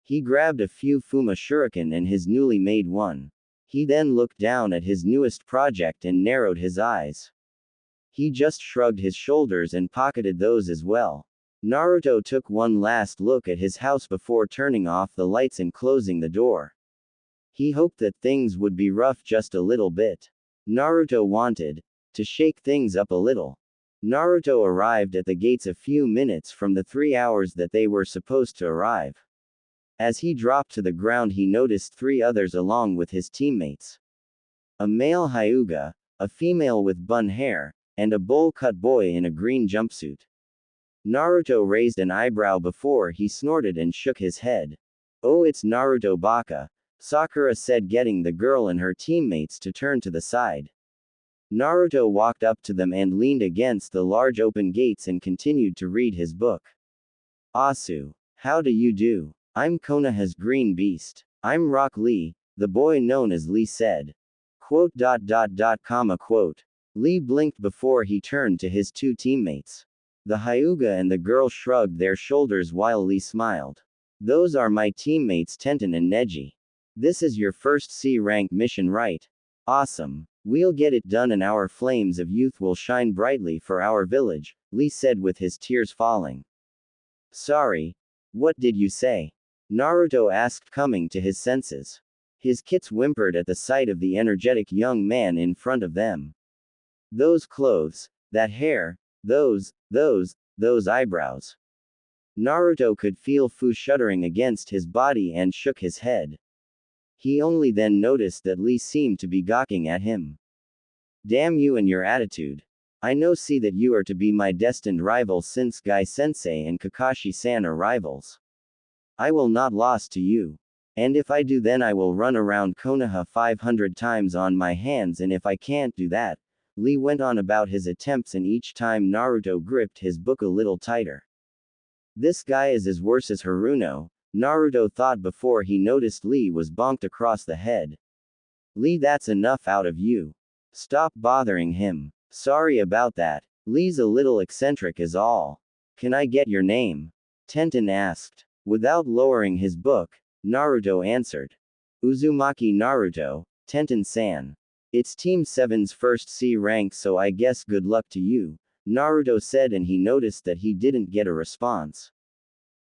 He grabbed a few Fuma shuriken and his newly made one. He then looked down at his newest project and narrowed his eyes. He just shrugged his shoulders and pocketed those as well. Naruto took one last look at his house before turning off the lights and closing the door. He hoped that things would be rough just a little bit. Naruto wanted to shake things up a little. Naruto arrived at the gates a few minutes from the 3 hours that they were supposed to arrive. As he dropped to the ground, he noticed 3 others along with his teammates. A male Hyuga, a female with bun hair, and a bowl-cut boy in a green jumpsuit. Naruto raised an eyebrow before he snorted and shook his head. "Oh, it's Naruto Baka," Sakura said, getting the girl and her teammates to turn to the side. Naruto walked up to them and leaned against the large open gates and continued to read his book. "Asu, how do you do? I'm Konoha's green beast. I'm Rock Lee," the boy known as Lee said. Quote. Lee blinked before he turned to his two teammates. The Hyuga and the girl shrugged their shoulders while Lee smiled. "Those are my teammates Tenten and Neji. This is your first C-rank mission, right? Awesome. We'll get it done and our flames of youth will shine brightly for our village," Lee said with his tears falling. "Sorry. What did you say?" Naruto asked, coming to his senses. His kits whimpered at the sight of the energetic young man in front of them. "Those clothes, that hair, those eyebrows." Naruto could feel Fu shuddering against his body and shook his head. He only then noticed that Lee seemed to be gawking at him. "Damn you and your attitude. I see that you are to be my destined rival since Gai-sensei and Kakashi-san are rivals. I will not lose to you. And if I do, then I will run around Konoha 500 times on my hands, and if I can't do that," Lee went on about his attempts, and each time Naruto gripped his book a little tighter. "This guy is as worse as Haruno," Naruto thought before he noticed Lee was bonked across the head. "Lee, that's enough out of you. Stop bothering him." "Sorry about that. Lee's a little eccentric is all." "Can I get your name?" Tenten asked. Without lowering his book, Naruto answered. "Uzumaki Naruto, Tenten-san. It's Team 7's first C rank, so I guess good luck to you," Naruto said, and he noticed that he didn't get a response.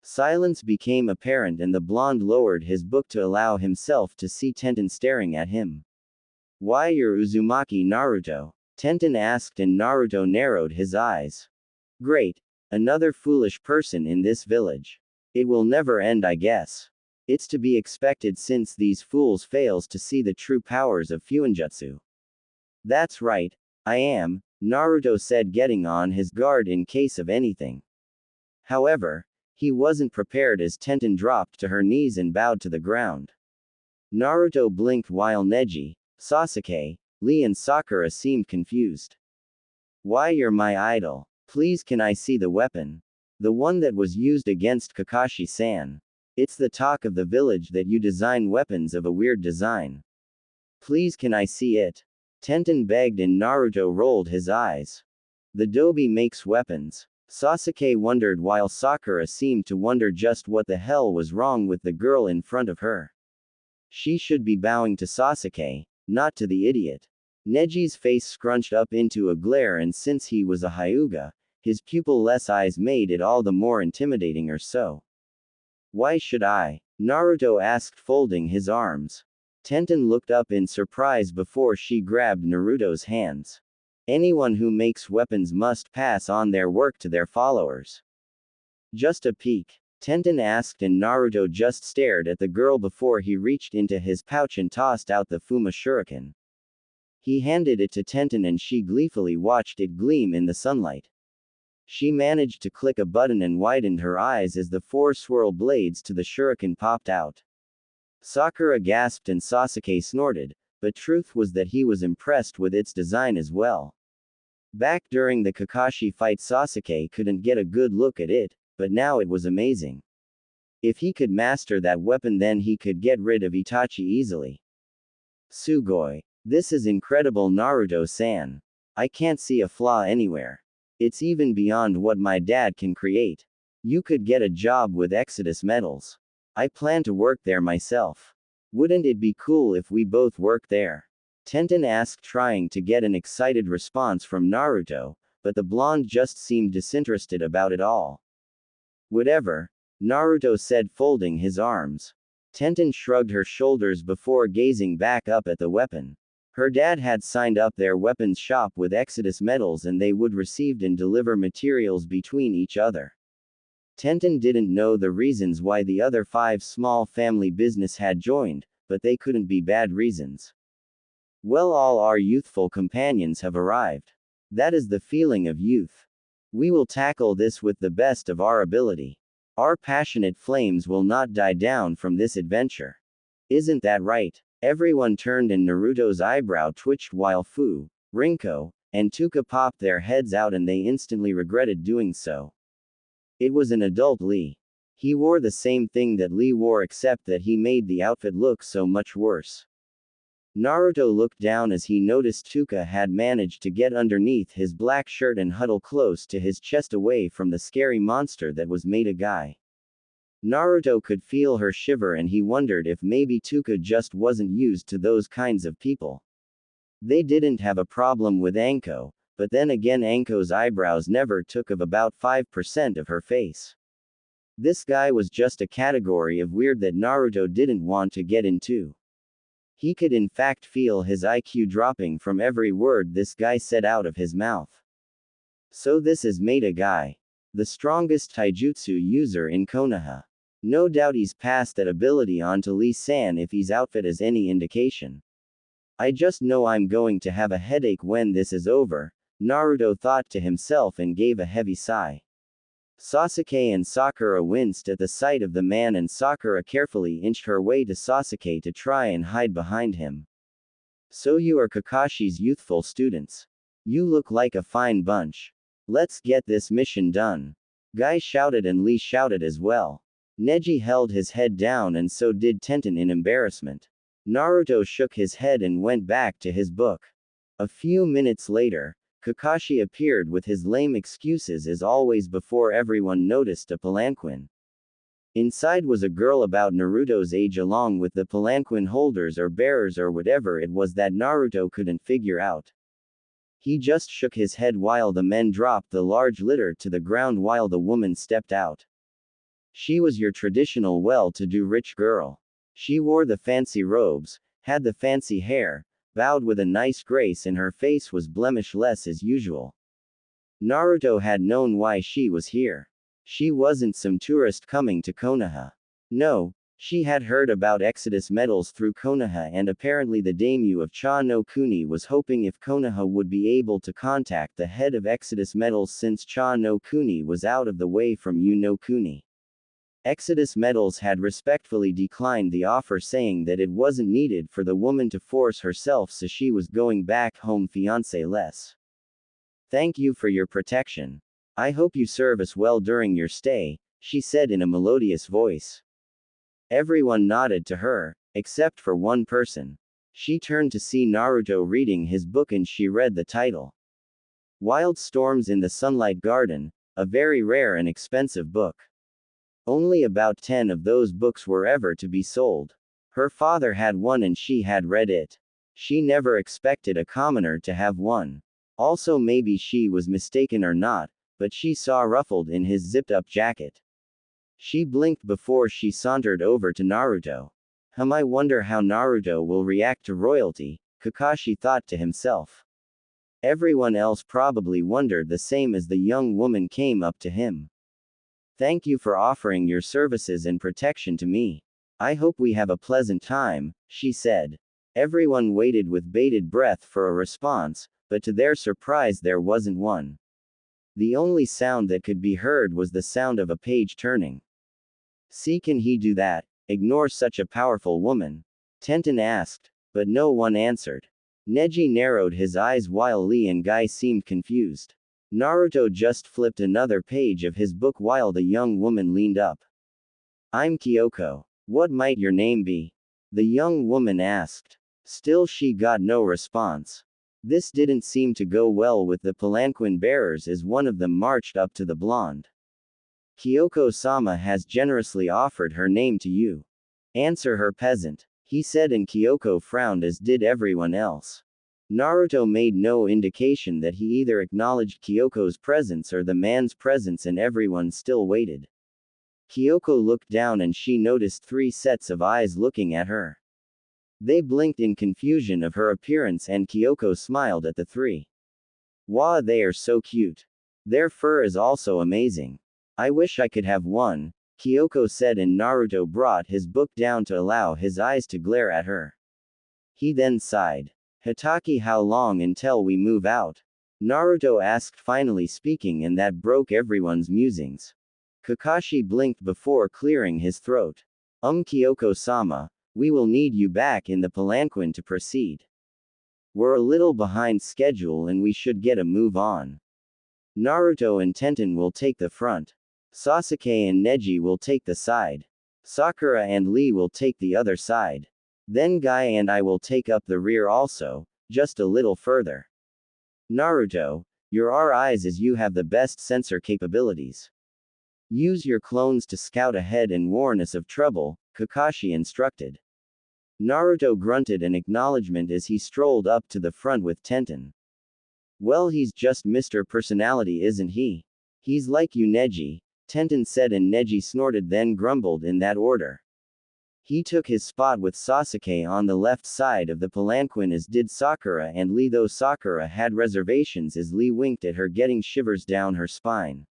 Silence became apparent and the blonde lowered his book to allow himself to see Tenten staring at him. "Why, you're Uzumaki Naruto?" Tenten asked, and Naruto narrowed his eyes. "Great. Another foolish person in this village. It will never end, I guess. It's to be expected since these fools fails to see the true powers of Fuinjutsu." "That's right, I am," Naruto said, getting on his guard in case of anything. However, he wasn't prepared as Tenten dropped to her knees and bowed to the ground. Naruto blinked while Neji, Sasuke, Lee and Sakura seemed confused. "Why, you're my idol. Please, can I see the weapon? The one that was used against Kakashi-san. It's the talk of the village that you design weapons of a weird design. Please, can I see it?" Tenten begged, and Naruto rolled his eyes. "The Dobi makes weapons." Sasuke wondered while Sakura seemed to wonder just what the hell was wrong with the girl in front of her. She should be bowing to Sasuke, not to the idiot. Neji's face scrunched up into a glare, and since he was a Hyuga, his pupil-less eyes made it all the more intimidating or so. "Why should I?" Naruto asked, folding his arms. Tenten looked up in surprise before she grabbed Naruto's hands. "Anyone who makes weapons must pass on their work to their followers." "Just a peek?" Tenten asked, and Naruto just stared at the girl before he reached into his pouch and tossed out the Fuma Shuriken. He handed it to Tenten and she gleefully watched it gleam in the sunlight. She managed to click a button and widened her eyes as the 4 swirl blades to the shuriken popped out. Sakura gasped and Sasuke snorted, but truth was that he was impressed with its design as well. Back during the Kakashi fight, Sasuke couldn't get a good look at it, but now it was amazing. If he could master that weapon, then he could get rid of Itachi easily. "Sugoi. This is incredible, Naruto-san. I can't see a flaw anywhere. It's even beyond what my dad can create. You could get a job with Exodus Metals. I plan to work there myself. Wouldn't it be cool if we both worked there?" Tenten asked, trying to get an excited response from Naruto, but the blonde just seemed disinterested about it all. "Whatever," Naruto said, folding his arms. Tenten shrugged her shoulders before gazing back up at the weapon. Her dad had signed up their weapons shop with Exodus Metals and they would receive and deliver materials between each other. Tenten didn't know the reasons why the other 5 small family business had joined, but they couldn't be bad reasons. Well, all our youthful companions have arrived. That is the feeling of youth. We will tackle this with the best of our ability. Our passionate flames will not die down from this adventure. Isn't that right? Everyone turned and Naruto's eyebrow twitched while Fu, Rinko, and Tuka popped their heads out and they instantly regretted doing so. It was an adult Lee. He wore the same thing that Lee wore except that he made the outfit look so much worse. Naruto looked down as he noticed Tuka had managed to get underneath his black shirt and huddle close to his chest away from the scary monster that was made a guy. Naruto could feel her shiver and he wondered if maybe Tuka just wasn't used to those kinds of people. They didn't have a problem with Anko, but then again Anko's eyebrows never took of about 5% of her face. This guy was just a category of weird that Naruto didn't want to get into. He could in fact feel his IQ dropping from every word this guy said out of his mouth. So this is Maida Guy. The strongest taijutsu user in Konoha. No doubt he's passed that ability on to Lee-san if his outfit is any indication. I just know I'm going to have a headache when this is over, Naruto thought to himself and gave a heavy sigh. Sasuke and Sakura winced at the sight of the man and Sakura carefully inched her way to Sasuke to try and hide behind him. So you are Kakashi's youthful students. You look like a fine bunch. Let's get this mission done. Guy shouted and Lee shouted as well. Neji held his head down and so did Tenten in embarrassment. Naruto shook his head and went back to his book. A few minutes later, Kakashi appeared with his lame excuses as always before everyone noticed a palanquin. Inside was a girl about Naruto's age along with the palanquin holders or bearers or whatever it was that Naruto couldn't figure out. He just shook his head while the men dropped the large litter to the ground while the woman stepped out. She was your traditional well-to-do rich girl. She wore the fancy robes, had the fancy hair, bowed with a nice grace and her face was blemishless as usual. Naruto had known why she was here. She wasn't some tourist coming to Konoha. No, she had heard about Exodus Metals through Konoha and apparently the daimyo of Cha no Kuni was hoping if Konoha would be able to contact the head of Exodus Metals since Cha no Kuni was out of the way from Yu no Kuni. Exodus Metals had respectfully declined the offer saying that it wasn't needed for the woman to force herself so she was going back home fiancé-less. Thank you for your protection. I hope you serve us well during your stay, she said in a melodious voice. Everyone nodded to her, except for one person. She turned to see Naruto reading his book and she read the title. Wild Storms in the Sunlight Garden, a very rare and expensive book. Only about 10 of those books were ever to be sold. Her father had one and she had read it. She never expected a commoner to have one. Also maybe she was mistaken or not, but she saw ruffled in his zipped-up jacket. She blinked before she sauntered over to Naruto. I wonder how Naruto will react to royalty, Kakashi thought to himself. Everyone else probably wondered the same as the young woman came up to him. Thank you for offering your services and protection to me. I hope we have a pleasant time, she said. Everyone waited with bated breath for a response, but to their surprise there wasn't one. The only sound that could be heard was the sound of a page turning. See, can he do that? Ignore such a powerful woman? Tenten asked, but no one answered. Neji narrowed his eyes while Lee and Guy seemed confused. Naruto just flipped another page of his book while the young woman leaned up. I'm Kyoko. What might your name be? The young woman asked. Still she got no response. This didn't seem to go well with the palanquin bearers as one of them marched up to the blonde. Kyoko-sama has generously offered her name to you. Answer her, peasant, he said, and Kyoko frowned as did everyone else. Naruto made no indication that he either acknowledged Kyoko's presence or the man's presence and everyone still waited. Kyoko looked down and she noticed 3 sets of eyes looking at her. They blinked in confusion of her appearance and Kyoko smiled at the three. Wow, they are so cute. Their fur is also amazing. I wish I could have one, Kyoko said, and Naruto brought his book down to allow his eyes to glare at her. He then sighed. Hitaki, how long until we move out? Naruto asked, finally speaking, and that broke everyone's musings. Kakashi blinked before clearing his throat. Kyoko-sama, we will need you back in the palanquin to proceed. We're a little behind schedule and we should get a move on. Naruto and Tenten will take the front. Sasuke and Neji will take the side. Sakura and Lee will take the other side. Then Guy and I will take up the rear also, just a little further. Naruto, you're our eyes as you have the best sensor capabilities. Use your clones to scout ahead and warn us of trouble, Kakashi instructed. Naruto grunted an acknowledgement as he strolled up to the front with Tenten. Well, he's just Mr. Personality, isn't he? He's like you, Neji, Tenten said, and Neji snorted then grumbled in that order. He took his spot with Sasuke on the left side of the palanquin, as did Sakura and Lee, though Sakura had reservations as Lee winked at her, getting shivers down her spine.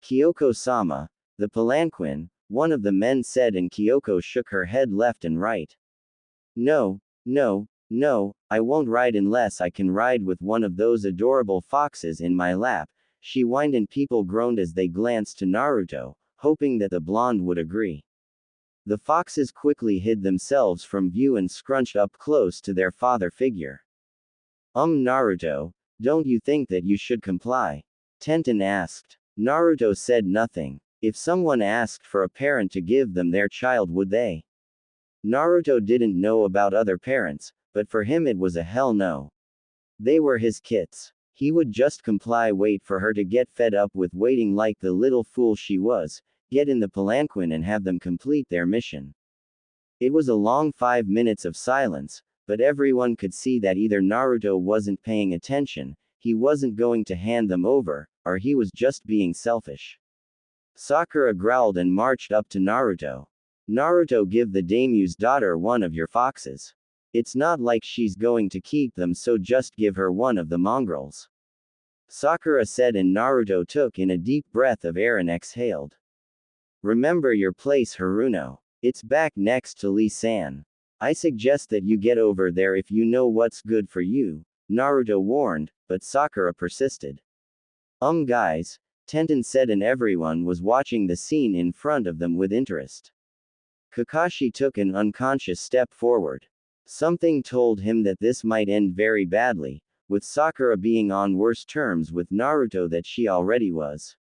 Kyoko-sama, the palanquin, one of the men said, and Kyoko shook her head left and right. No, I won't ride unless I can ride with one of those adorable foxes in my lap, she whined, and people groaned as they glanced to Naruto, hoping that the blonde would agree. The foxes quickly hid themselves from view and scrunched up close to their father figure. Naruto, don't you think that you should comply? Tenten asked. Naruto said nothing. If someone asked for a parent to give them their child, would they? Naruto didn't know about other parents, but for him it was a hell no. They were his kids. He would just comply, wait for her to get fed up with waiting like the little fool she was, get in the palanquin and have them complete their mission. It was a long 5 minutes of silence, but everyone could see that either Naruto wasn't paying attention, he wasn't going to hand them over, or he was just being selfish. Sakura growled and marched up to Naruto. Naruto, give the daimyo's daughter one of your foxes. It's not like she's going to keep them, so just give her one of the mongrels. Sakura said, and Naruto took in a deep breath of air and exhaled. Remember your place, Haruno. It's back next to Lee-san. I suggest that you get over there if you know what's good for you, Naruto warned, but Sakura persisted. Guys, Tenten said, and everyone was watching the scene in front of them with interest. Kakashi took an unconscious step forward. Something told him that this might end very badly, with Sakura being on worse terms with Naruto that she already was.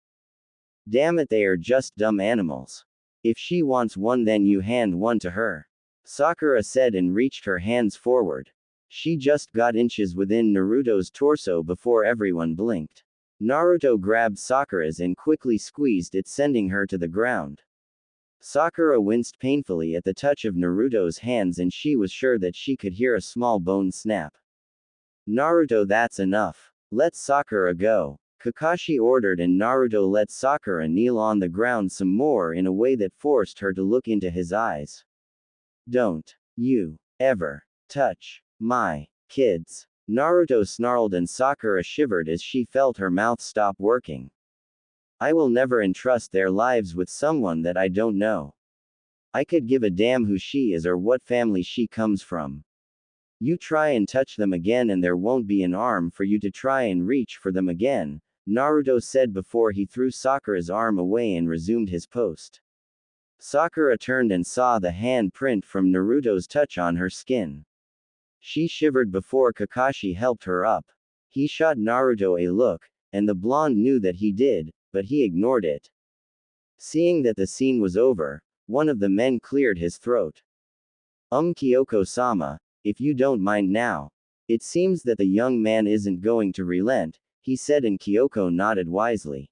Damn it, they are just dumb animals. If she wants one, then you hand one to her. Sakura said and reached her hands forward. She just got inches within Naruto's torso before everyone blinked. Naruto grabbed Sakura's and quickly squeezed it, sending her to the ground. Sakura winced painfully at the touch of Naruto's hands, and she was sure that she could hear a small bone snap. Naruto, that's enough. Let Sakura go, Kakashi ordered, and Naruto let Sakura kneel on the ground some more in a way that forced her to look into his eyes. Don't you ever touch my kids, Naruto snarled, and Sakura shivered as she felt her mouth stop working. I will never entrust their lives with someone that I don't know. I could give a damn who she is or what family she comes from. You try and touch them again and there won't be an arm for you to try and reach for them again, Naruto said before he threw Sakura's arm away and resumed his post. Sakura turned and saw the hand print from Naruto's touch on her skin. She shivered before Kakashi helped her up. He shot Naruto a look, and the blonde knew that he did, but he ignored it. Seeing that the scene was over, one of the men cleared his throat. Kyoko-sama, if you don't mind now. It seems that the young man isn't going to relent, he said, and Kyoko nodded wisely.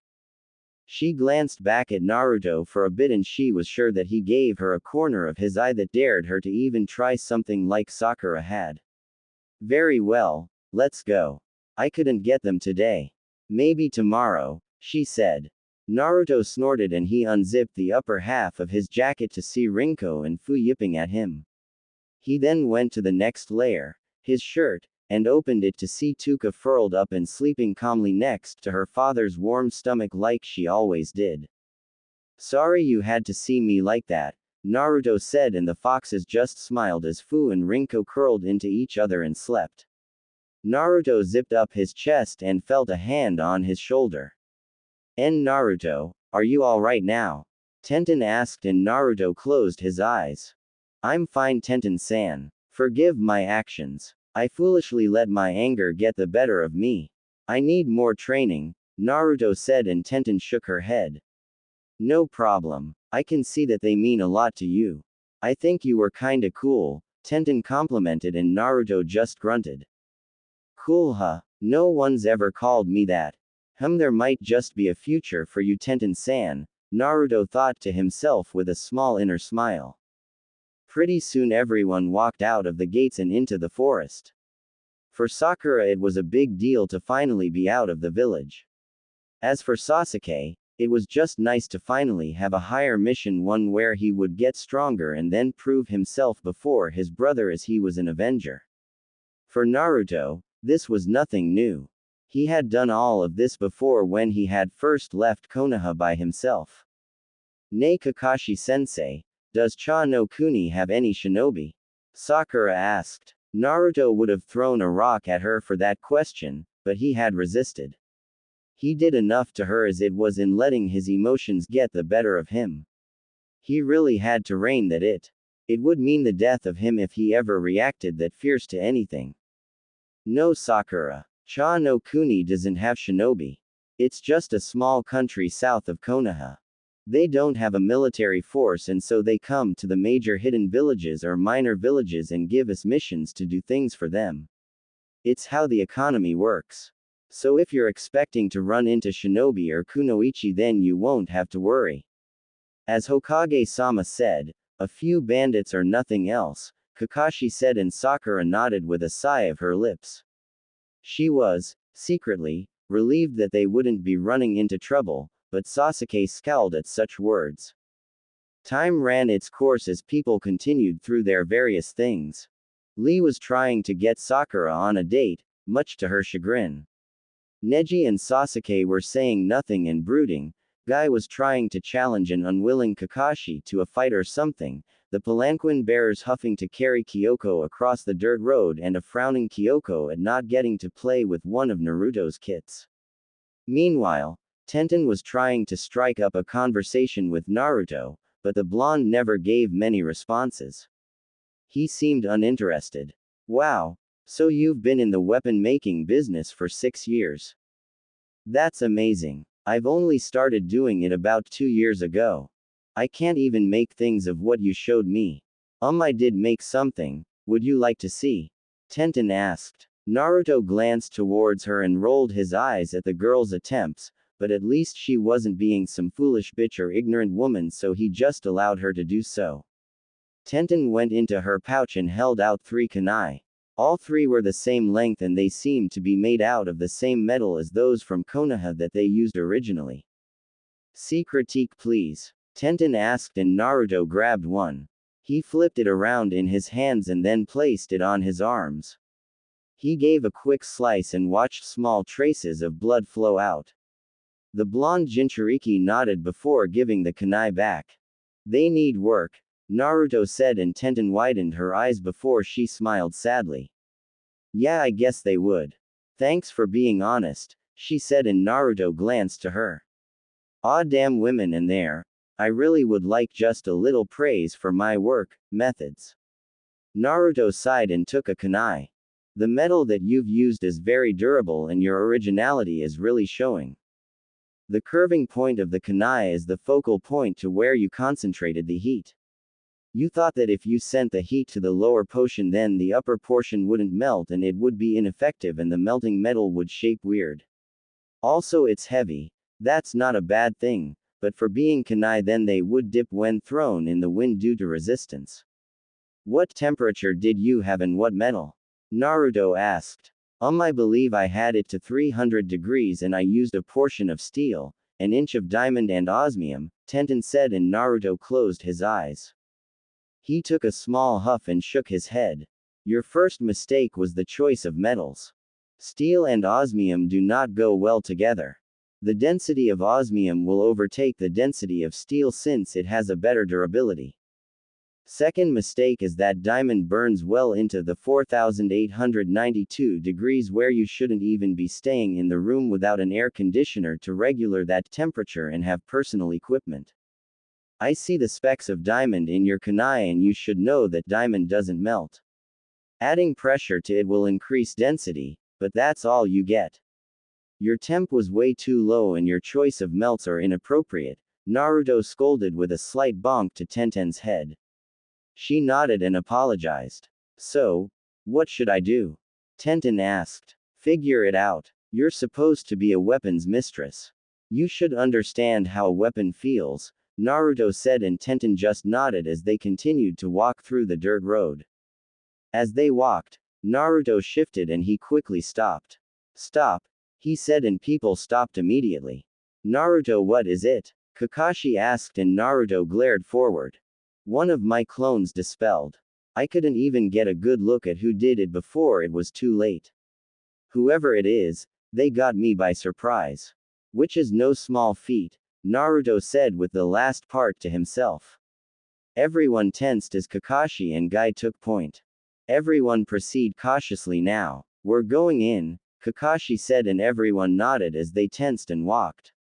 She glanced back at Naruto for a bit and she was sure that he gave her a corner of his eye that dared her to even try something like Sakura had. Very well, let's go. I couldn't get them today. Maybe tomorrow, she said. Naruto snorted and he unzipped the upper half of his jacket to see Rinko and Fu yipping at him. He then went to the next layer, his shirt, and opened it to see Tuka furled up and sleeping calmly next to her father's warm stomach like she always did. Sorry you had to see me like that, Naruto said, and the foxes just smiled as Fu and Rinko curled into each other and slept. Naruto zipped up his chest and felt a hand on his shoulder. Naruto, are you alright now? Tenten asked, and Naruto closed his eyes. I'm fine, Tenten-san. Forgive my actions. I foolishly let my anger get the better of me. I need more training, Naruto said, and Tenten shook her head. No problem. I can see that they mean a lot to you. I think you were kinda cool, Tenten complimented, and Naruto just grunted. Cool, huh? No one's ever called me that. There might just be a future for you, Tenten-san, Naruto thought to himself with a small inner smile. Pretty soon everyone walked out of the gates and into the forest. For Sakura it was a big deal to finally be out of the village. As for Sasuke, it was just nice to finally have a higher mission, one where he would get stronger and then prove himself before his brother as he was an avenger. For Naruto, this was nothing new. He had done all of this before when he had first left Konoha by himself. "Nei Kakashi-sensei, does Cha no Kuni have any shinobi?" Sakura asked. Naruto would have thrown a rock at her for that question, but he had resisted. He did enough to her as it was in letting his emotions get the better of him. He really had to rein that it would mean the death of him if he ever reacted that fierce to anything. No, Sakura. Cha no Kuni doesn't have shinobi. It's just a small country south of Konoha. They don't have a military force, and so they come to the major hidden villages or minor villages and give us missions to do things for them. It's how the economy works. So if you're expecting to run into shinobi or kunoichi, then you won't have to worry. As Hokage-sama said, a few bandits or nothing else, Kakashi said, and Sakura nodded with a sigh of her lips. She was, secretly, relieved that they wouldn't be running into trouble, but Sasuke scowled at such words. Time ran its course as people continued through their various things. Lee was trying to get Sakura on a date, much to her chagrin. Neji and Sasuke were saying nothing and brooding. Guy was trying to challenge an unwilling Kakashi to a fight or something, the palanquin bearers huffing to carry Kyoko across the dirt road, and a frowning Kyoko at not getting to play with one of Naruto's kits. Meanwhile, Tenten was trying to strike up a conversation with Naruto, but the blonde never gave many responses. He seemed uninterested. Wow, so you've been in the weapon-making business for 6 years. That's amazing. I've only started doing it about 2 years ago. I can't even make things of what you showed me. I did make something. Would you like to see? Tenten asked. Naruto glanced towards her and rolled his eyes at the girl's attempts, but at least she wasn't being some foolish bitch or ignorant woman, so he just allowed her to do so. Tenten went into her pouch and held out 3 kunai. All 3 were the same length, and they seemed to be made out of the same metal as those from Konoha that they used originally. See critique please. Tenten asked, and Naruto grabbed one. He flipped it around in his hands and then placed it on his arms. He gave a quick slice and watched small traces of blood flow out. The blonde Jinchuriki nodded before giving the kunai back. They need work, Naruto said, and Tenten widened her eyes before she smiled sadly. Yeah, I guess they would. Thanks for being honest, she said, and Naruto glanced to her. Aw, damn women in there. I really would like just a little praise for my work methods. Naruto sighed and took a kunai. The metal that you've used is very durable and your originality is really showing. The curving point of the kunai is the focal point to where you concentrated the heat. You thought that if you sent the heat to the lower portion, then the upper portion wouldn't melt and it would be ineffective and the melting metal would shape weird. Also, it's heavy. That's not a bad thing, but for being kunai, then they would dip when thrown in the wind due to resistance. What temperature did you have and what metal? Naruto asked. I believe I had it to 300 degrees and I used a portion of steel, an inch of diamond and osmium, Tenten said, and Naruto closed his eyes. He took a small huff and shook his head. Your first mistake was the choice of metals. Steel and osmium do not go well together. The density of osmium will overtake the density of steel since it has a better durability. Second mistake is that diamond burns well into the 4892 degrees where you shouldn't even be staying in the room without an air conditioner to regulate that temperature and have personal equipment. I see the specks of diamond in your kunai and you should know that diamond doesn't melt. Adding pressure to it will increase density, but that's all you get. Your temp was way too low and your choice of melts are inappropriate, Naruto scolded with a slight bonk to Tenten's head. She nodded and apologized. So, what should I do? Tenten asked. Figure it out. You're supposed to be a weapons mistress. You should understand how a weapon feels, Naruto said, and Tenten just nodded as they continued to walk through the dirt road. As they walked, Naruto shifted and he quickly stopped. Stop, he said, and people stopped immediately. Naruto, what is it? Kakashi asked and Naruto glared forward. One of my clones dispelled. I couldn't even get a good look at who did it before it was too late. Whoever it is, they got me by surprise. Which is no small feat, Naruto said with the last part to himself. Everyone tensed as Kakashi and Guy took point. Everyone proceed cautiously now. We're going in, Kakashi said, and everyone nodded as they tensed and walked.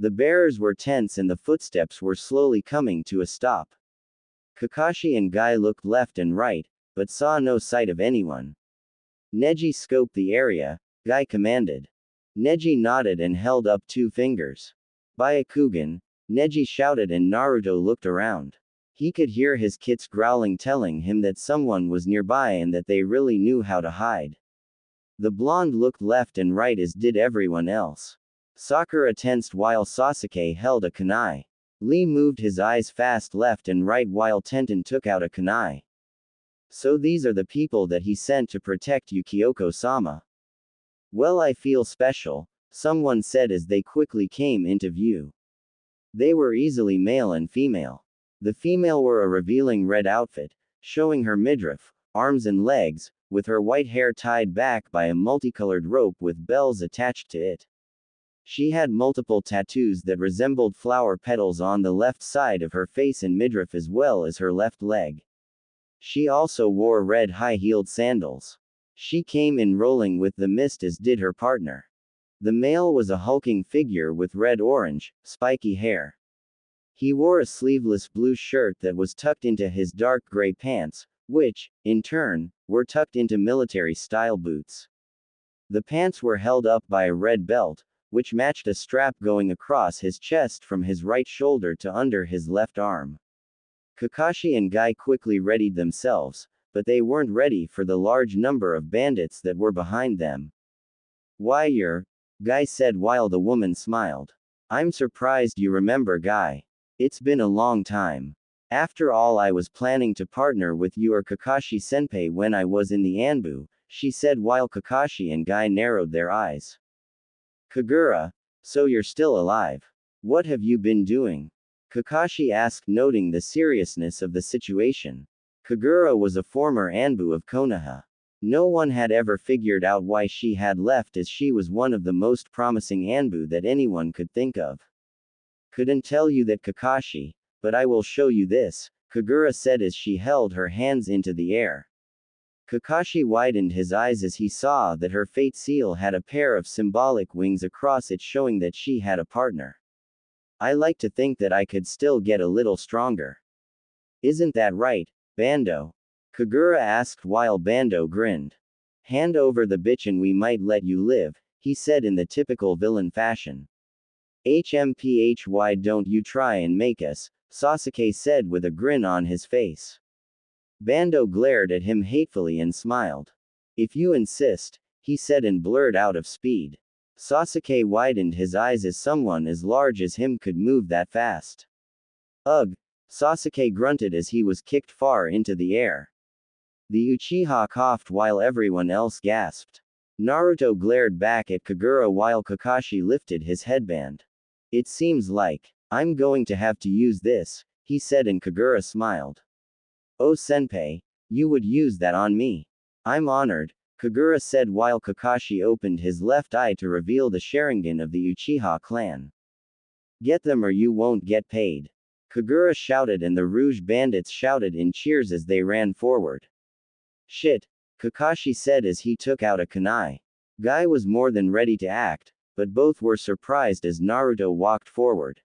The bearers were tense and the footsteps were slowly coming to a stop. Kakashi and Guy looked left and right, but saw no sight of anyone. Neji, scope the area, Guy commanded. Neji nodded and held up 2 fingers. Byakugan, Neji shouted, and Naruto looked around. He could hear his kits growling, telling him that someone was nearby and that they really knew how to hide. The blonde looked left and right as did everyone else. Sakura tensed while Sasuke held a kunai. Lee moved his eyes fast left and right while Tenten took out a kunai. So these are the people that he sent to protect Yukioko-sama. Well, I feel special, someone said as they quickly came into view. They were easily male and female. The female wore a revealing red outfit, showing her midriff, arms and legs, with her white hair tied back by a multicolored rope with bells attached to it. She had multiple tattoos that resembled flower petals on the left side of her face and midriff as well as her left leg. She also wore red high-heeled sandals. She came in rolling with the mist as did her partner. The male was a hulking figure with red-orange, spiky hair. He wore a sleeveless blue shirt that was tucked into his dark gray pants, which, in turn, were tucked into military-style boots. The pants were held up by a red belt, which matched a strap going across his chest from his right shoulder to under his left arm. Kakashi and Guy quickly readied themselves, but they weren't ready for the large number of bandits that were behind them. Why, Guy said while the woman smiled. I'm surprised you remember, Guy. It's been a long time. After all, I was planning to partner with you or Kakashi-senpai when I was in the Anbu, she said while Kakashi and Guy narrowed their eyes. Kagura, so you're still alive. What have you been doing? Kakashi asked, noting the seriousness of the situation. Kagura was a former Anbu of Konoha. No one had ever figured out why she had left, as she was one of the most promising Anbu that anyone could think of. Couldn't tell you that, Kakashi, but I will show you this, Kagura said as she held her hands into the air. Kakashi widened his eyes as he saw that her fate seal had a pair of symbolic wings across it, showing that she had a partner. I like to think that I could still get a little stronger. Isn't that right, Bando? Kagura asked while Bando grinned. Hand over the bitch and we might let you live, he said in the typical villain fashion. Why don't you try and make us, Sasuke said with a grin on his face. Bando glared at him hatefully and smiled. If you insist, he said and blurred out of speed. Sasuke widened his eyes as someone as large as him could move that fast. Ugh! Sasuke grunted as he was kicked far into the air. The Uchiha coughed while everyone else gasped. Naruto glared back at Kagura while Kakashi lifted his headband. It seems like I'm going to have to use this, he said, and Kagura smiled. Oh senpai, you would use that on me. I'm honored, Kagura said while Kakashi opened his left eye to reveal the Sharingan of the Uchiha clan. Get them or you won't get paid. Kagura shouted and the Rouge bandits shouted in cheers as they ran forward. Shit, Kakashi said as he took out a kunai. Guy was more than ready to act, but both were surprised as Naruto walked forward.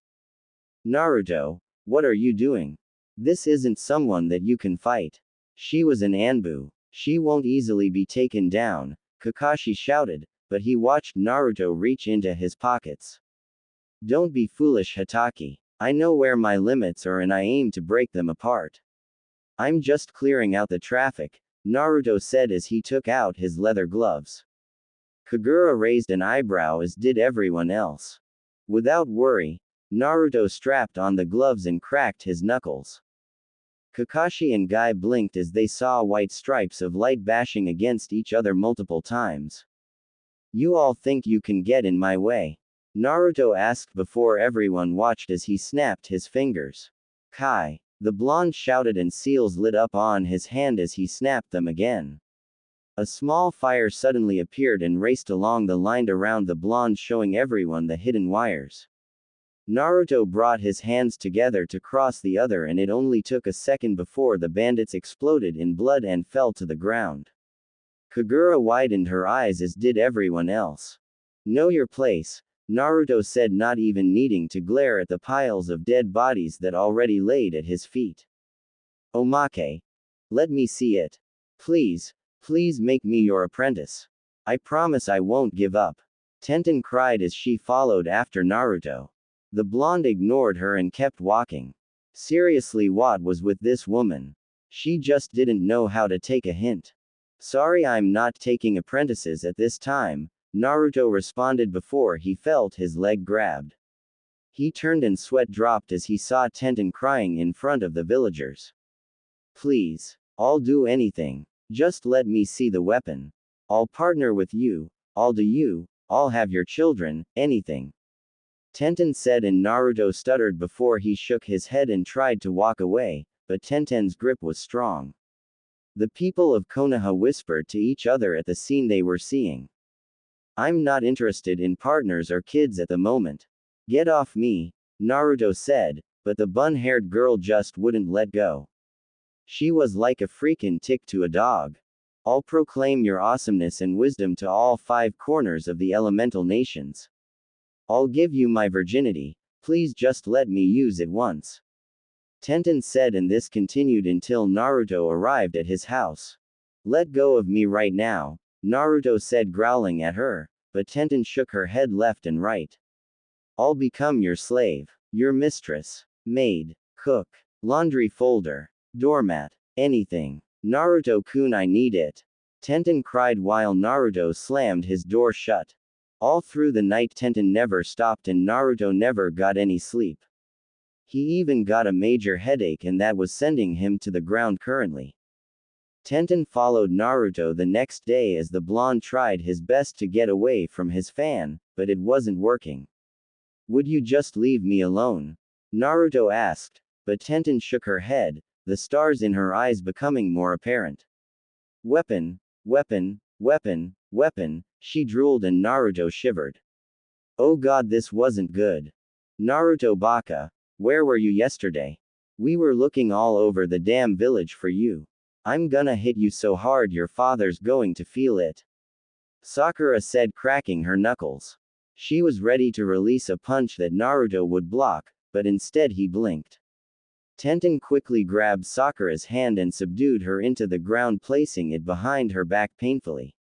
Naruto, what are you doing? This isn't someone that you can fight. She was an Anbu. She won't easily be taken down, Kakashi shouted, but he watched Naruto reach into his pockets. Don't be foolish, Hatake. I know where my limits are and I aim to break them apart. I'm just clearing out the traffic, Naruto said as he took out his leather gloves. Kagura raised an eyebrow as did everyone else. Without worry, Naruto strapped on the gloves and cracked his knuckles. Kakashi and Guy blinked as they saw white stripes of light bashing against each other multiple times. You all think you can get in my way? Naruto asked before everyone watched as he snapped his fingers. Kai. The blonde shouted and seals lit up on his hand as he snapped them again. A small fire suddenly appeared and raced along the line around the blonde, showing everyone the hidden wires. Naruto brought his hands together to cross the other and it only took a second before the bandits exploded in blood and fell to the ground. Kagura widened her eyes as did everyone else. Know your place, Naruto said, not even needing to glare at the piles of dead bodies that already laid at his feet. Omake. Let me see it. Please, please make me your apprentice. I promise I won't give up. Tenten cried as she followed after Naruto. The blonde ignored her and kept walking. Seriously, what was with this woman? She just didn't know how to take a hint. Sorry, I'm not taking apprentices at this time, Naruto responded before he felt his leg grabbed. He turned and sweat dropped as he saw Tenten crying in front of the villagers. Please, I'll do anything. Just let me see the weapon. I'll partner with you, I'll do you, I'll have your children, anything. Tenten said and Naruto stuttered before he shook his head and tried to walk away, but Tenten's grip was strong. The people of Konoha whispered to each other at the scene they were seeing. I'm not interested in partners or kids at the moment. Get off me, Naruto said, but the bun-haired girl just wouldn't let go. She was like a freaking tick to a dog. I'll proclaim your awesomeness and wisdom to all 5 corners of the elemental nations. I'll give you my virginity, please just let me use it once. Tenten said and this continued until Naruto arrived at his house. Let go of me right now, Naruto said growling at her, but Tenten shook her head left and right. I'll become your slave, your mistress, maid, cook, laundry folder, doormat, anything. Naruto-kun, I need it. Tenten cried while Naruto slammed his door shut. All through the night Tenten never stopped and Naruto never got any sleep. He even got a major headache and that was sending him to the ground currently. Tenten followed Naruto the next day as the blonde tried his best to get away from his fan, but it wasn't working. Would you just leave me alone? Naruto asked, but Tenten shook her head, the stars in her eyes becoming more apparent. Weapon, weapon, weapon, weapon, she drooled and Naruto shivered. Oh god, this wasn't good. Naruto baka, where were you yesterday? We were looking all over the damn village for you. I'm gonna hit you so hard your father's going to feel it. Sakura said, cracking her knuckles. She was ready to release a punch that Naruto would block, but instead he blinked. Tenten quickly grabbed Sakura's hand and subdued her into the ground, placing it behind her back painfully.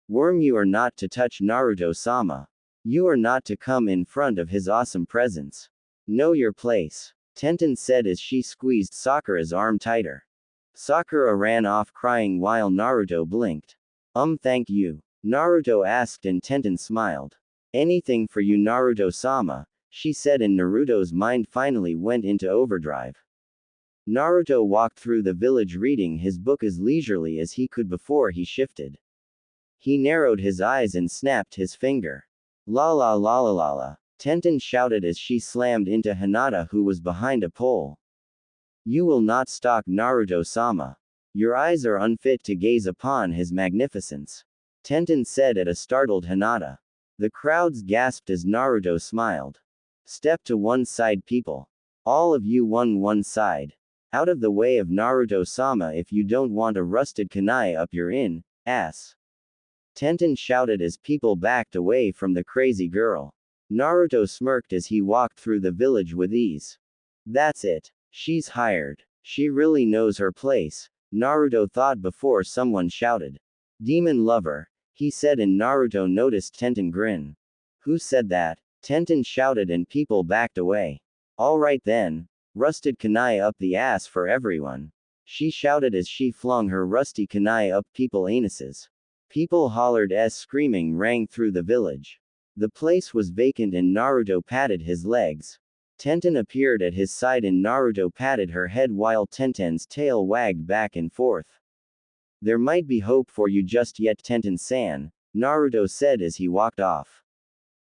Worm, you are not to touch Naruto-sama. You are not to come in front of his awesome presence. Know your place, Tenten said as she squeezed Sakura's arm tighter. Sakura ran off crying while Naruto blinked. Thank you, Naruto asked and Tenten smiled. Anything for you Naruto-sama, she said and Naruto's mind finally went into overdrive. Naruto walked through the village reading his book as leisurely as he could before he shifted. He narrowed his eyes and snapped his finger. La la la la la la, Tenten shouted as she slammed into Hinata who was behind a pole. You will not stalk Naruto-sama. Your eyes are unfit to gaze upon his magnificence. Tenten said at a startled Hinata. The crowds gasped as Naruto smiled. Step to one side, people. All of you one side. Out of the way of Naruto-sama if you don't want a rusted kunai up your ass. Tenten shouted as people backed away from the crazy girl. Naruto smirked as he walked through the village with ease. That's it. She's hired. She really knows her place, Naruto thought before someone shouted. Demon lover, he said, and Naruto noticed Tenten grin. Who said that? Tenten shouted and people backed away. Alright then. Rusted kunai up the ass for everyone. She shouted as she flung her rusty kunai up people's anuses. People hollered as screaming rang through the village. The place was vacant and Naruto patted his legs. Tenten appeared at his side and Naruto patted her head while Tenten's tail wagged back and forth. There might be hope for you just yet, Tenten-san, Naruto said as he walked off.